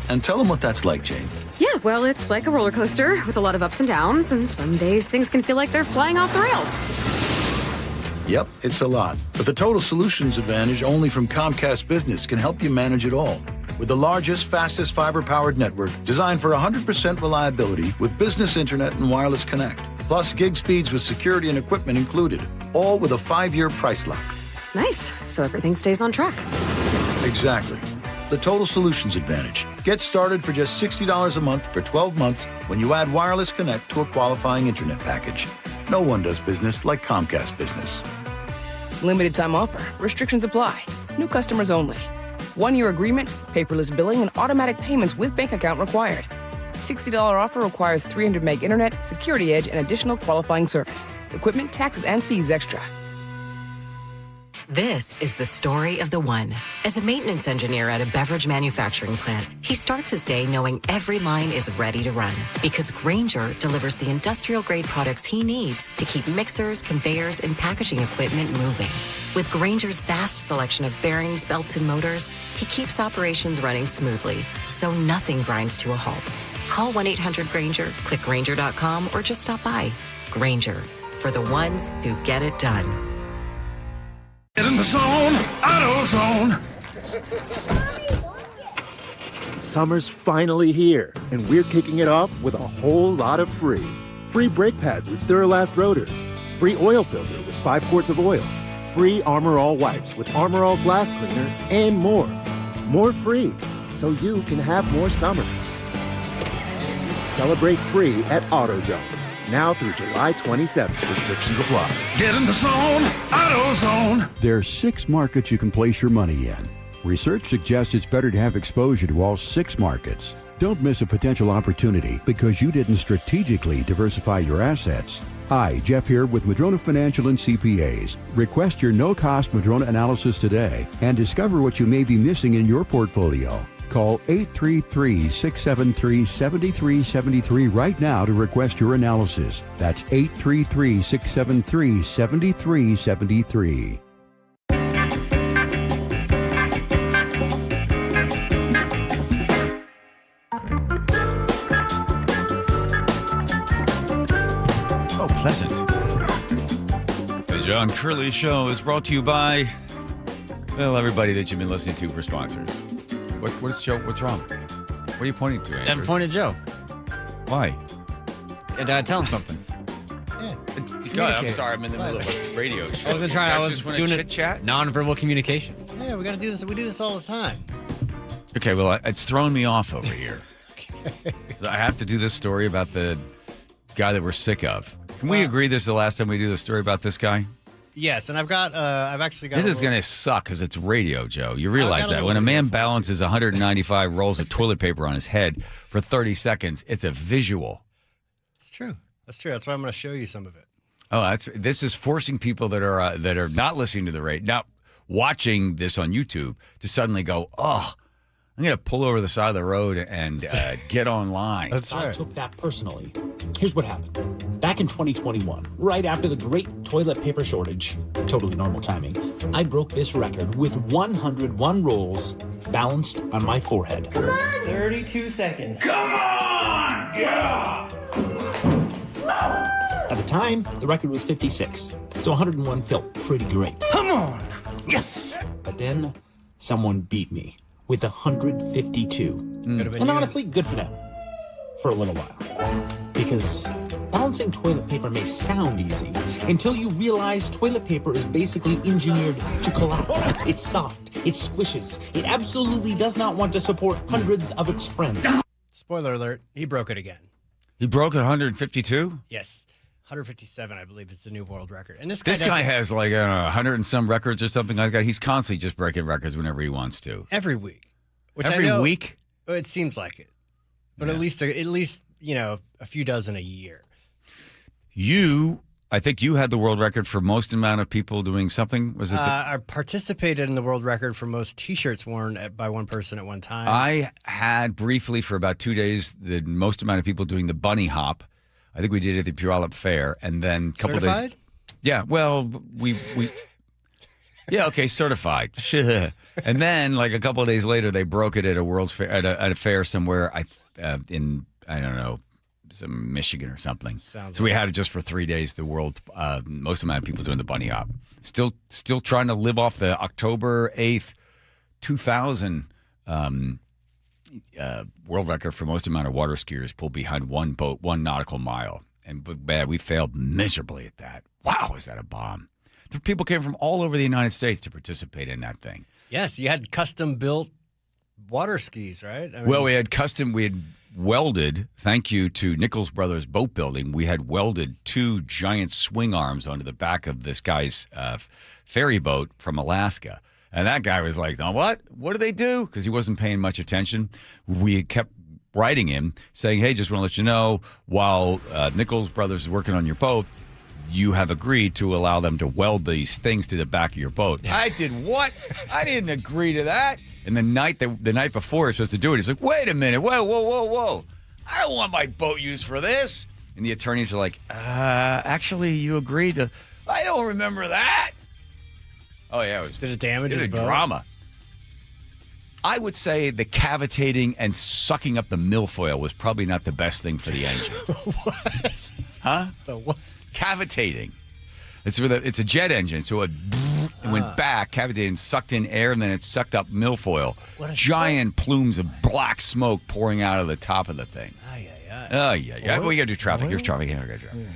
And tell them what that's like, Jane. Yeah, well, it's like a roller coaster with a lot of ups and downs, and some days things can feel like they're flying off the rails. Yep, it's a lot. But the Total Solutions Advantage only from Comcast Business can help you manage it all. With the largest, fastest fiber-powered network designed for 100% reliability with business internet and wireless connect. Plus gig speeds with security and equipment included. All with a 5-year price lock. Nice. So everything stays on track. Exactly. The Total Solutions Advantage. Get started for just $60 a month for 12 months when you add wireless connect to a qualifying internet package. No one does business like Comcast Business. Limited time offer. Restrictions apply. New customers only. 1-year agreement, paperless billing, and automatic payments with bank account required. $60 offer requires 300 meg internet, security edge, and additional qualifying service. Equipment, taxes, and fees extra. This is the story of the one. As a maintenance engineer at a beverage manufacturing plant, he starts his day knowing every line is ready to run because Grainger delivers the industrial-grade products he needs to keep mixers, conveyors, and packaging equipment moving. With Grainger's vast selection of bearings, belts, and motors, he keeps operations running smoothly, so nothing grinds to a halt. Call 1-800-GRAINGER, click Grainger.com, or just stop by. Grainger, for the ones who get it done. Get in the zone, AutoZone. Summer's finally here, and we're kicking it off with a whole lot of free. Free brake pads with Duralast rotors. Free oil filter with 5 quarts of oil. Free Armor All wipes with Armor All glass cleaner, and more. More free, so you can have more summer. Celebrate free at AutoZone. Now through July 27th. Restrictions apply. Get in the zone, AutoZone. There are 6 markets you can place your money in. Research suggests it's better to have exposure to all 6 markets. Don't miss a potential opportunity because you didn't strategically diversify your assets. Hi, Jeff here with Madrona Financial and CPAs. Request your no-cost Madrona analysis today and discover what you may be missing in your portfolio. Call 833-673-7373 right now to request your analysis. That's 833-673-7373. Oh, pleasant. The John Curley Show is brought to you by, well, everybody that you've been listening to for sponsors. What's Joe? What's wrong? What are you pointing to, Andrew? I'm pointing at Joe. Why? And tell him something. God, I'm sorry. I'm in the middle of a radio show. I wasn't trying. I was doing chit chat. Non-verbal communication. Yeah, we got to do this. We do this all the time. Okay, well, it's thrown me off over here. I have to do this story about the guy that we're sick of. Can we agree this is the last time we do the story about this guy? Yes, and I've actually got. This is going to suck because it's radio, Joe. You realize that when a man balances 195 rolls of toilet paper on his head for 30 seconds, it's a visual. It's true. That's true. That's why I'm going to show you some of it. Oh, this is forcing people that are not listening to the radio, not watching this on YouTube, to suddenly go, oh, I'm going to pull over the side of the road and get online. That's right. I took that personally. Here's what happened. Back in 2021, right after the great toilet paper shortage, totally normal timing, I broke this record with 101 rolls balanced on my forehead. 32 seconds. Come on! Yeah! At the time, the record was 56, so 101 felt pretty great. Come on! Yes! But then, someone beat me with 152. And honestly, good for them. For a little while. Because balancing toilet paper may sound easy until you realize toilet paper is basically engineered to collapse. It's soft, it squishes, it absolutely does not want to support hundreds of its friends. Spoiler alert, he broke it again. He broke 152? Yes. 157, I believe, is the new world record. And This guy has like 100 and some records or something like that. He's constantly just breaking records whenever he wants to. Every week. Every week? It seems like it. But Yeah. at least, a few dozen a year. I think you had the world record for most amount of people doing something. Was it? I participated in the world record for most T-shirts worn by one person at one time. I had briefly for about 2 days the most amount of people doing the bunny hop. I think we did it at the Puyallup Fair, and then a couple of days. Certified? Yeah, well, we yeah, okay, certified. And then, like a couple of days later, they broke it at a World's Fair at a fair somewhere. In I don't know, some Michigan or something. So we had it just for 3 days. The world, most amount of people doing the bunny hop. Still trying to live off the October 8th, 2000 world record for most amount of water skiers pulled behind one boat, 1 nautical mile. And bad, we failed miserably at that. Wow, was that a bomb? The people came from all over the United States to participate in that thing. Yes, you had custom-built water skis, right? We had welded, thank you to Nichols Brothers Boat Building, we had welded 2 giant swing arms onto the back of this guy's ferry boat from Alaska. And that guy was like, "Oh, what? What do they do?" Because he wasn't paying much attention. We kept writing him saying, "Hey, just want to let you know, while Nichols Brothers is working on your boat, you have agreed to allow them to weld these things to the back of your boat." I did what? I didn't agree to that. And the night before he's supposed to do it, he's like, "Wait a minute, whoa. I don't want my boat used for this." And the attorneys are like, actually, you agreed to. I don't remember that. Oh, yeah. Did it damage his boat? Drama. I would say the cavitating and sucking up the milfoil was probably not the best thing for the engine. What? Huh? The what? Cavitating. It's a jet engine, so it went back, cavitated, and sucked in air, and then it sucked up milfoil. Giant plumes of black smoke pouring out of the top of the thing. Oh, yeah. We got to do traffic. Here's traffic.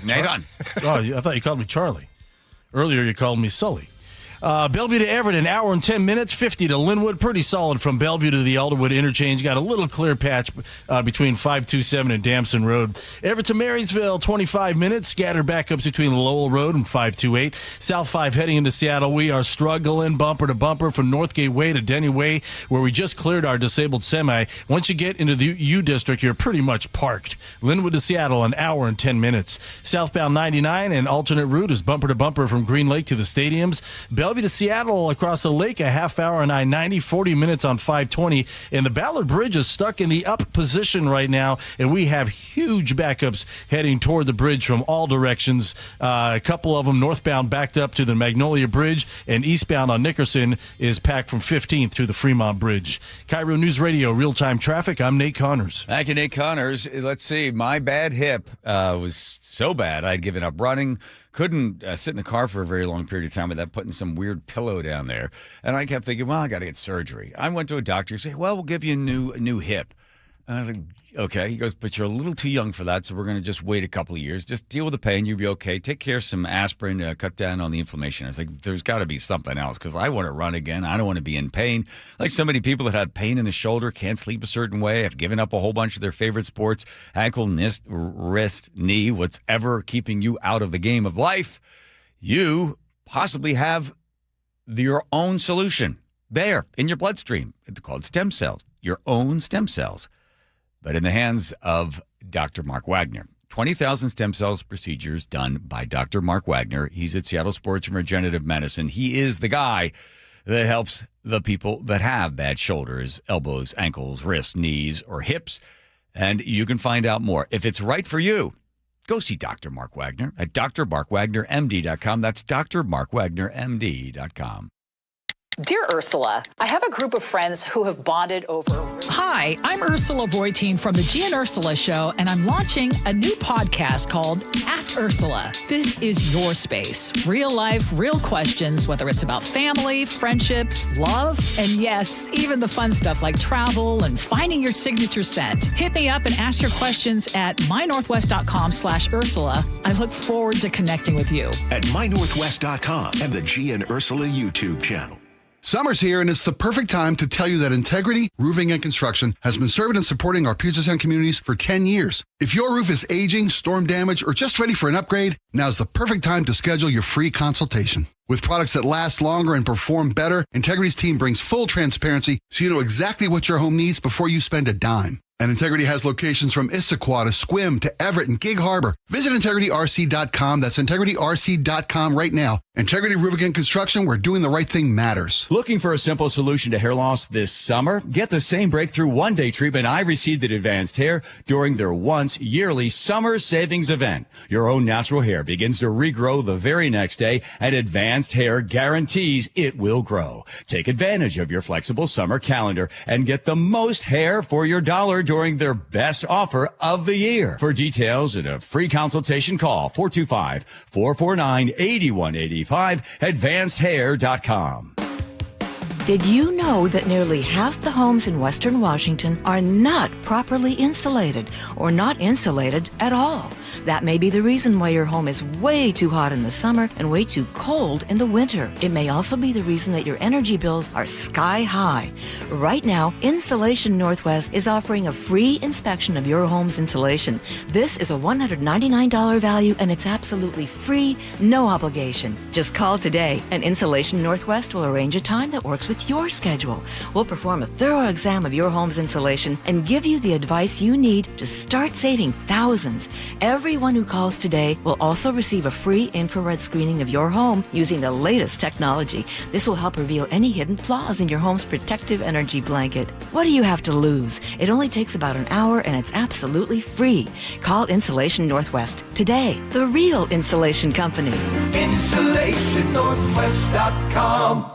Nathan. Oh, I thought you called me Charlie. Earlier, you called me Sully. Bellevue to Everett, an hour and 10 minutes, 50 to Linwood. Pretty solid from Bellevue to the Alderwood interchange. Got a little clear patch between 527 and Damson Road. Everett to Marysville, 25 minutes. Scattered backups between Lowell Road and 528. South 5 heading into Seattle. We are struggling bumper to bumper from Northgate Way to Denny Way, where we just cleared our disabled semi. Once you get into the U District, you're pretty much parked. Linwood to Seattle, an hour and 10 minutes. Southbound 99 and alternate route is bumper to bumper from Green Lake to the stadiums. Bellevue to Seattle across the lake, a half hour on I-90, 40 minutes on 520. And the Ballard Bridge is stuck in the up position right now, and we have huge backups heading toward the bridge from all directions. A couple of them northbound backed up to the Magnolia Bridge, and eastbound on Nickerson is packed from 15th through the Fremont Bridge. KIRO News Radio, real-time traffic. I'm Nate Connors. Thank you, Nate Connors. Let's see. My bad hip was so bad I'd given up running. Couldn't sit in the car for a very long period of time without putting some weird pillow down there. And I kept thinking, well, I got to get surgery. I went to a doctor and said, well, we'll give you a new hip. And I was like, okay. He goes, but you're a little too young for that, so we're going to just wait a couple of years. Just deal with the pain. You'll be okay. Take care of some aspirin, cut down on the inflammation. I was like, there's got to be something else because I want to run again. I don't want to be in pain. Like so many people that have pain in the shoulder, can't sleep a certain way, have given up a whole bunch of their favorite sports, ankle, wrist, knee, what's ever keeping you out of the game of life. You possibly have your own solution there in your bloodstream. It's called stem cells, your own stem cells, but in the hands of Dr. Mark Wagner. 20,000 stem cells procedures done by Dr. Mark Wagner. He's at Seattle Sports and Regenerative Medicine. He is the guy that helps the people that have bad shoulders, elbows, ankles, wrists, knees, or hips. And you can find out more. If it's right for you, go see Dr. Mark Wagner at drmarkwagnermd.com. That's drmarkwagnermd.com. Dear Ursula, I have a group of friends who have bonded over... Hi, I'm Ursula Voitin from the G and Ursula Show, and I'm launching a new podcast called Ask Ursula. This is your space. Real life, real questions, whether it's about family, friendships, love, and yes, even the fun stuff like travel and finding your signature scent. Hit me up and ask your questions at mynorthwest.com/Ursula. I look forward to connecting with you. At mynorthwest.com and the G and Ursula YouTube channel. Summer's here, and it's the perfect time to tell you that Integrity Roofing and Construction has been serving and supporting our Puget Sound communities for 10 years. If your roof is aging, storm damaged, or just ready for an upgrade, now's the perfect time to schedule your free consultation. With products that last longer and perform better, Integrity's team brings full transparency so you know exactly what your home needs before you spend a dime. And Integrity has locations from Issaquah to Sequim to Everett and Gig Harbor. Visit IntegrityRC.com. That's IntegrityRC.com right now. Integrity Roofing and Construction, where doing the right thing matters. Looking for a simple solution to hair loss this summer? Get the same breakthrough one-day treatment I received at Advanced Hair during their once-yearly summer savings event. Your own natural hair begins to regrow the very next day, and Advanced Hair guarantees it will grow. Take advantage of your flexible summer calendar and get the most hair for your dollar during their best offer of the year. For details and a free consultation, call 425-449-8185, advancedhair.com. Did you know that nearly half the homes in Western Washington are not properly insulated or not insulated at all? That may be the reason why your home is way too hot in the summer and way too cold in the winter. It may also be the reason that your energy bills are sky high. Right now, Insulation Northwest is offering a free inspection of your home's insulation. This is a $199 value, and it's absolutely free, no obligation. Just call today, and Insulation Northwest will arrange a time that works with your schedule. We'll perform a thorough exam of your home's insulation and give you the advice you need to start saving thousands. Everyone who calls today will also receive a free infrared screening of your home using the latest technology. This will help reveal any hidden flaws in your home's protective energy blanket. What do you have to lose? It only takes about an hour, and it's absolutely free. Call Insulation Northwest today, the real insulation company. InsulationNorthwest.com.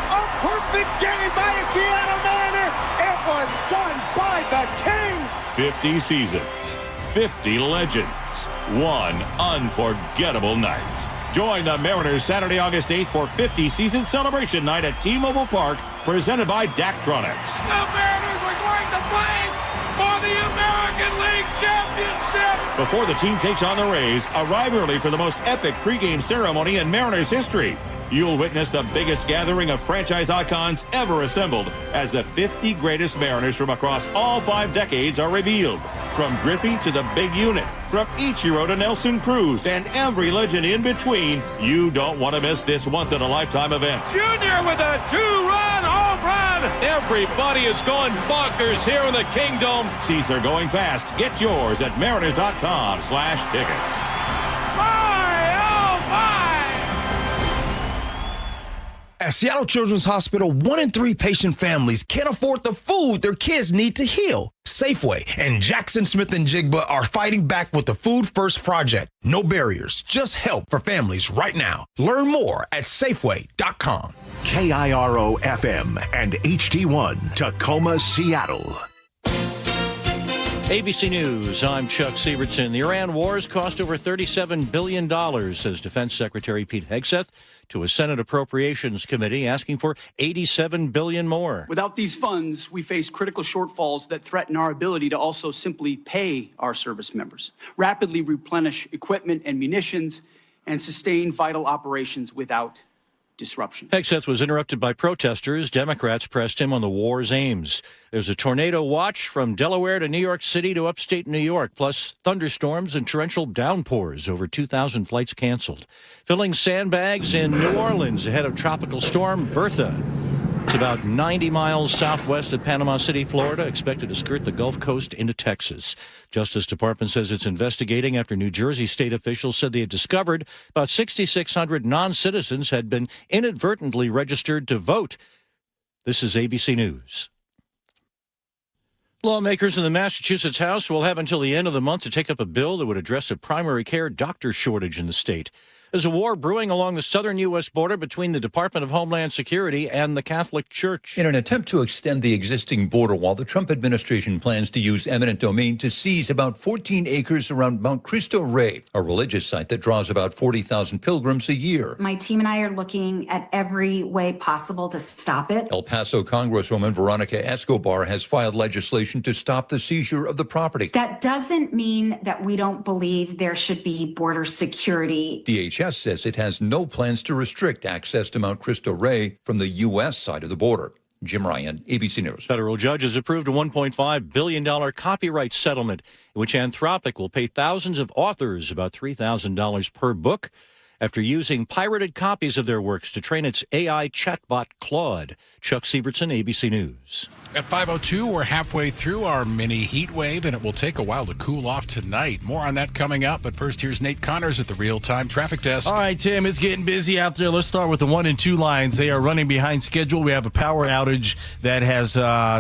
A perfect game by a Seattle Mariner. It was done by the King. 50 seasons, 50 legends, one unforgettable night. Join the Mariners Saturday, August 8th for 50 season celebration night at T-Mobile Park, presented by Daktronics. The Mariners are going to play for the American League Championship. Before the team takes on the Rays, arrive early for the most epic pregame ceremony in Mariners history. You'll witness the biggest gathering of franchise icons ever assembled as the 50 greatest Mariners from across all 5 decades are revealed. From Griffey to the big unit, from Ichiro to Nelson Cruz, and every legend in between, you don't want to miss this once-in-a-lifetime event. Junior with a 2-run home run. Everybody is going bonkers here in the Kingdom. Seats are going fast. Get yours at mariners.com/tickets. My, oh my! At Seattle Children's Hospital, 1 in 3 patient families can't afford the food their kids need to heal. Safeway and Jackson Smith & Jigba are fighting back with the Food First Project. No barriers, just help for families right now. Learn more at Safeway.com. KIRO FM and HD1 Tacoma, Seattle. ABC News, I'm Chuck Sievertson. The Iran wars cost over $37 billion, says Defense Secretary Pete Hegseth to a Senate Appropriations Committee, asking for $87 billion more. Without these funds, we face critical shortfalls that threaten our ability to also simply pay our service members, rapidly replenish equipment and munitions, and sustain vital operations without disruption. Hegseth was interrupted by protesters. Democrats pressed him on the war's aims. There's a tornado watch from Delaware to New York City to upstate New York, plus thunderstorms and torrential downpours. Over 2,000 flights canceled. Filling sandbags in New Orleans ahead of tropical storm Bertha. It's about 90 miles southwest of Panama City, Florida, expected to skirt the Gulf Coast into Texas. Justice Department says it's investigating after New Jersey state officials said they had discovered about 6,600 non-citizens had been inadvertently registered to vote. This is ABC News. Lawmakers in the Massachusetts House will have until the end of the month to take up a bill that would address a primary care doctor shortage in the state. There's a war brewing along the southern U.S. border between the Department of Homeland Security and the Catholic Church. In an attempt to extend the existing border wall, the Trump administration plans to use eminent domain to seize about 14 acres around Mount Cristo Rey, a religious site that draws about 40,000 pilgrims a year. My team and I are looking at every way possible to stop it. El Paso Congresswoman Veronica Escobar has filed legislation to stop the seizure of the property. That doesn't mean that we don't believe there should be border security. DHS says it has no plans to restrict access to Mount Cristo Rey from the U.S. side of the border. Jim Ryan, ABC News. Federal judges approved a $1.5 billion copyright settlement in which Anthropic will pay thousands of authors about $3,000 per book after using pirated copies of their works to train its AI chatbot Claude. Chuck Sievertson, ABC News. At 5:02, we're halfway through our mini heat wave, and it will take a while to cool off tonight. More on that coming up, but first, here's Nate Connors at the Real-Time Traffic Desk. All right, Tim, it's getting busy out there. Let's start with the 1 and 2 lines. They are running behind schedule. We have a power outage that has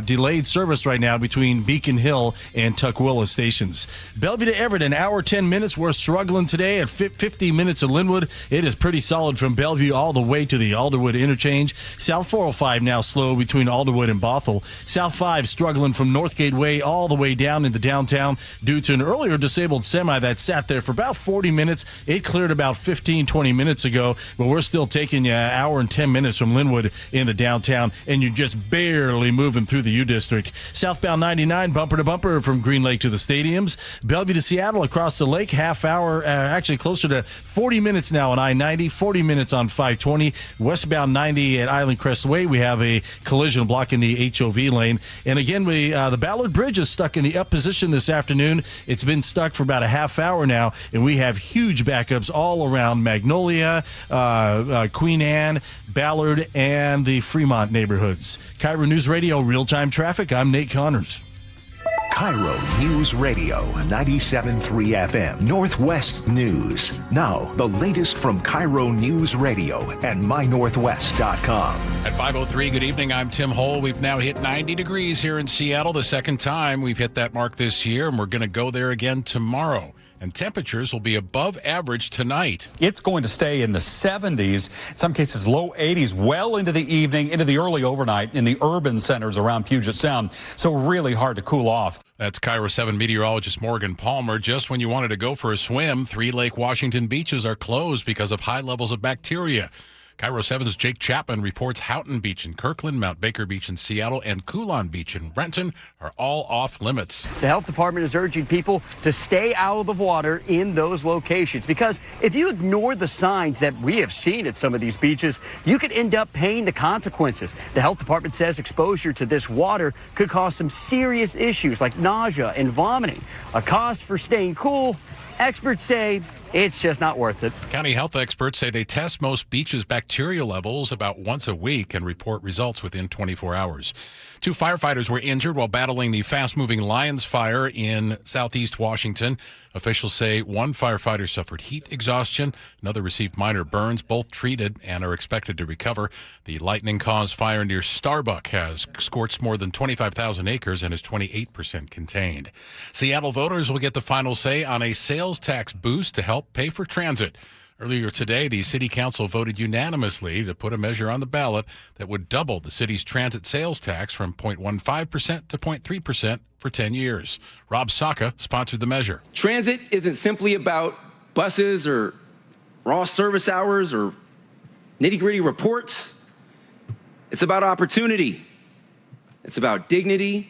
delayed service right now between Beacon Hill and Tukwila stations. Bellevue to Everett, an hour, 10 minutes. We're struggling today at 50 minutes of Linwood. It is pretty solid from Bellevue all the way to the Alderwood interchange. South 405 now slow between Alderwood and Bothell. South 5 struggling from Northgate Way all the way down into downtown due to an earlier disabled semi that sat there for about 40 minutes. It cleared about 15, 20 minutes ago, but we're still taking you an hour and 10 minutes from Linwood in the downtown, and you're just barely moving through the U District. Southbound 99, bumper to bumper from Green Lake to the stadiums. Bellevue to Seattle across the lake, half hour, actually closer to 40 minutes now on I-90, 40 minutes on 520. Westbound 90 at Island Crest Way, we have a collision blocking the HOV lane. And again, the Ballard Bridge is stuck in the up position this afternoon. It's been stuck for about a half hour now, and we have huge backups all around Magnolia, Queen Anne, Ballard, and the Fremont neighborhoods. KIRO News Radio, real-time traffic. I'm Nate Connors. KIRO News Radio 97.3 FM Northwest News. Now, the latest from KIRO News Radio and mynorthwest.com. At 5:03, good evening. I'm Tim Hole. We've now hit 90 degrees here in Seattle, the second time we've hit that mark this year, and we're going to go there again tomorrow. And temperatures will be above average tonight. It's going to stay in the 70s, in some cases low 80s, well into the evening, into the early overnight in the urban centers around Puget Sound. So really hard to cool off. That's KIRO 7 meteorologist Morgan Palmer. Just when you wanted to go for a swim, 3 Lake Washington beaches are closed because of high levels of bacteria. KIRO 7's Jake Chapman reports Houghton Beach in Kirkland, Mount Baker Beach in Seattle, and Coulon Beach in Renton are all off limits. The health department is urging people to stay out of the water in those locations because if you ignore the signs that we have seen at some of these beaches, you could end up paying the consequences. The health department says exposure to this water could cause some serious issues like nausea and vomiting. A cost for staying cool, experts say it's just not worth it. County health experts say they test most beaches' bacteria levels about once a week and report results within 24 hours. 2 firefighters were injured while battling the fast-moving Lions fire in southeast Washington. Officials say one firefighter suffered heat exhaustion. Another received minor burns, both treated and are expected to recover. The lightning-caused fire near Starbuck has scorched more than 25,000 acres and is 28% contained. Seattle voters will get the final say on a sales tax boost to help pay for transit. Earlier today, the city council voted unanimously to put a measure on the ballot that would double the city's transit sales tax from 0.15% to 0.3% for 10 years. Rob Saka sponsored the measure. Transit isn't simply about buses or raw service hours or nitty-gritty reports. It's about opportunity. It's about dignity.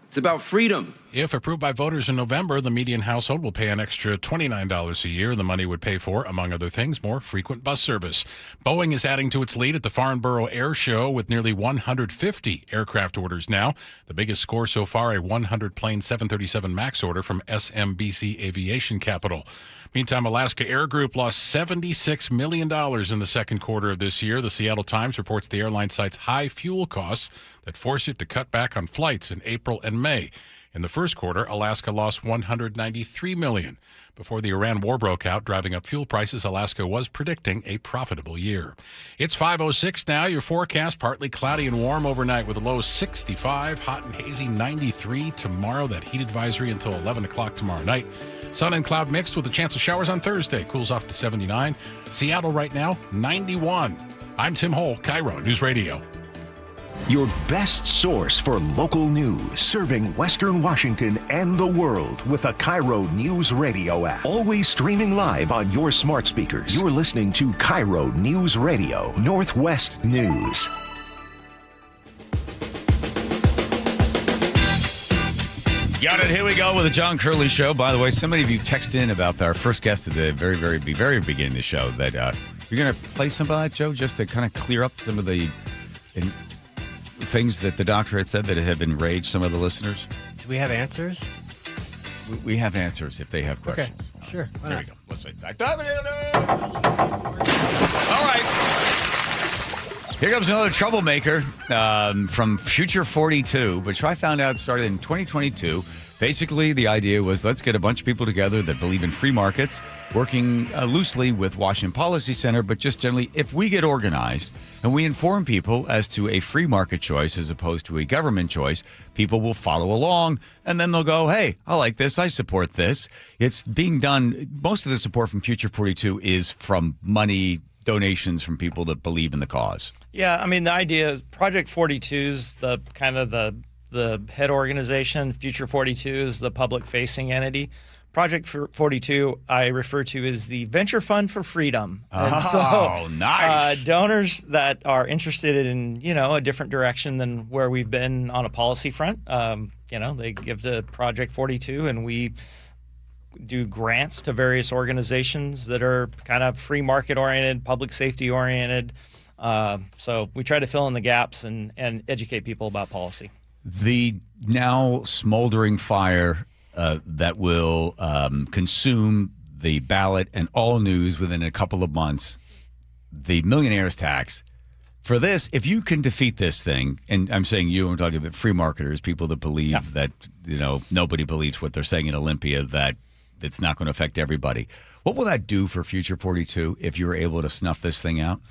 It's about freedom. If approved by voters in November, the median household will pay an extra $29 a year. The money would pay for, among other things, more frequent bus service. Boeing is adding to its lead at the Farnborough Air Show with nearly 150 aircraft orders now. The biggest score so far, a 100-plane 737 MAX order from SMBC Aviation Capital. Meantime, Alaska Air Group lost $76 million in the second quarter of this year. The Seattle Times reports the airline cites high fuel costs that force it to cut back on flights in April and May. In the first quarter, Alaska lost $193 million. Before the Iran war broke out, driving up fuel prices, Alaska was predicting a profitable year. It's 5:06 now. Your forecast, partly cloudy and warm overnight with a low 65, hot and hazy 93 tomorrow. That heat advisory until 11 o'clock tomorrow night. Sun and cloud mixed with a chance of showers on Thursday. Cools off to 79. Seattle right now, 91. I'm Tim Hole, KIRO News Radio. Your best source for local news, serving Western Washington and the world with a KIRO Newsradio app. Always streaming live on your smart speakers. You're listening to KIRO News Radio, Northwest News. Got it. Here we go with the John Curley Show. By the way, so many of you texted in about our first guest at the very beginning of the show that you're going to play some of that, Joe, just to kind of clear up some of the things that the doctor had said that had enraged some of the listeners. Do we have answers? We have answers if they have questions. Okay, sure. There we go. Let's say that. All right. Here comes another troublemaker from Future 42, which I found out started in 2022. Basically, the idea was let's get a bunch of people together that believe in free markets, working loosely with Washington Policy Center, but just generally, if we get organized and we inform people as to a free market choice as opposed to a government choice, people will follow along, and then they'll go, hey, I like this, I support this. It's being done, most of the support from Future 42 is from money, donations from people that believe in the cause. Yeah, I mean, the idea is Project 42 is the kind of the head organization. Future 42 is the public-facing entity. Project 42 I refer to as the Venture Fund for Freedom. Nice. Donors that are interested in, a different direction than where we've been on a policy front, they give to Project 42, and we do grants to various organizations that are kind of free market oriented, public safety oriented. So we try to fill in the gaps and educate people about policy. The now smoldering fire that will consume the ballot and all news within a couple of months, the millionaire's tax. For this, if you can defeat this thing, and I'm saying you, I'm talking about free marketers, people that believe that, nobody believes what they're saying in Olympia, that it's not going to affect everybody. What will that do for Future 42 if you were able to snuff this thing out?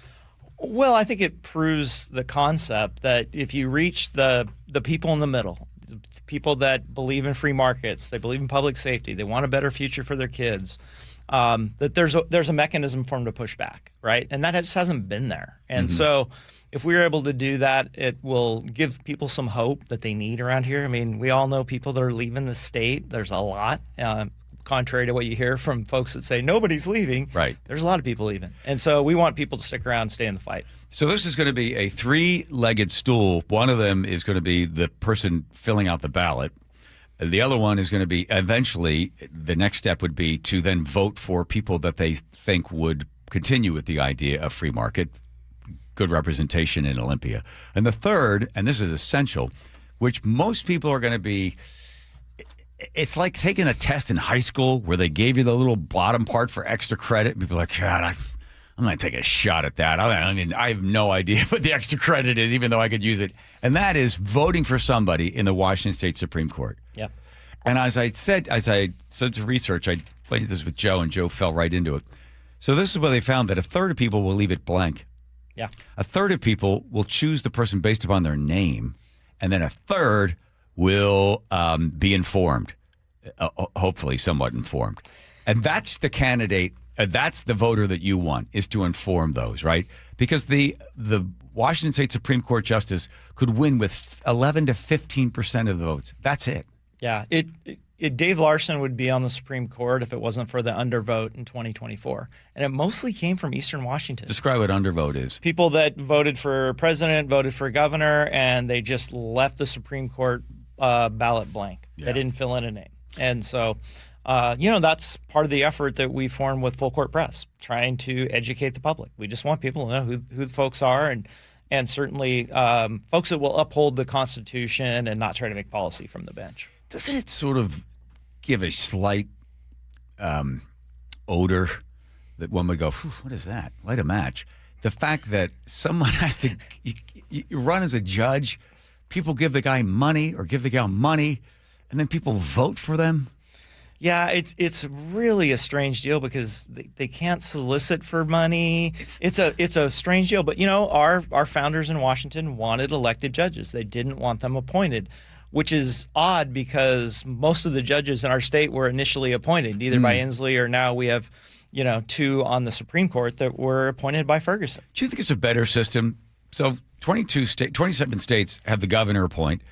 Well, I think it proves the concept that if you reach the people in the middle, the people that believe in free markets, they believe in public safety, they want a better future for their kids, that there's a mechanism for them to push back, right? And that just hasn't been there. And so if we're able to do that, it will give people some hope that they need around here. I mean, we all know people that are leaving the state. There's a lot. Contrary to what you hear from folks that say nobody's leaving, right? There's a lot of people leaving. And so we want people to stick around and stay in the fight. So this is going to be a three-legged stool. One of them is going to be the person filling out the ballot. The other one is going to be eventually the next step would be to then vote for people that they think would continue with the idea of free market, good representation in Olympia. And the third, and this is essential, which most people are going to be, it's like taking a test in high school where they gave you the little bottom part for extra credit. People are like, God, I'm going to take a shot at that. I mean, I have no idea what the extra credit is, even though I could use it. And that is voting for somebody in the Washington State Supreme Court. Yep. And as I said to research, I played this with Joe, and Joe fell right into it. So this is where they found that a third of people will leave it blank. Yeah. A third of people will choose the person based upon their name, and then a third will be informed, hopefully somewhat informed. And that's the candidate, that's the voter that you want, is to inform those, right? Because the Washington State Supreme Court justice could win with 11 to 15% of the votes. That's it. Yeah. Dave Larson would be on the Supreme Court if it wasn't for the undervote in 2024. And it mostly came from Eastern Washington. Describe what undervote is. People that voted for president, voted for governor, and they just left the Supreme Court ballot blank. Yeah. They didn't fill in a name. And so, that's part of the effort that we formed with Full Court Press, trying to educate the public. We just want people to know who the folks are, and certainly folks that will uphold the Constitution and not try to make policy from the bench. Doesn't it sort of give a slight odor that one would go, what is that? Light a match. The fact that someone has to you run as a judge, people give the guy money or give the gal money, and then people vote for them? Yeah, it's really a strange deal because they can't solicit for money. It's a strange deal. But, our founders in Washington wanted elected judges. They didn't want them appointed, which is odd because most of the judges in our state were initially appointed, either by Inslee or now we have, 2 on the Supreme Court that were appointed by Ferguson. Do you think it's a better system? So 27 states have the governor appoint.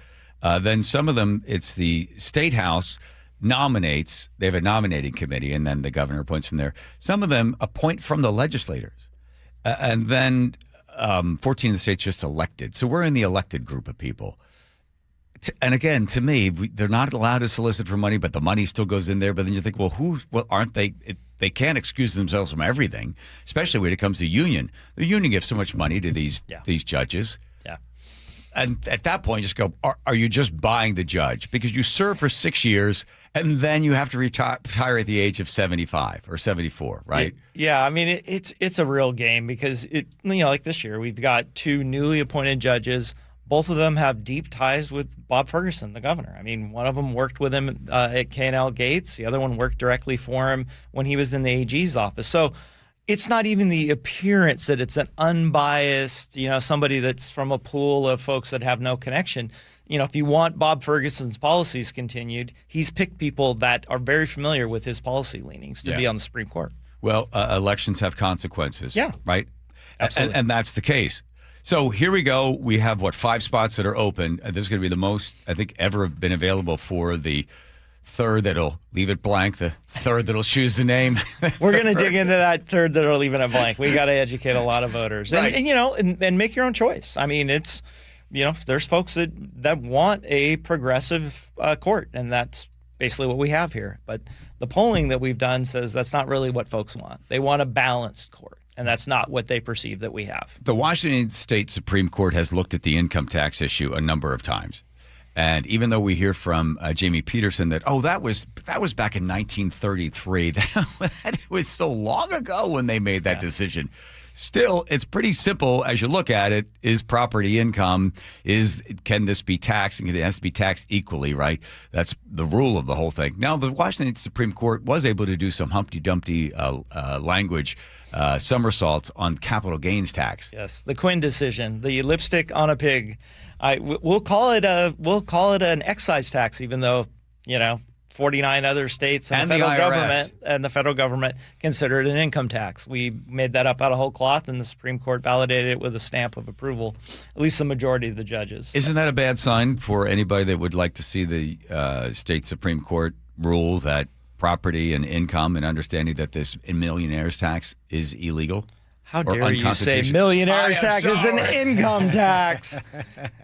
Then some of them, it's the state house nominates. They have a nominating committee, and then the governor appoints from there. Some of them appoint from the legislators. And then 14 of the states just elected. So we're in the elected group of people. And again, to me, they're not allowed to solicit for money, but the money still goes in there. But then you think, well, aren't they? They can't excuse themselves from everything, especially when it comes to union. The union gives so much money to these judges. Yeah. And at that point, just go, are you just buying the judge? Because you serve for 6 years, and then you have to retire at the age of 75 or 74, right? Yeah, I mean, it's a real game because, like this year, we've got 2 newly appointed judges. Both of them have deep ties with Bob Ferguson, the governor. I mean, one of them worked with him at K&L Gates. The other one worked directly for him when he was in the AG's office. So it's not even the appearance that it's an unbiased, somebody that's from a pool of folks that have no connection. If you want Bob Ferguson's policies continued, he's picked people that are very familiar with his policy leanings to be on the Supreme Court. Well, elections have consequences. Yeah. Right? Absolutely. And that's the case. So here we go. We have, 5 spots that are open. This is going to be the most, I think, ever have been available for the third that'll leave it blank, the third that'll choose the name. We're going to dig into that third that'll leave it blank. We got to educate a lot of voters. And, Right. and make your own choice. I mean, it's, there's folks that want a progressive court, and that's basically what we have here. But the polling that we've done says that's not really what folks want. They want a balanced court. And that's not what they perceive that we have. The Washington State Supreme Court has looked at the income tax issue a number of times. And even though we hear from Jamie Peterson that, that was back in 1933, that was so long ago when they made that decision. Still, it's pretty simple as you look at it. Is property income, can this be taxed? And it has to be taxed equally, right? That's the rule of the whole thing. Now, the Washington Supreme Court was able to do some Humpty Dumpty language somersaults on capital gains tax. Yes, the Quinn decision, the lipstick on a pig. We'll call it an excise tax, even though 49 other states and the federal government consider it an income tax. We made that up out of whole cloth, and the Supreme Court validated it with a stamp of approval. At least the majority of the judges. Isn't that a bad sign for anybody that would like to see the state Supreme Court rule that property and income and understanding that this millionaire's tax is illegal? How dare you say millionaire's tax is an income tax?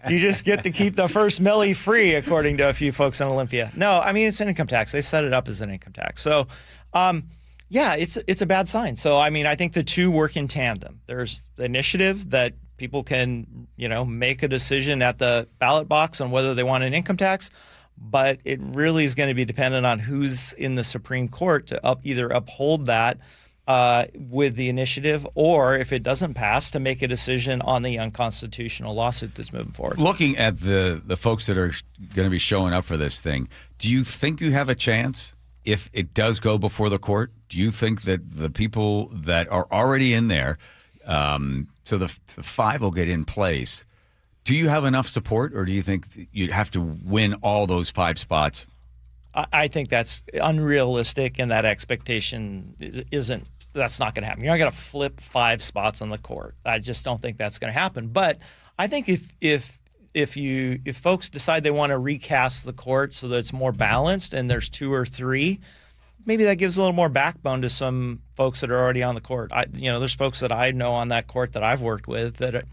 You just get to keep the first milli free, according to a few folks in Olympia. No, I mean, it's an income tax. They set it up as an income tax. So, it's a bad sign. So, I mean, I think the two work in tandem. There's the initiative that people can, make a decision at the ballot box on whether they want an income tax. But it really is going to be dependent on who's in the Supreme Court to either uphold that with the initiative, or if it doesn't pass, to make a decision on the unconstitutional lawsuit that's moving forward. Looking at the folks that are going to be showing up for this thing, do you think you have a chance if it does go before the court? Do you think that the people that are already in there, so the 5 will get in place, do you have enough support, or do you think you'd have to win all those 5 spots? I think that's unrealistic, and that expectation isn't. That's not going to happen. You're not going to flip 5 spots on the court. I just don't think that's going to happen. But I think if folks decide they want to recast the court so that it's more balanced and there's 2 or 3, maybe that gives a little more backbone to some folks that are already on the court. There's folks that I know on that court that I've worked with that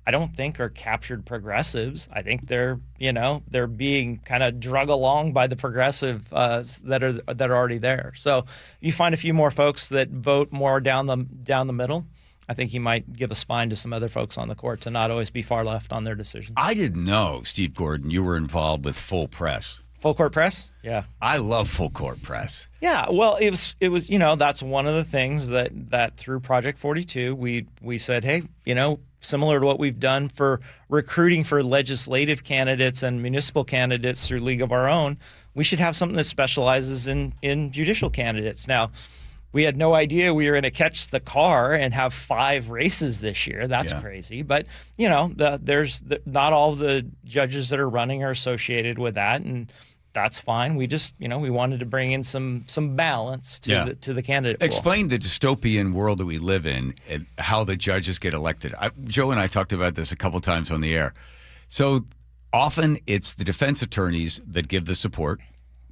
I don't think are captured progressives. I think they're being kind of drug along by the progressive that are already there. So you find a few more folks that vote more down the middle. I think you might give a spine to some other folks on the court to not always be far left on their decisions. I didn't know, Steve Gordon, you were involved with Full Press. Full court press? Yeah. I love full court press. Yeah, well, it was that's one of the things that through Project 42 we said, hey, similar to what we've done for recruiting for legislative candidates and municipal candidates through League of Our Own, we should have something that specializes in judicial candidates. Now, we had no idea we were going to catch the car and have 5 races this year. That's crazy. But, there's not all the judges that are running are associated with that, and that's fine. We just, we wanted to bring in some balance to the candidate pool. Explain the dystopian world that we live in and how the judges get elected. Joe and I talked about this a couple times on the air. So often it's the defense attorneys that give the support.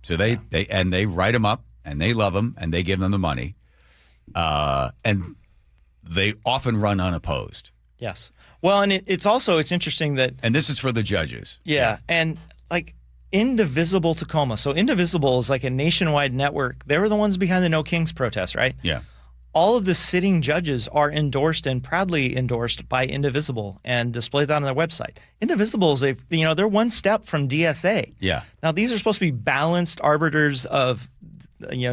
So they write them up and they love them and they give them the money. And they often run unopposed. Yes. Well, and it's interesting that. And this is for the judges. Yeah. And like Indivisible Tacoma. So Indivisible is like a nationwide network. They were the ones behind the No Kings protest, right? Yeah. All of the sitting judges are endorsed and proudly endorsed by Indivisible and display that on their website. Indivisible is they're one step from DSA. Yeah. Now these are supposed to be balanced arbiters of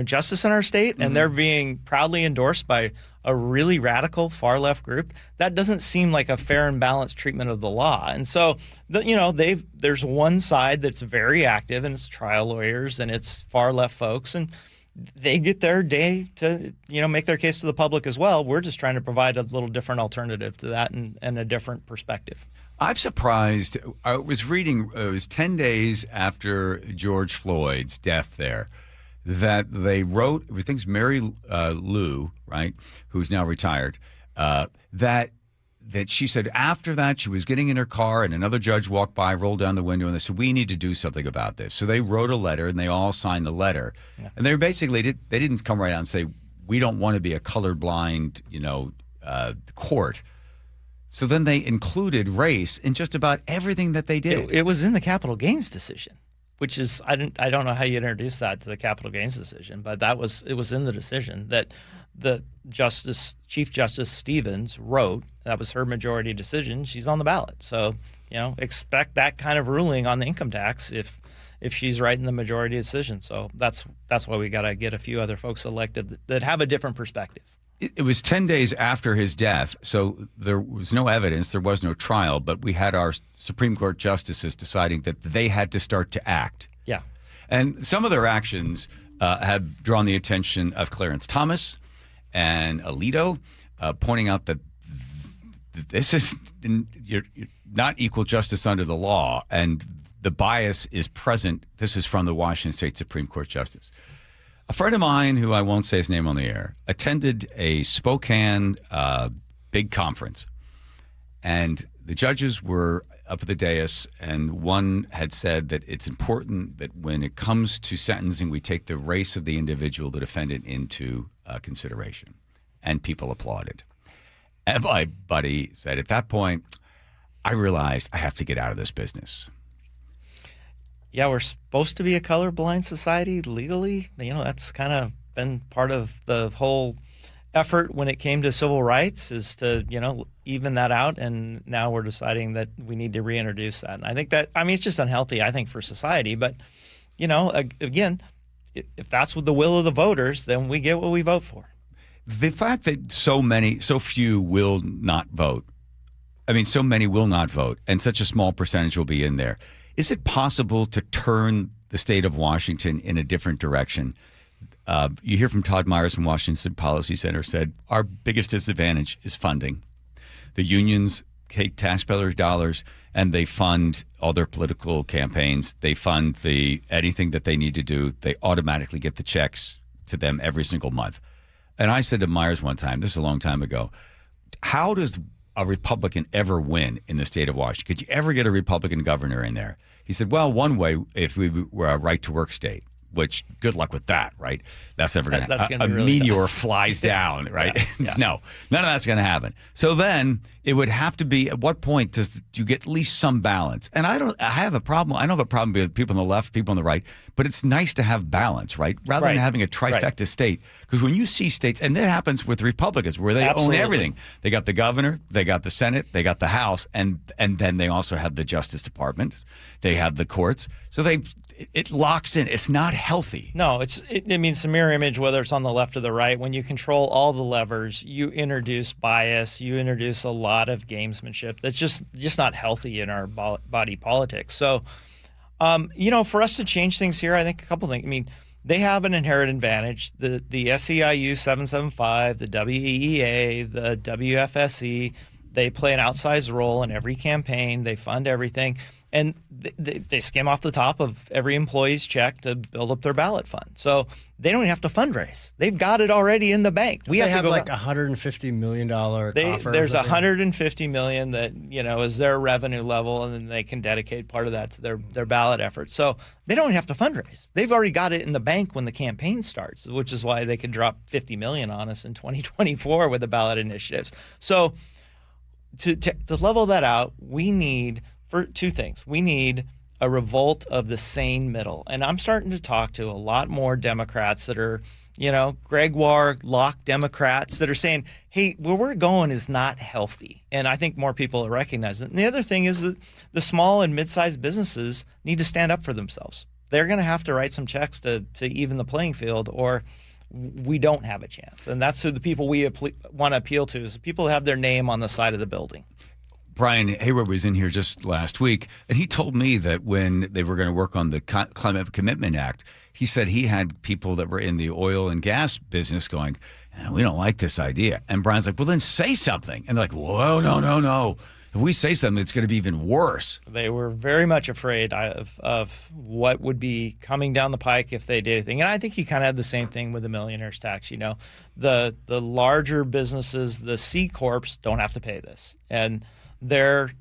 justice in our state, and they're being proudly endorsed by a really radical far left group. That doesn't seem like a fair and balanced treatment of the law. And so there's one side that's very active, and it's trial lawyers and it's far left folks, and they get their day to make their case to the public as well. We're just trying to provide a little different alternative to that and a different perspective. I'm surprised. I was reading, it was 10 days after George Floyd's death there, that they wrote, I think it's Mary Lou, right, who's now retired, that she said after that she was getting in her car and another judge walked by, rolled down the window, and they said, we need to do something about this. So they wrote a letter and they all signed the letter. Yeah. And they basically they didn't come right out and say, we don't want to be a colorblind, court. So then they included race in just about everything that they did. It was in the capital gains decision, which is I don't know how you introduce that to the capital gains decision, but it was in the decision that the Chief Justice Stevens wrote. That was her majority decision. She's on the ballot, so expect that kind of ruling on the income tax if she's writing the majority decision. So that's why we got to get a few other folks elected that have a different perspective. It was 10 days after his death, so there was no evidence, there was no trial, but we had our Supreme Court justices deciding that they had to start to act. Yeah. And some of their actions have drawn the attention of Clarence Thomas and Alito, pointing out that this is you're not equal justice under the law, and the bias is present. This is from the Washington State Supreme Court Justice. A friend of mine, who I won't say his name on the air, attended a Spokane big conference, and the judges were up at the dais, and one had said that it's important that when it comes to sentencing, we take the race of the individual, the defendant, into consideration, and people applauded. And my buddy said, at that point, I realized I have to get out of this business. Yeah, we're supposed to be a colorblind society legally. That's kind of been part of the whole effort when it came to civil rights, is to, even that out. And now we're deciding that we need to reintroduce that. And I think it's just unhealthy, I think, for society. But, again, if that's what the will of the voters, then we get what we vote for. The fact that so few will not vote, so many will not vote, and such a small percentage will be in there. Is it possible to turn the state of Washington in a different direction? You hear from Todd Myers from Washington Policy Center said, our biggest disadvantage is funding. The unions take taxpayers' dollars and they fund all their political campaigns. They fund anything that they need to do. They automatically get the checks to them every single month. And I said to Myers one time, this is a long time ago, how does a Republican ever win in the state of Washington? Could you ever get a Republican governor in there? He said, well, one way, if we were a right-to-work state, which good luck with that, right? That's never going to happen. A really meteor tough. Flies down, right? Yeah. No, none of that's going to happen. So then it would have to be, at what point do you get at least some balance? And I have a problem. I don't have a problem with people on the left, people on the right, but it's nice to have balance, right? Rather than having a trifecta state. Because when you see states, and that happens with Republicans, where they own everything. They got the governor, they got the Senate, they got the House, and then they also have the Justice Department. They have the courts. So it locks in. It's not healthy. No, it's a mirror image, whether it's on the left or the right. When you control all the levers, you introduce bias, you introduce a lot of gamesmanship. That's just not healthy in our body politics. So For us to change things here, I think a couple things. I mean, they have an inherent advantage. The SEIU 775, the WEEA, the WFSE, they play an outsized role in every campaign. They fund everything. And they skim off the top of every employee's check to build up their ballot fund. So they don't even have to fundraise. They've got it already in the bank. We have like $150 million offer. There's $150 million that is their revenue level, and then they can dedicate part of that to their ballot effort. So they don't even have to fundraise. They've already got it in the bank when the campaign starts, which is why they could drop $50 million on us in 2024 with the ballot initiatives. So to level that out, we need for two things. We need a revolt of the sane middle. And I'm starting to talk to a lot more Democrats that are, Gregoire Locke Democrats that are saying, hey, where we're going is not healthy. And I think more people recognize it. And the other thing is that the small and mid-sized businesses need to stand up for themselves. They're going to have to write some checks to even the playing field, or we don't have a chance. And that's who the people we want to appeal to, is the people that have their name on the side of the building. Brian Hayward was in here just last week, and he told me that when they were going to work on the Climate Commitment Act, he said he had people that were in the oil and gas business going, we don't like this idea. And Brian's like, well, then say something. And they're like, whoa, no. If we say something, it's going to be even worse. They were very much afraid of what would be coming down the pike if they did anything. And I think he kind of had the same thing with the millionaire's tax. The larger businesses, the C Corps, don't have to pay this. And they're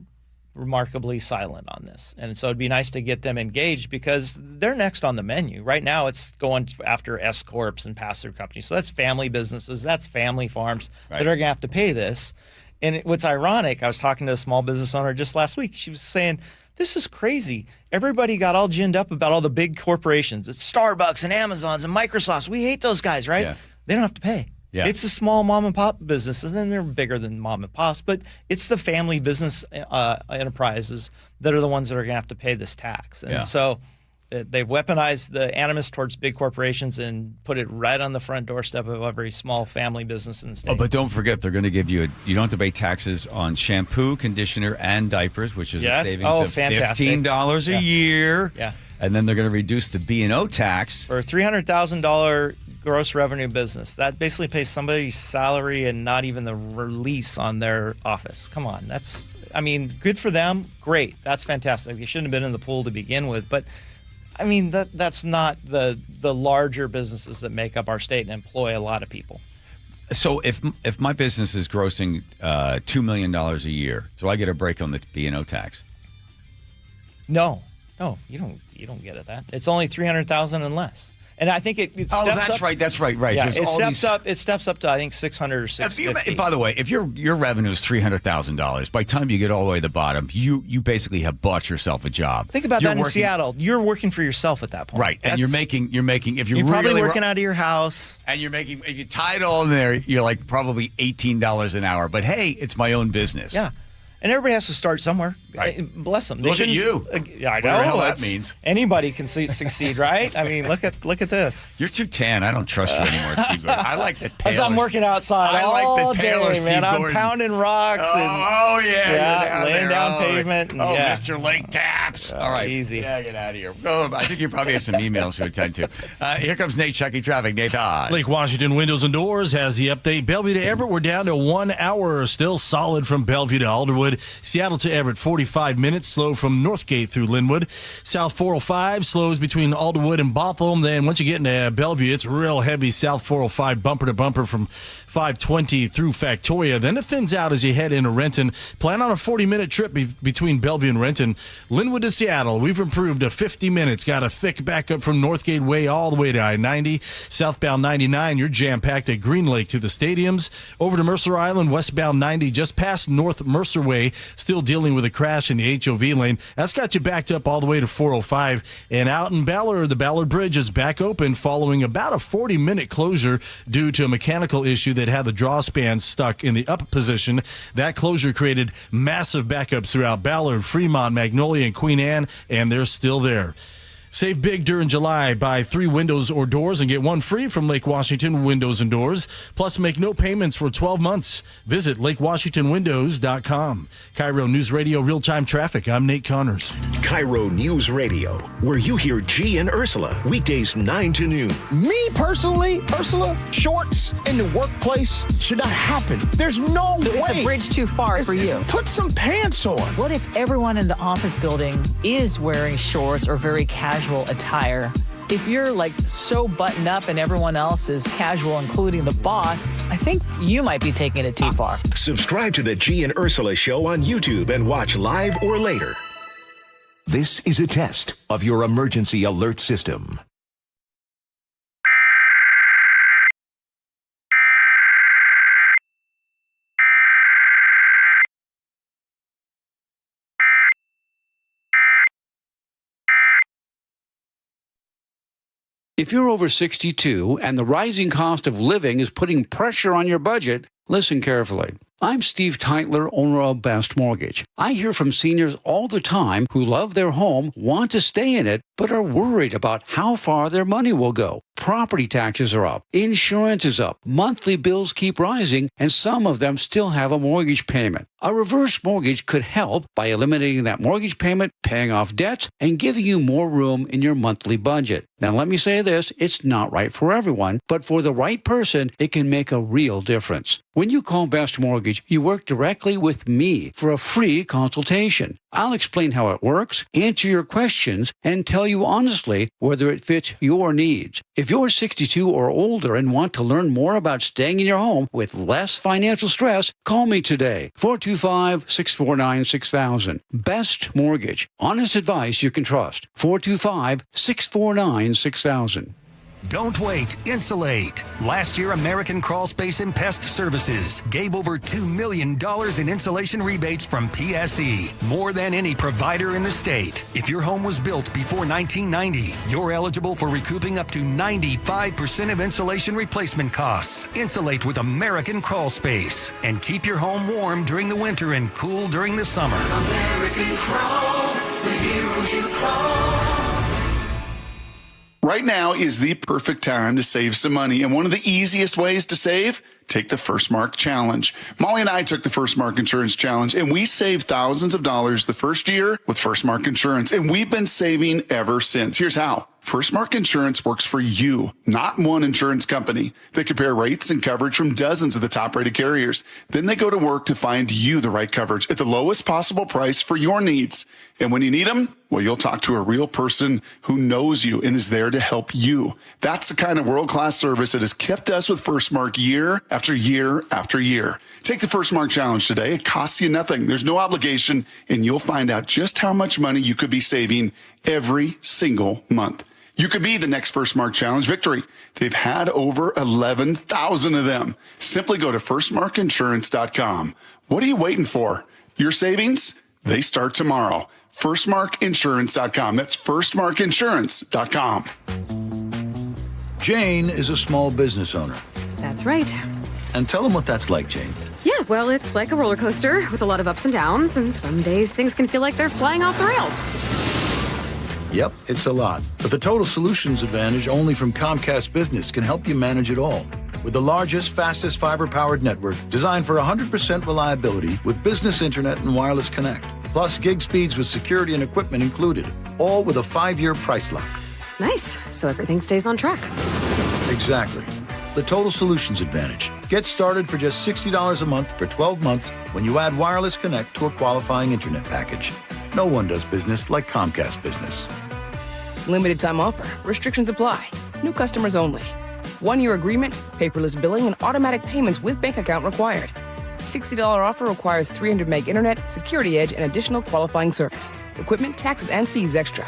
remarkably silent on this. And so it'd be nice to get them engaged because they're next on the menu. Right now it's going after S Corps and pass-through companies. So that's family businesses, that's family farms that are going to have to pay this. And what's ironic, I was talking to a small business owner just last week. She was saying, this is crazy. Everybody got all ginned up about all the big corporations. It's Starbucks and Amazons and Microsofts. We hate those guys, right? Yeah. They don't have to pay. Yeah. It's the small mom and pop businesses, and they're bigger than mom and pops, but it's the family business enterprises that are the ones that are going to have to pay this tax. And so they've weaponized the animus towards big corporations and put it right on the front doorstep of every small family business in the state. Oh, but don't forget, they're going to give you you don't have to pay taxes on shampoo, conditioner, and diapers, which is a savings of $15 a year. Yeah. And then they're going to reduce the B&O tax. For a $300,000 gross revenue business, that basically pays somebody's salary and not even the release on their office. Come on. Good for them. Great. That's fantastic. They shouldn't have been in the pool to begin with. But, that's not the larger businesses that make up our state and employ a lot of people. So if my business is grossing $2 million a year, so I get a break on the B&O tax? No, you don't get it that. It's only $300,000 and less. And I think it steps up. That's right. Yeah, so it steps up to, I think, $600 or $650. By the way, if your revenue is $300,000, by the time you get all the way to the bottom, you basically have bought yourself a job. Think about that in Seattle. You're working for yourself at that point. Right. And you're making if you're probably working out of your house. And you're making, if you tie it all in there, you're like probably $18 an hour. But hey, it's my own business. Yeah. And everybody has to start somewhere. Right. Bless them. Look at you. I know. Whatever the hell that means. Anybody can succeed, right? Look at this. You're too tan. I don't trust you anymore, Steve Gordon. I like that. As I'm working outside all day, man. I'm pounding rocks. Laying down pavement. Mr. Lake Taps. All right. Easy. Yeah, get out of here. I think you probably have some emails to attend to. Here comes Nate checking traffic. Nate, hi. Lake Washington Windows and Doors has the update. Bellevue to Everett, we're down to 1 hour. Still solid from Bellevue to Alderwood. Seattle to Everett, 45 minutes. Slow from Northgate through Linwood. South 405 slows between Alderwood and Bothell. Then once you get into Bellevue, it's real heavy. South 405 bumper to bumper from 520 through Factoria. Then it thins out as you head into Renton. Plan on a 40-minute trip between Bellevue and Renton. Linwood to Seattle, we've improved to 50 minutes. Got a thick backup from Northgate Way all the way to I-90. Southbound 99, you're jam-packed at Green Lake to the stadiums. Over to Mercer Island, westbound 90, just past North Mercer Way. Still dealing with a crash in the HOV lane. That's got you backed up all the way to 405. And out in Ballard, the Ballard Bridge is back open following about a 40-minute closure due to a mechanical issue that had the draw span stuck in the up position. That closure created massive backups throughout Ballard, Fremont, Magnolia, and Queen Anne, and they're still there. Save big during July. Buy 3 windows or doors and get 1 free from Lake Washington Windows and Doors. Plus, make no payments for 12 months. Visit lakewashingtonwindows.com. KIRO News Radio real-time traffic. I'm Nate Connors. KIRO News Radio, where you hear G and Ursula, weekdays 9 to noon. Me personally, Ursula, shorts in the workplace should not happen. There's no way. It's a bridge too far for you. Put some pants on. What if everyone in the office building is wearing shorts or very casual attire? If you're like so buttoned up and everyone else is casual, including the boss, I think you might be taking it too far. Subscribe to the G and Ursula Show on YouTube and watch live or later. This is a test of your emergency alert system. If you're over 62 and the rising cost of living is putting pressure on your budget, listen carefully. I'm Steve Teitler, owner of Best Mortgage. I hear from seniors all the time who love their home, want to stay in it, but are worried about how far their money will go. Property taxes are up, insurance is up, monthly bills keep rising, and some of them still have a mortgage payment. A reverse mortgage could help by eliminating that mortgage payment, paying off debts, and giving you more room in your monthly budget. Now, let me say this, it's not right for everyone, but for the right person, it can make a real difference. When you call Best Mortgage, you work directly with me for a free consultation. I'll explain how it works, answer your questions, and tell you honestly whether it fits your needs. If you're 62 or older and want to learn more about staying in your home with less financial stress, call me today, 425-649-6000. Best Mortgage. Honest advice you can trust. 425-649-6000. Don't wait. Insulate. Last year, American Crawl Space and Pest Services gave over $2 million in insulation rebates from PSE, more than any provider in the state. If your home was built before 1990, you're eligible for recouping up to 95% of insulation replacement costs. Insulate with American Crawl Space and keep your home warm during the winter and cool during the summer. American Crawl, the heroes you crawl. Right now is the perfect time to save some money, and one of the easiest ways to save, take the First Mark Challenge. Molly and I took the First Mark Insurance Challenge, and we saved thousands of dollars the first year with First Mark Insurance, and we've been saving ever since. Here's how. First Mark Insurance works for you, not one insurance company. They compare rates and coverage from dozens of the top-rated carriers. Then they go to work to find you the right coverage at the lowest possible price for your needs. And when you need them, well, you'll talk to a real person who knows you and is there to help you. That's the kind of world-class service that has kept us with First Mark year after year after year. Take the First Mark Challenge today. It costs you nothing. There's no obligation, and you'll find out just how much money you could be saving every single month. You could be the next First Mark Challenge victory. They've had over 11,000 of them. Simply go to firstmarkinsurance.com. What are you waiting for? Your savings? They start tomorrow. firstmarkinsurance.com. That's firstmarkinsurance.com. Jane is a small business owner. That's right. And tell them what that's like, Jane. Yeah, well, it's like a roller coaster with a lot of ups and downs, and some days things can feel like they're flying off the rails. Yep, it's a lot. But the Total Solutions Advantage only from Comcast Business can help you manage it all. With the largest, fastest fiber-powered network designed for 100% reliability with business internet and wireless connect. Plus gig speeds with security and equipment included. All with a 5-year price lock. Nice. So everything stays on track. Exactly. The Total Solutions Advantage. Get started for just $60 a month for 12 months when you add wireless connect to a qualifying internet package. No one does business like Comcast Business. Limited time offer. Restrictions apply. New customers only. 1-year agreement, paperless billing, and automatic payments with bank account required. $60 offer requires 300 meg internet, security edge, and additional qualifying service. Equipment, taxes, and fees extra.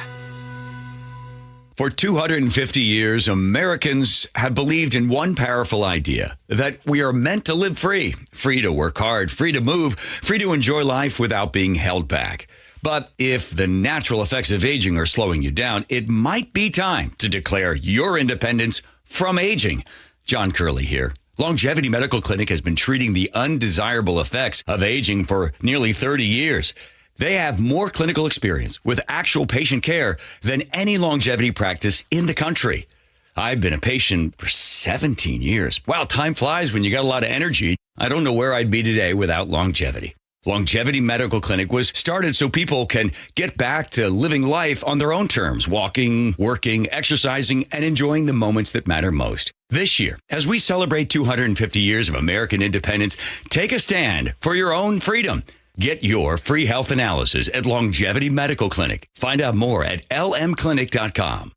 For 250 years, Americans have believed in one powerful idea, that we are meant to live free. Free to work hard, free to move, free to enjoy life without being held back. But if the natural effects of aging are slowing you down, it might be time to declare your independence from aging. John Curley here. Longevity Medical Clinic has been treating the undesirable effects of aging for nearly 30 years. They have more clinical experience with actual patient care than any longevity practice in the country. I've been a patient for 17 years. Wow, time flies when you got a lot of energy. I don't know where I'd be today without longevity. Longevity Medical Clinic was started so people can get back to living life on their own terms, walking, working, exercising, and enjoying the moments that matter most. This year, as we celebrate 250 years of American independence, take a stand for your own freedom. Get your free health analysis at Longevity Medical Clinic. Find out more at lmclinic.com.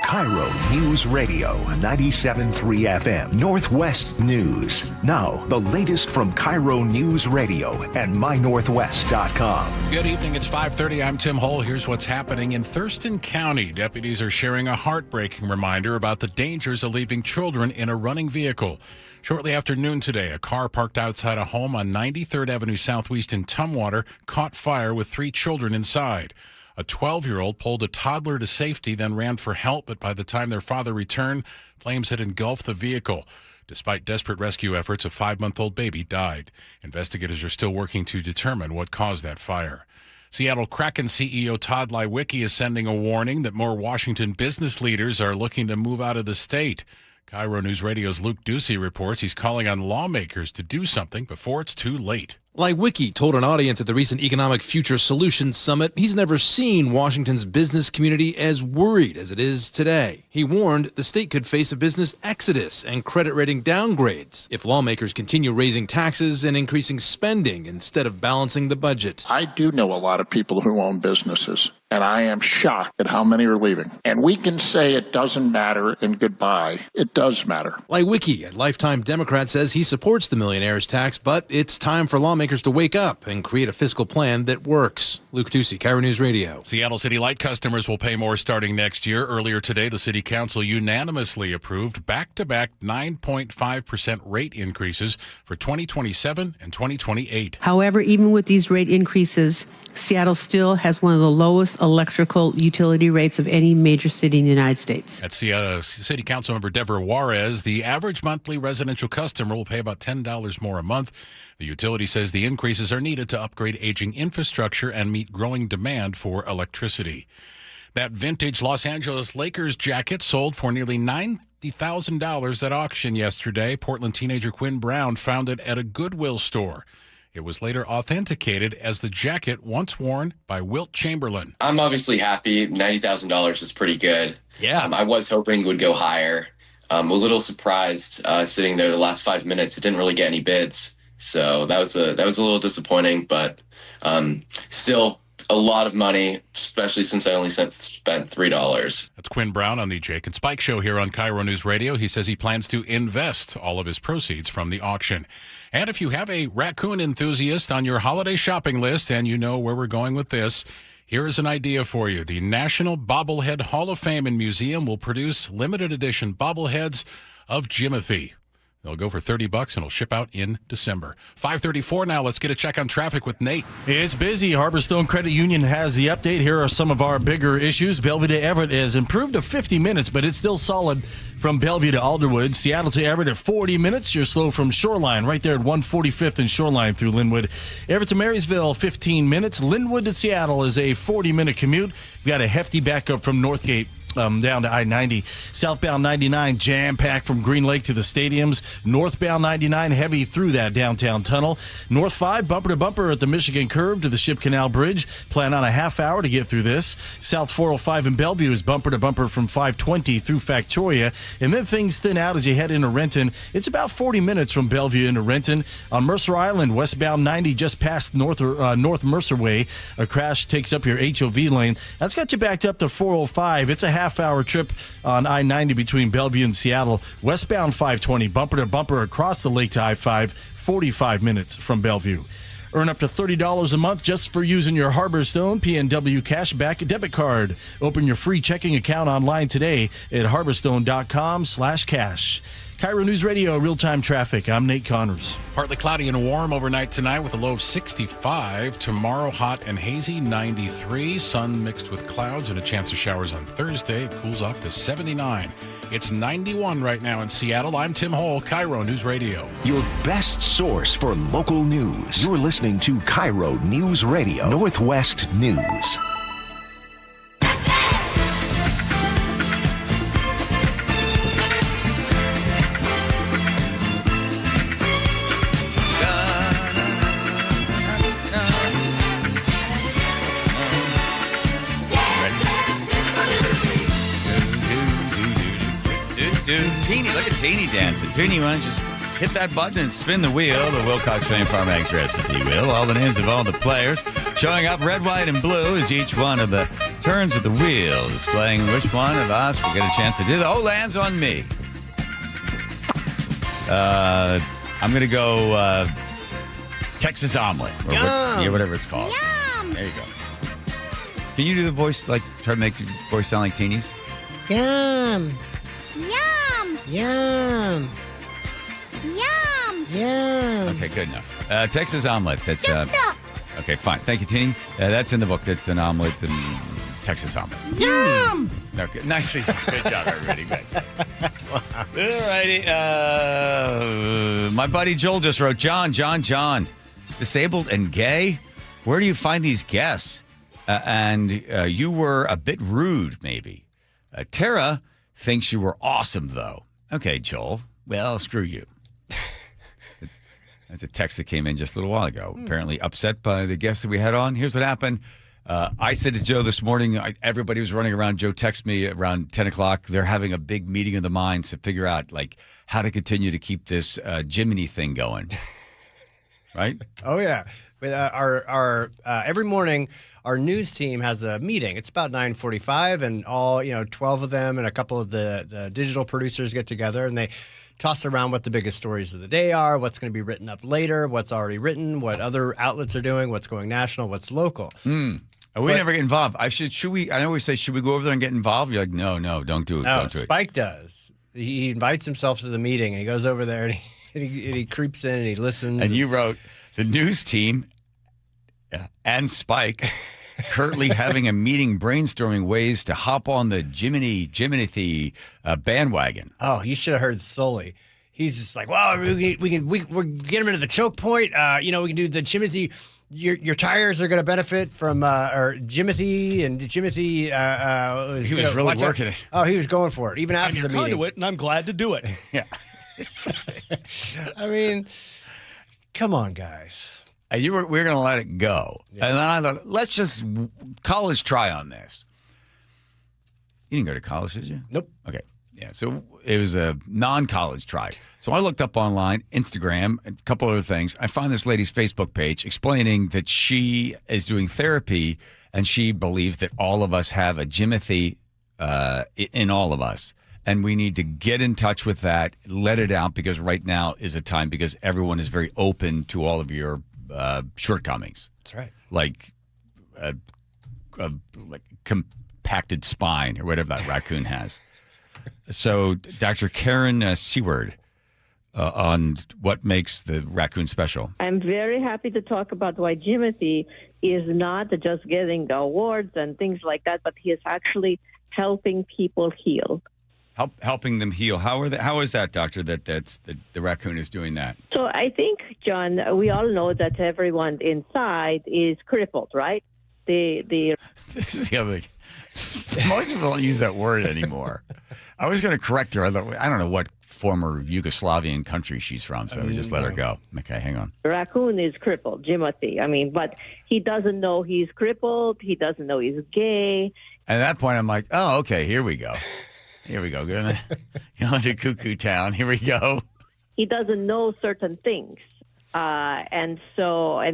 KIRO News Radio 97.3 FM, Northwest News. Now, the latest from KIRO News Radio and mynorthwest.com. Good evening. It's 5:30. I'm Tim Hull. Here's what's happening in Thurston County. Deputies are sharing a heartbreaking reminder about the dangers of leaving children in a running vehicle. Shortly after noon today, a car parked outside a home on 93rd Avenue Southwest in Tumwater caught fire with 3 children inside. A 12-year-old pulled a toddler to safety, then ran for help, but by the time their father returned, flames had engulfed the vehicle. Despite desperate rescue efforts, a 5-month-old baby died. Investigators are still working to determine what caused that fire. Seattle Kraken CEO Todd Leiweke is sending a warning that more Washington business leaders are looking to move out of the state. KIRO News Radio's Luke Ducey reports he's calling on lawmakers to do something before it's too late. Leiweke told an audience at the recent Economic Future Solutions Summit he's never seen Washington's business community as worried as it is today. He warned the state could face a business exodus and credit rating downgrades if lawmakers continue raising taxes and increasing spending instead of balancing the budget. I do know a lot of people who own businesses, and I am shocked at how many are leaving. And we can say it doesn't matter and goodbye. It does matter. Leiweke, a lifetime Democrat, says he supports the millionaire's tax, but it's time for lawmakers to wake up and create a fiscal plan that works. Luke Ducey, KIRO News Radio. Seattle City Light customers will pay more starting next year. Earlier today, the City Council unanimously approved back-to-back 9.5% rate increases for 2027 and 2028. However, even with these rate increases, Seattle still has one of the lowest electrical utility rates of any major city in the United States. At Seattle City Council member Deborah Juarez, the average monthly residential customer will pay about $10 more a month. The utility says the increases are needed to upgrade aging infrastructure and meet growing demand for electricity. That vintage Los Angeles Lakers jacket sold for nearly $90,000 at auction yesterday. Portland teenager Quinn Brown found it at a Goodwill store. It was later authenticated as the jacket once worn by Wilt Chamberlain. I'm obviously happy. $90,000 is pretty good. Yeah. I was hoping it would go higher. I'm a little surprised sitting there the last 5 minutes. It didn't really get any bids. So that was a little disappointing, but still a lot of money, especially since I only spent $3. That's Quinn Brown on the Jake and Spike Show here on KIRO News Radio. He says he plans to invest all of his proceeds from the auction. And if you have a raccoon enthusiast on your holiday shopping list and you know where we're going with this, here is an idea for you. The National Bobblehead Hall of Fame and Museum will produce limited edition bobbleheads of Jimothy. They'll go for $30 and it'll ship out in December. 5:34 now. Let's get a check on traffic with Nate. It's busy. Harborstone Credit Union has the update. Here are some of our bigger issues. Bellevue to Everett has improved to 50 minutes, but it's still solid from Bellevue to Alderwood. Seattle to Everett at 40 minutes. You're slow from Shoreline right there at 145th and Shoreline through Linwood. Everett to Marysville, 15 minutes. Linwood to Seattle is a 40-minute commute. We've got a hefty backup from Northgate down to I-90. Southbound 99 jam-packed from Green Lake to the stadiums. Northbound 99 heavy through that downtown tunnel. North 5 bumper to bumper at the Michigan curve to the Ship Canal Bridge. Plan on a half hour to get through this. South 405 in Bellevue is bumper to bumper from 520 through Factoria. And then things thin out as you head into Renton. It's about 40 minutes from Bellevue into Renton. On Mercer Island, westbound 90 just past North Mercer Way. A crash takes up your HOV lane. That's got you backed up to 405. It's a half-hour trip on I-90 between Bellevue and Seattle. Westbound 520, bumper to bumper across the lake to I-5, 45 minutes from Bellevue. Earn up to $30 a month just for using your Harborstone PNW Cashback debit card. Open your free checking account online today at harborstone.com/cash. KIRO News Radio, real-time traffic. I'm Nate Connors. Partly cloudy and warm overnight tonight with a low of 65. Tomorrow, hot and hazy, 93. Sun mixed with clouds and a chance of showers on Thursday. It cools off to 79. It's 91 right now in Seattle. I'm Tim Hall, KIRO News Radio. Your best source for local news. You're listening to KIRO News Radio, Northwest News. Teeny, look at Teeny dancing. Teeny, why don't you just hit that button and spin the wheel, the Wilcox Family Farm Eggs recipe wheel. All the names of all the players showing up red, white, and blue as each one of the turns of the wheel, displaying which one of us will get a chance to do the whole lands on me. I'm going to go Texas omelet, or whatever it's called. Yum! There you go. Can you do the voice, like, try to make your voice sound like Teeny's? Yum! Yum! Yum! Yum! Yum! Okay, good enough. Texas omelet. That's stop. Okay, fine. Thank you, Teeny. That's in the book. That's an omelet and Texas omelet. Yum! Okay, nicely. Good job, everybody. Good. All righty. My buddy Joel just wrote, John. Disabled and gay? Where do you find these guests? And you were a bit rude, maybe. Tara thinks you were awesome, though. Okay, Joel. Well, screw you. That's a text that came in just a little while ago. Apparently upset by the guests that we had on. Here's what happened. I said to Joe this morning, everybody was running around. Joe texted me around 10 o'clock. They're having a big meeting of the minds to figure out, like, how to continue to keep this Jiminy thing going. Right? Oh, yeah. With our every morning, our news team has a meeting. It's about 9:45, and all 12 of them and a couple of the digital producers get together, and they toss around what the biggest stories of the day are, what's going to be written up later, what's already written, what other outlets are doing, what's going national, what's local. We never get involved. Should we? I always say, should we go over there and get involved? You're like, no, don't do it. No, don't do Spike does. He invites himself to the meeting, and he goes over there, and he creeps in, and he listens. And you wrote, the news team and Spike currently having a meeting brainstorming ways to hop on the Jiminy bandwagon. Oh, you should have heard Sully. He's just like, well, we can get him into the choke point. We can do the Jimothy. Your tires are going to benefit from or Jimothy and Jimothy. He was really working it. Oh, he was going for it even after the meeting. Conduit, and I'm glad to do it. Yeah. I mean, come on, guys. We were going to let it go. Yeah. And then I thought, let's just college try on this. You didn't go to college, did you? Nope. Okay. Yeah. So it was a non-college try. So I looked up online, Instagram, and a couple other things. I found this lady's Facebook page explaining that she is doing therapy and she believes that all of us have a Jimothy in all of us. And we need to get in touch with that, let it out, because right now is a time because everyone is very open to all of your shortcomings. That's right. Like compacted spine or whatever that raccoon has. So Dr. Karen Seward on what makes the raccoon special. I'm very happy to talk about why Jimothy is not just getting the awards and things like that, but he is actually helping people heal. Helping them heal. How is that, doctor, that's the raccoon is doing that? So I think, John, we all know that everyone inside is crippled, right? This is the other thing. Most people don't use that word anymore. I was going to correct her. I don't know what former Yugoslavian country she's from, so we just let her go. Okay, hang on. The raccoon is crippled, Jimothy. I mean, but he doesn't know he's crippled. He doesn't know he's gay. And at that point, I'm like, oh, okay, here we go. Here we go. Going to Cuckoo Town. Here we go. He doesn't know certain things. And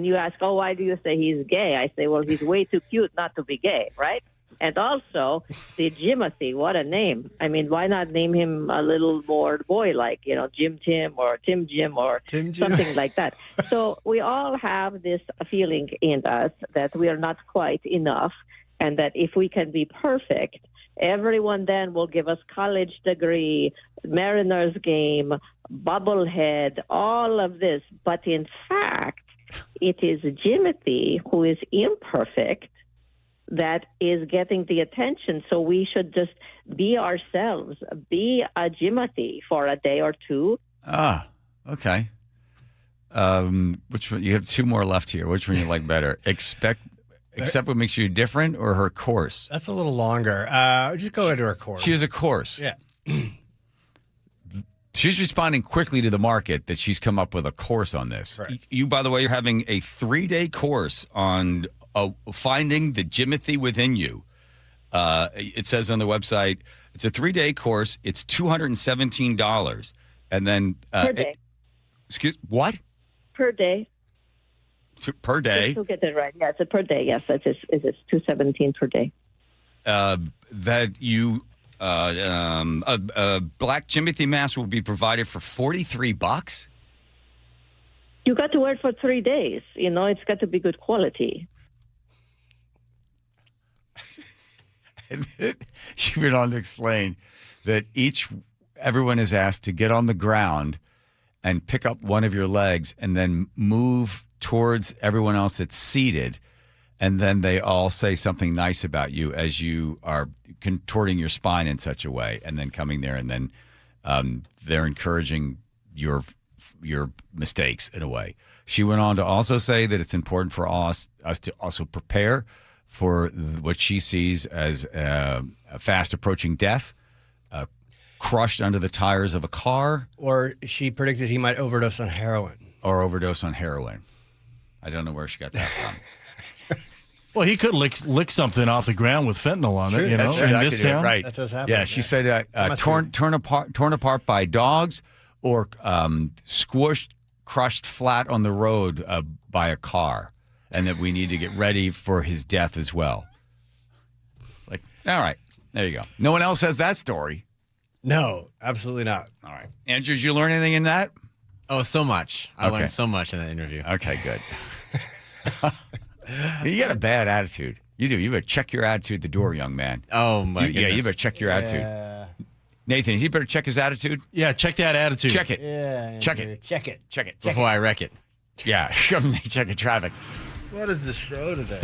you ask, oh, why do you say he's gay? I say, well, he's way too cute not to be gay, right? And also, the Jimothy, what a name. I mean, why not name him a little more boy-like, Jim Tim or Tim Jim or something like that. So we all have this feeling in us that we are not quite enough and that if we can be perfect everyone then will give us college degree, Mariners game, bobblehead, all of this. But in fact, it is Jimothy, who is imperfect, that is getting the attention. So we should just be ourselves, be a Jimothy for a day or two. Ah, okay. Which one? You have two more left here. Which one you like better? Accept what makes you different, or her course? That's a little longer. Just go into her course. She has a course. Yeah. She's responding quickly to the market that she's come up with a course on this. Right. You, by the way, you're having a 3-day course on finding the Jimothy within you. It says on the website, it's a 3-day course. It's $217. And then... per day. What? Per day. Per day? Just to get it right. Yeah, it's a per day. Yes, it's $217 per day. That you... a black Jimothy mask will be provided for $43. You got to wear it for 3 days. It's got to be good quality. And then she went on to explain that everyone is asked to get on the ground and pick up one of your legs and then move towards everyone else that's seated. And then they all say something nice about you as you are contorting your spine in such a way, and then coming there, and then they're encouraging your mistakes in a way. She went on to also say that it's important for us to also prepare for what she sees as a fast approaching death, crushed under the tires of a car. Or she predicted he might overdose on heroin. Or overdose on heroin. I don't know where she got that from. Well, he could lick something off the ground with fentanyl on it, That's in this town. Right. That does happen. Yeah, she said torn apart by dogs, or squished, crushed flat on the road by a car, and that we need to get ready for his death as well. Like, all right, there you go. No one else has that story. No, absolutely not. All right. Andrew, did you learn anything in that? Oh, so much. I learned so much in that interview. Okay, good. You got a bad attitude. You do. You better check your attitude at the door, young man. Oh, my goodness. Yeah, you better check your attitude. Nathan, he better check his attitude? Yeah, check that attitude. Check it. Yeah. Check it. Check it. Check it. Before I wreck it. Yeah, check traffic. What is the show today?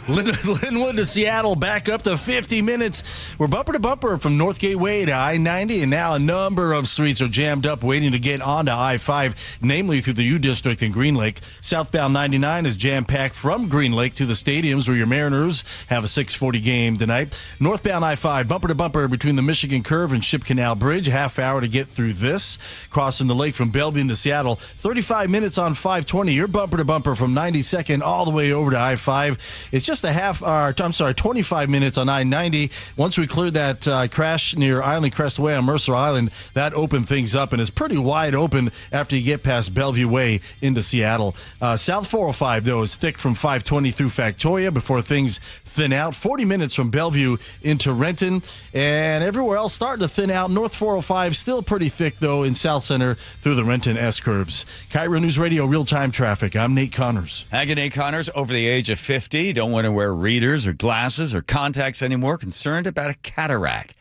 Linwood to Seattle, back up to 50 minutes. We're bumper to bumper from North Gateway to I-90, and now a number of streets are jammed up waiting to get onto I-5, namely through the U District in Green Lake. Southbound 99 is jam-packed from Green Lake to the stadiums where your Mariners have a 6:40 game tonight. Northbound I-5, bumper to bumper between the Michigan Curve and Ship Canal Bridge, a half hour to get through this. Crossing the lake from Bellevue to Seattle, 35 minutes on 520. You're bumper to bumper from 92nd all the way over to I-5. It's just a 25 minutes on I-90. Once we cleared that crash near Island Crest Way on Mercer Island, that opened things up and is pretty wide open after you get past Bellevue Way into Seattle. South 405, though, is thick from 520 through Factoria before things thin out. 40 minutes from Bellevue into Renton, and everywhere else starting to thin out. North 405 still pretty thick, though, in South Center through the Renton S-curves. KIRO News Radio real-time traffic. I'm Nate Connors. Nate Connors, over the age of 50, don't want to wear readers or glasses or contacts anymore, concerned about a cataract.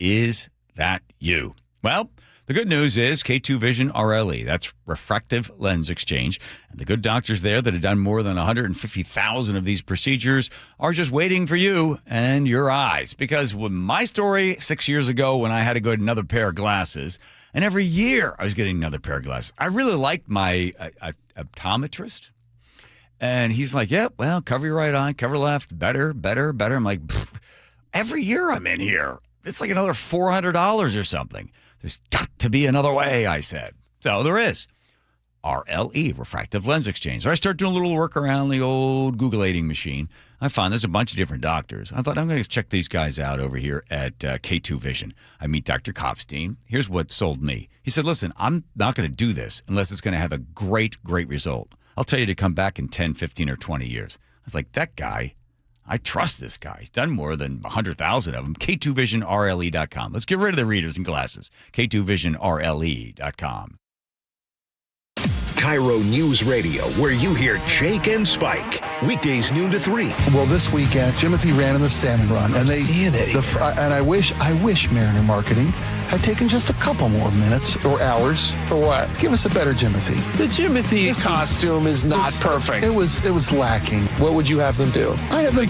Is that you? Well, the good news is K2 Vision RLE. That's refractive lens exchange. And the good doctors there that have done more than 150,000 of these procedures are just waiting for you and your eyes. Because with my story 6 years ago when I had to go to another pair of glasses, and every year I was getting another pair of glasses, I really liked my optometrist. And he's like, yeah, well, cover your right eye, cover left, better. I'm like, every year I'm in here. It's like another $400 or something. There's got to be another way, I said. So there is. RLE, refractive lens exchange. So I start doing a little work around the old Googleating machine. I find there's a bunch of different doctors. I thought, I'm going to check these guys out over here at K2 Vision. I meet Dr. Kopstein. Here's what sold me. He said, listen, I'm not going to do this unless it's going to have a great result. I'll tell you to come back in 10, 15, or 20 years. I was like, that guy, I trust this guy. He's done more than 100,000 of them. K2VisionRLE.com. Let's get rid of the readers and glasses. K2VisionRLE.com. KIRO News Radio, where you hear Jake and Spike. Weekdays noon to 3. Well, this weekend, Jimothy ran in the salmon run, and and I wish Mariner Marketing had taken just a couple more minutes or hours. For what? Give us a better Jimothy. The Jimothy costume is not perfect. It was lacking. What would you have them do? I have them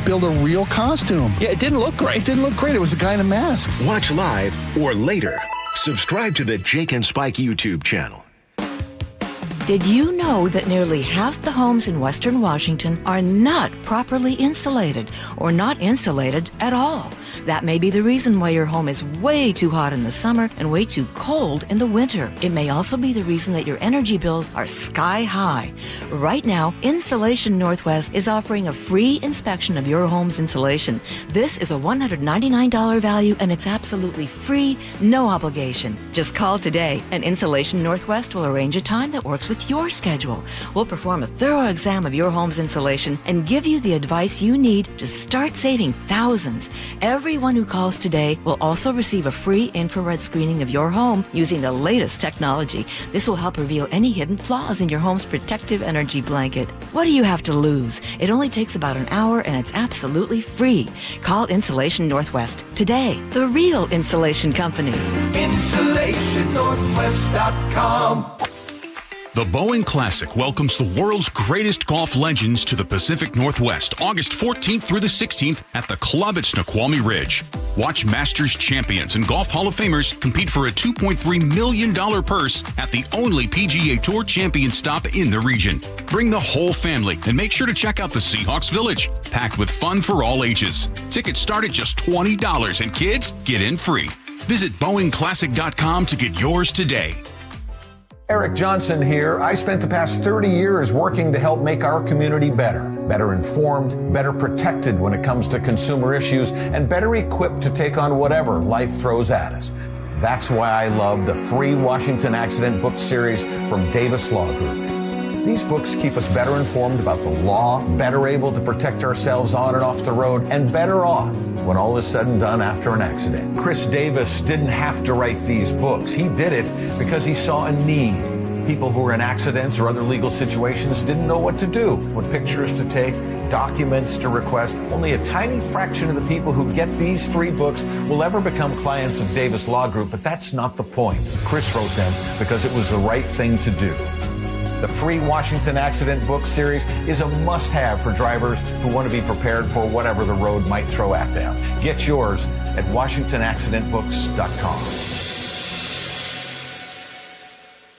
build a real costume. Yeah, it didn't look great. It didn't look great. It was a guy in a mask. Watch live or later. Subscribe to the Jake and Spike YouTube channel. Did you know that nearly half the homes in Western Washington are not properly insulated or not insulated at all? That may be the reason why your home is way too hot in the summer and way too cold in the winter. It may also be the reason that your energy bills are sky high. Right now, Insulation Northwest is offering a free inspection of your home's insulation. This is a $199 value and it's absolutely free, no obligation. Just call today and Insulation Northwest will arrange a time that works with your schedule. We'll perform a thorough exam of your home's insulation and give you the advice you need to start saving thousands. Everyone who calls today will also receive a free infrared screening of your home using the latest technology. This will help reveal any hidden flaws in your home's protective energy blanket. What do you have to lose? It only takes about an hour and it's absolutely free. Call Insulation Northwest today, the real insulation company. InsulationNorthwest.com. The Boeing Classic welcomes the world's greatest golf legends to the Pacific Northwest, August 14th through the 16th at the club at Snoqualmie Ridge. Watch Masters champions and Golf Hall of Famers compete for a $2.3 million purse at the only PGA Tour champion stop in the region. Bring the whole family and make sure to check out the Seahawks Village, packed with fun for all ages. Tickets start at just $20 and kids get in free. Visit BoeingClassic.com to get yours today. Eric Johnson here. I spent the past 30 years working to help make our community better informed, better protected when it comes to consumer issues, and better equipped to take on whatever life throws at us. That's why I love the free Washington Accident book series from Davis Law Group. These books keep us better informed about the law, better able to protect ourselves on and off the road, and better off when all is said and done after an accident. Chris Davis didn't have to write these books. He did it because he saw a need. People who were in accidents or other legal situations didn't know what to do, what pictures to take, documents to request. Only a tiny fraction of the people who get these free books will ever become clients of Davis Law Group, but that's not the point. Chris wrote them because it was the right thing to do. The free Washington Accident book series is a must-have for drivers who want to be prepared for whatever the road might throw at them. Get yours at WashingtonAccidentBooks.com.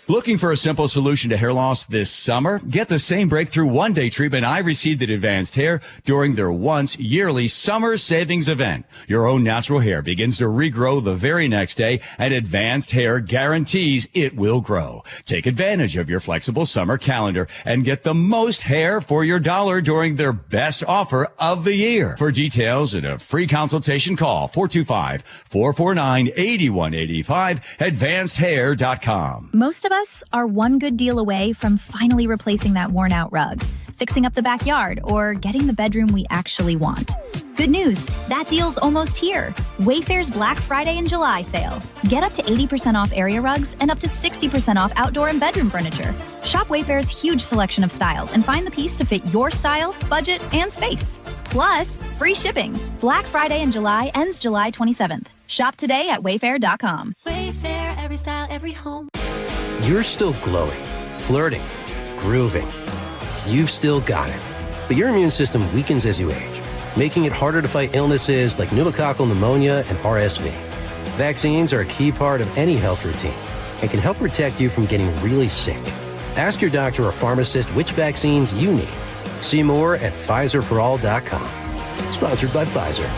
Looking for a simple solution to hair loss this summer? Get the same breakthrough one-day treatment I received at Advanced Hair during their once yearly summer savings event. Your own natural hair begins to regrow the very next day, and Advanced Hair guarantees it will grow. Take advantage of your flexible summer calendar and get the most hair for your dollar during their best offer of the year. For details and a free consultation, call 425-449-8185, advancedhair.com. Most of us are one good deal away from finally replacing that worn-out rug, fixing up the backyard, or getting the bedroom we actually want. Good news, that deal's almost here. Wayfair's Black Friday and July sale. Get up to 80% off area rugs and up to 60% off outdoor and bedroom furniture. Shop Wayfair's huge selection of styles and find the piece to fit your style, budget, and space. Plus, free shipping. Black Friday in July ends July 27th. Shop today at wayfair.com. Wayfair, every style, every home. You're still glowing, flirting, grooving. You've still got it. But your immune system weakens as you age, making it harder to fight illnesses like pneumococcal pneumonia and RSV. Vaccines are a key part of any health routine and can help protect you from getting really sick. Ask your doctor or pharmacist which vaccines you need. See more at PfizerForAll.com. Sponsored by Pfizer.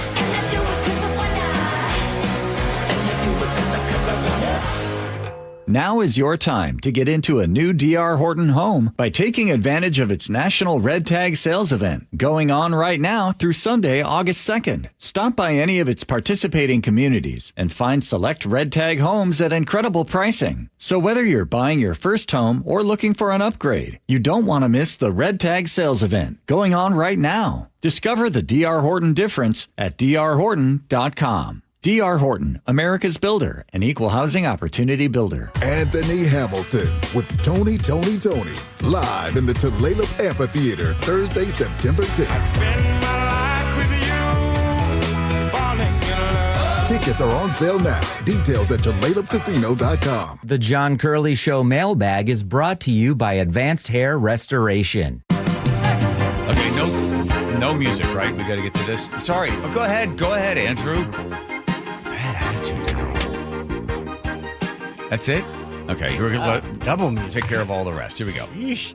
Now is your time to get into a new D.R. Horton home by taking advantage of its National Red Tag Sales Event going on right now through Sunday, August 2nd. Stop by any of its participating communities and find select Red Tag homes at incredible pricing. So whether you're buying your first home or looking for an upgrade, you don't want to miss the Red Tag Sales Event going on right now. Discover the D.R. Horton difference at drhorton.com. D.R. Horton, America's builder, an equal housing opportunity builder. Anthony Hamilton with Tony, live in the Tulalip Amphitheater, Thursday, September 10th. Tickets are on sale now. Details at TulalipCasino.com. The John Curley Show mailbag is brought to you by Advanced Hair Restoration. Okay, no music, right? We got to get to this. Sorry, but go ahead, Andrew. Bad attitude today. That's it? Okay, we're gonna double music. Take care of all the rest. Here we go. Yeesh.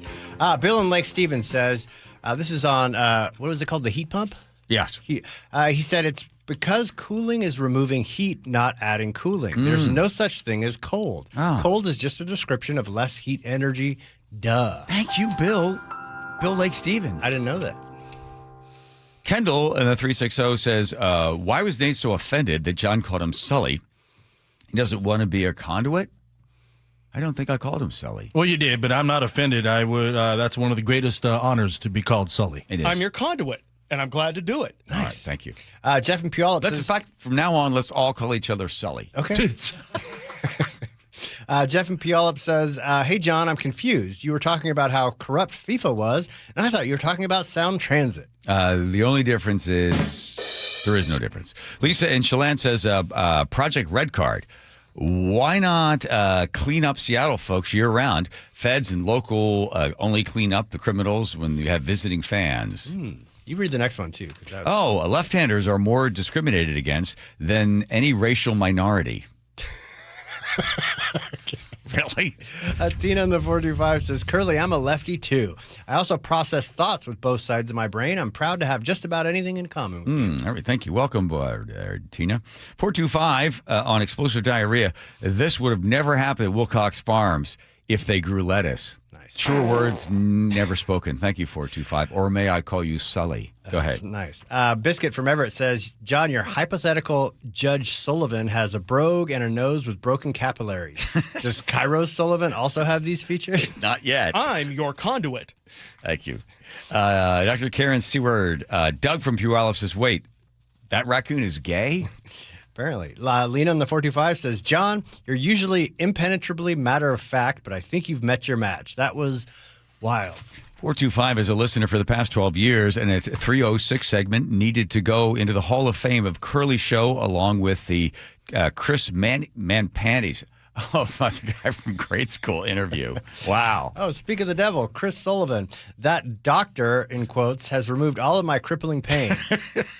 Bill in Lake Stevens says, this is on, what was it called, the heat pump? Yes. He said it's because cooling is removing heat, not adding cooling. There's no such thing as cold. Oh. Cold is just a description of less heat energy. Duh. Thank you, Bill. Bill Lake Stevens. I didn't know that. Kendall in the 360 says, why was Nate so offended that John called him Sully? He doesn't want to be a conduit? I don't think I called him Sully. Well, you did, but I'm not offended. I would. That's one of the greatest honors to be called Sully. It is. I'm your conduit, and I'm glad to do it. Nice. All right, thank you. Jeff and Puyallup In says... fact, from now on, let's all call each other Sully. Okay. Jeff and Puyallup says, hey, John, I'm confused. You were talking about how corrupt FIFA was, and I thought you were talking about Sound Transit. The only difference is there is no difference. Lisa in Chelan says, Project Red Card. Why not clean up Seattle, folks, year-round? Feds and local only clean up the criminals when you have visiting fans. You read the next one, too. Left-handers are more discriminated against than any racial minority. Really? Tina in the 425 says, Curly, I'm a lefty, too. I also process thoughts with both sides of my brain. I'm proud to have just about anything in common with you. All right, thank you. Welcome, Tina. 425 on explosive diarrhea. This would have never happened at Wilcox Farms if they grew lettuce. Nice. Sure words never spoken. Thank you, 425. Or may I call you Sully? Go ahead. Nice. Biscuit from Everett says, John, your hypothetical Judge Sullivan has a brogue and a nose with broken capillaries. Does KIRO Sullivan also have these features? Not yet. I'm your conduit. Thank you. Dr. Karen Seward. Doug from Puyallup says, wait, that raccoon is gay? Apparently. Lena in the 425 says, John, you're usually impenetrably matter of fact, but I think you've met your match. That was wild. 425 is a listener for the past 12 years, and its 306 segment needed to go into the Hall of Fame of Curly Show along with the Chris Man Panties. Oh, my guy from grade school interview. Wow. Oh, speak of the devil, Chris Sullivan. That doctor, in quotes, has removed all of my crippling pain,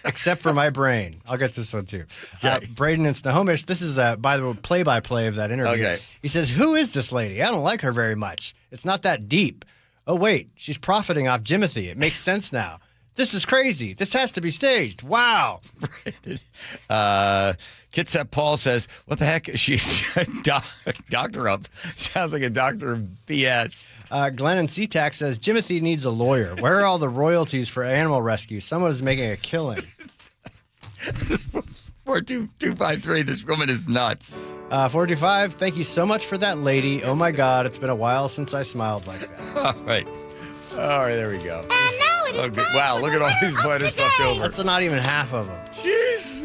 except for my brain. I'll get this one, too. Okay. Braden in Snohomish, this is, by the way, play-by-play of that interview. Okay. He says, who is this lady? I don't like her very much. It's not that deep. Oh, wait, she's profiting off Jimothy. It makes sense now. This is crazy. This has to be staged. Wow. Kitsap Paul says, what the heck? She's a doctor up. Sounds like a doctor of BS. Glenn in SeaTac says, Jimothy needs a lawyer. Where are all the royalties for animal rescue? Someone is making a killing. 42253, this woman is nuts. 45, thank you so much for that, lady. Oh, my God, it's been a while since I smiled like that. All right, there we go. Wow, look at all these letters left over. That's not even half of them. Jeez.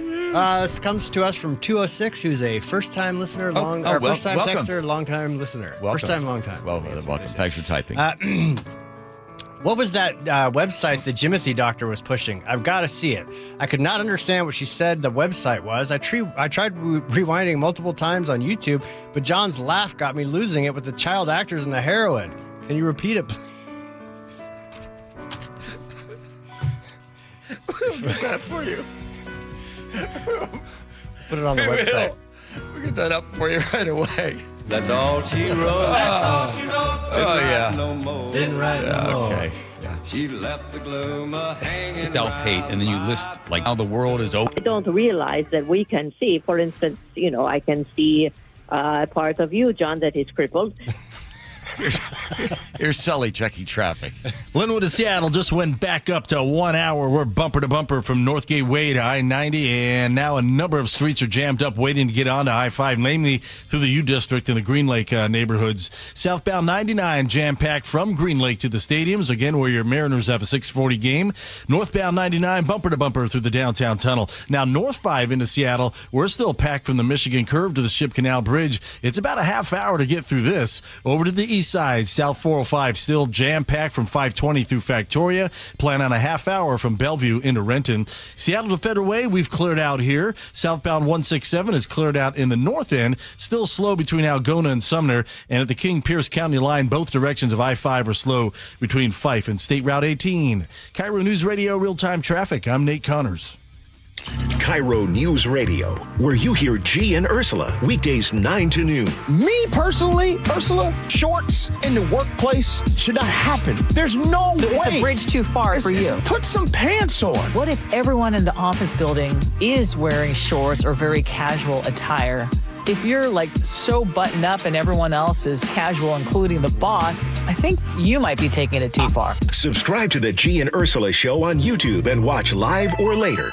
This comes to us from 206, who's a first-time listener, first-time texter, long-time listener. Welcome. First-time, long-time. Welcome. Thanks for typing. What was that website the Jimothy doctor was pushing? I've got to see it. I could not understand what she said the website was. I tried rewinding multiple times on YouTube, but John's laugh got me losing it with the child actors and the heroine. Can you repeat it, please? We'll get that for you. Put it on the website. We'll get that up for you right away. That's all she wrote. That's all she wrote. Yeah. No more. Didn't write no more. Okay. Yeah. She left the gloom hanging. Self-hate, and then you list like how the world is open. I don't realize that we can see, for instance, I can see a part of you, John, that is crippled. Here's Sully checking traffic. Linwood to Seattle just went back up to 1 hour. We're bumper to bumper from North Gateway to I-90, and now a number of streets are jammed up waiting to get onto I-5, namely through the U District and the Green Lake neighborhoods. Southbound 99 jam-packed from Green Lake to the stadiums, again where your Mariners have a 6:40 game. Northbound 99 bumper to bumper through the downtown tunnel. Now North 5 into Seattle, we're still packed from the Michigan Curve to the Ship Canal Bridge. It's about a half hour to get through this. Over to the east side, South 405 still jam-packed from 520 through Factoria. Plan on a half hour from Bellevue into Renton. Seattle to Federal Way, we've cleared out here. Southbound 167 is cleared out in the north end. Still slow between Algona and Sumner. And at the King-Pierce County line, both directions of I-5 are slow between Fife and State Route 18. KIRO News Radio real-time traffic. I'm Nate Connors. KIRO News Radio, where you hear G and Ursula, weekdays 9 to noon. Me personally, Ursula, shorts in the workplace should not happen. There's no way. It's a bridge too far for you. Put some pants on. What if everyone in the office building is wearing shorts or very casual attire? If you're like so buttoned up and everyone else is casual, including the boss, I think you might be taking it too far. Subscribe to the G and Ursula Show on YouTube and watch live or later.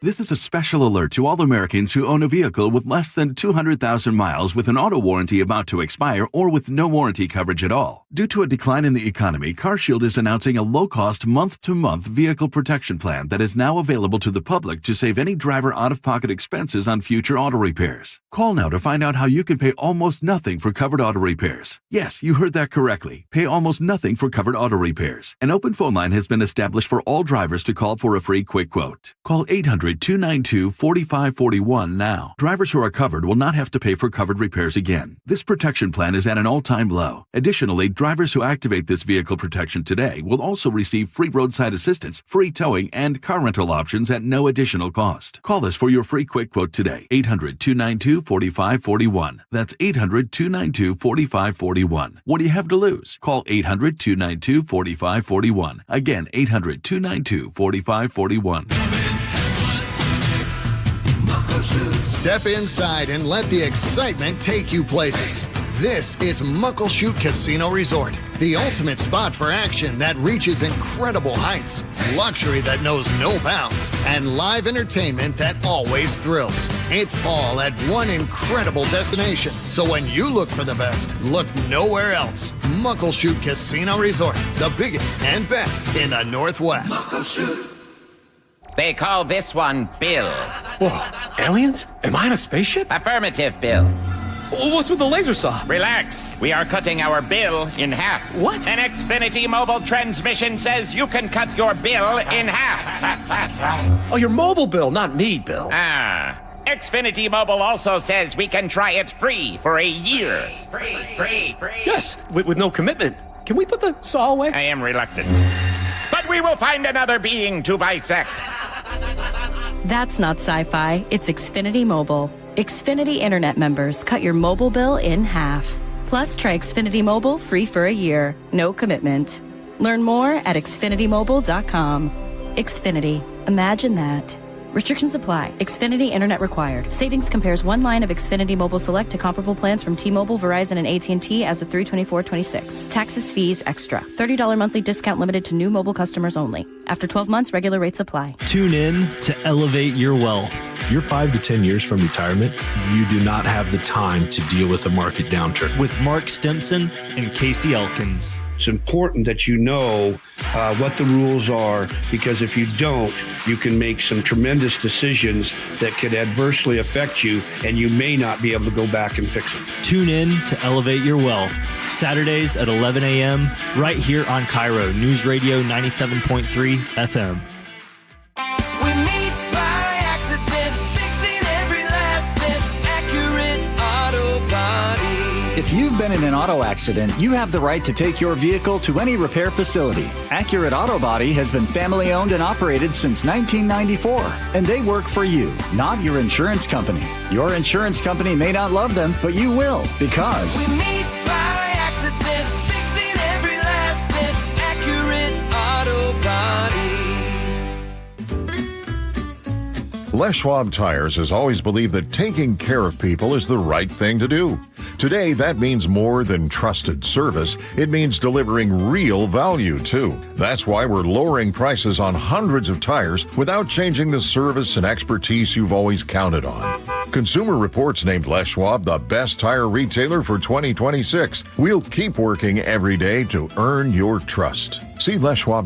This is a special alert to all Americans who own a vehicle with less than 200,000 miles with an auto warranty about to expire or with no warranty coverage at all. Due to a decline in the economy, CarShield is announcing a low-cost month-to-month vehicle protection plan that is now available to the public to save any driver out-of-pocket expenses on future auto repairs. Call now to find out how you can pay almost nothing for covered auto repairs. Yes, you heard that correctly. Pay almost nothing for covered auto repairs. An open phone line has been established for all drivers to call for a free quick quote. Call 800-292-4541 now. Drivers who are covered will not have to pay for covered repairs again. This protection plan is at an all-time low. Additionally, drivers who activate this vehicle protection today will also receive free roadside assistance, free towing, and car rental options at no additional cost. Call us for your free quick quote today. 800-292-4541. That's 800-292-4541. What do you have to lose? Call 800-292-4541. Again, 800-292-4541. Step inside and let the excitement take you places. This is Muckleshoot Casino Resort, the ultimate spot for action that reaches incredible heights, luxury that knows no bounds, and live entertainment that always thrills. It's all at one incredible destination. So when you look for the best, look nowhere else. Muckleshoot Casino Resort, the biggest and best in the Northwest. Muckleshoot. They call this one Bill. Whoa, aliens? Am I in a spaceship? Affirmative, Bill. What's with the laser saw? Relax. We are cutting our bill in half. What? An Xfinity mobile transmission says you can cut your bill in half. Oh, your mobile bill, not me, Bill. Xfinity Mobile also says we can try it free for a year. Free. Yes, with no commitment. Can we put the saw away? I am reluctant. But we will find another being to bisect. That's not sci-fi. It's Xfinity Mobile. Xfinity Internet members cut your mobile bill in half. Plus, try Xfinity Mobile free for a year. No commitment. Learn more at xfinitymobile.com. Xfinity. Imagine that. Restrictions apply. Xfinity Internet required. Savings compares one line of Xfinity Mobile Select to comparable plans from T-Mobile, Verizon, and AT&T as of 3/24/26. Taxes, fees, extra. $30 monthly discount limited to new mobile customers only. After 12 months, regular rates apply. Tune in to Elevate Your Wealth. If you're 5 to 10 years from retirement, you do not have the time to deal with a market downturn. With Mark Stimson and Casey Elkins. It's important that you know what the rules are, because if you don't, you can make some tremendous decisions that could adversely affect you, and you may not be able to go back and fix them. Tune in to Elevate Your Wealth, Saturdays at 11 a.m., right here on KIRO News Radio 97.3 FM. We meet by accident, fixing every last bit, accurate auto body. If you've been in an auto accident, you have the right to take your vehicle to any repair facility. Accurate Auto Body has been family owned and operated since 1994, and they work for you, not your insurance company. Your insurance company may not love them, but you will, because We meet by accident, fixing every last bit, accurate auto body. Les Schwab Tires has always believed that taking care of people is the right thing to do. Today, that means more than trusted service. It means delivering real value, too. That's why we're lowering prices on hundreds of tires without changing the service and expertise you've always counted on. Consumer Reports named Les Schwab the best tire retailer for 2026. We'll keep working every day to earn your trust. See leschwab.com.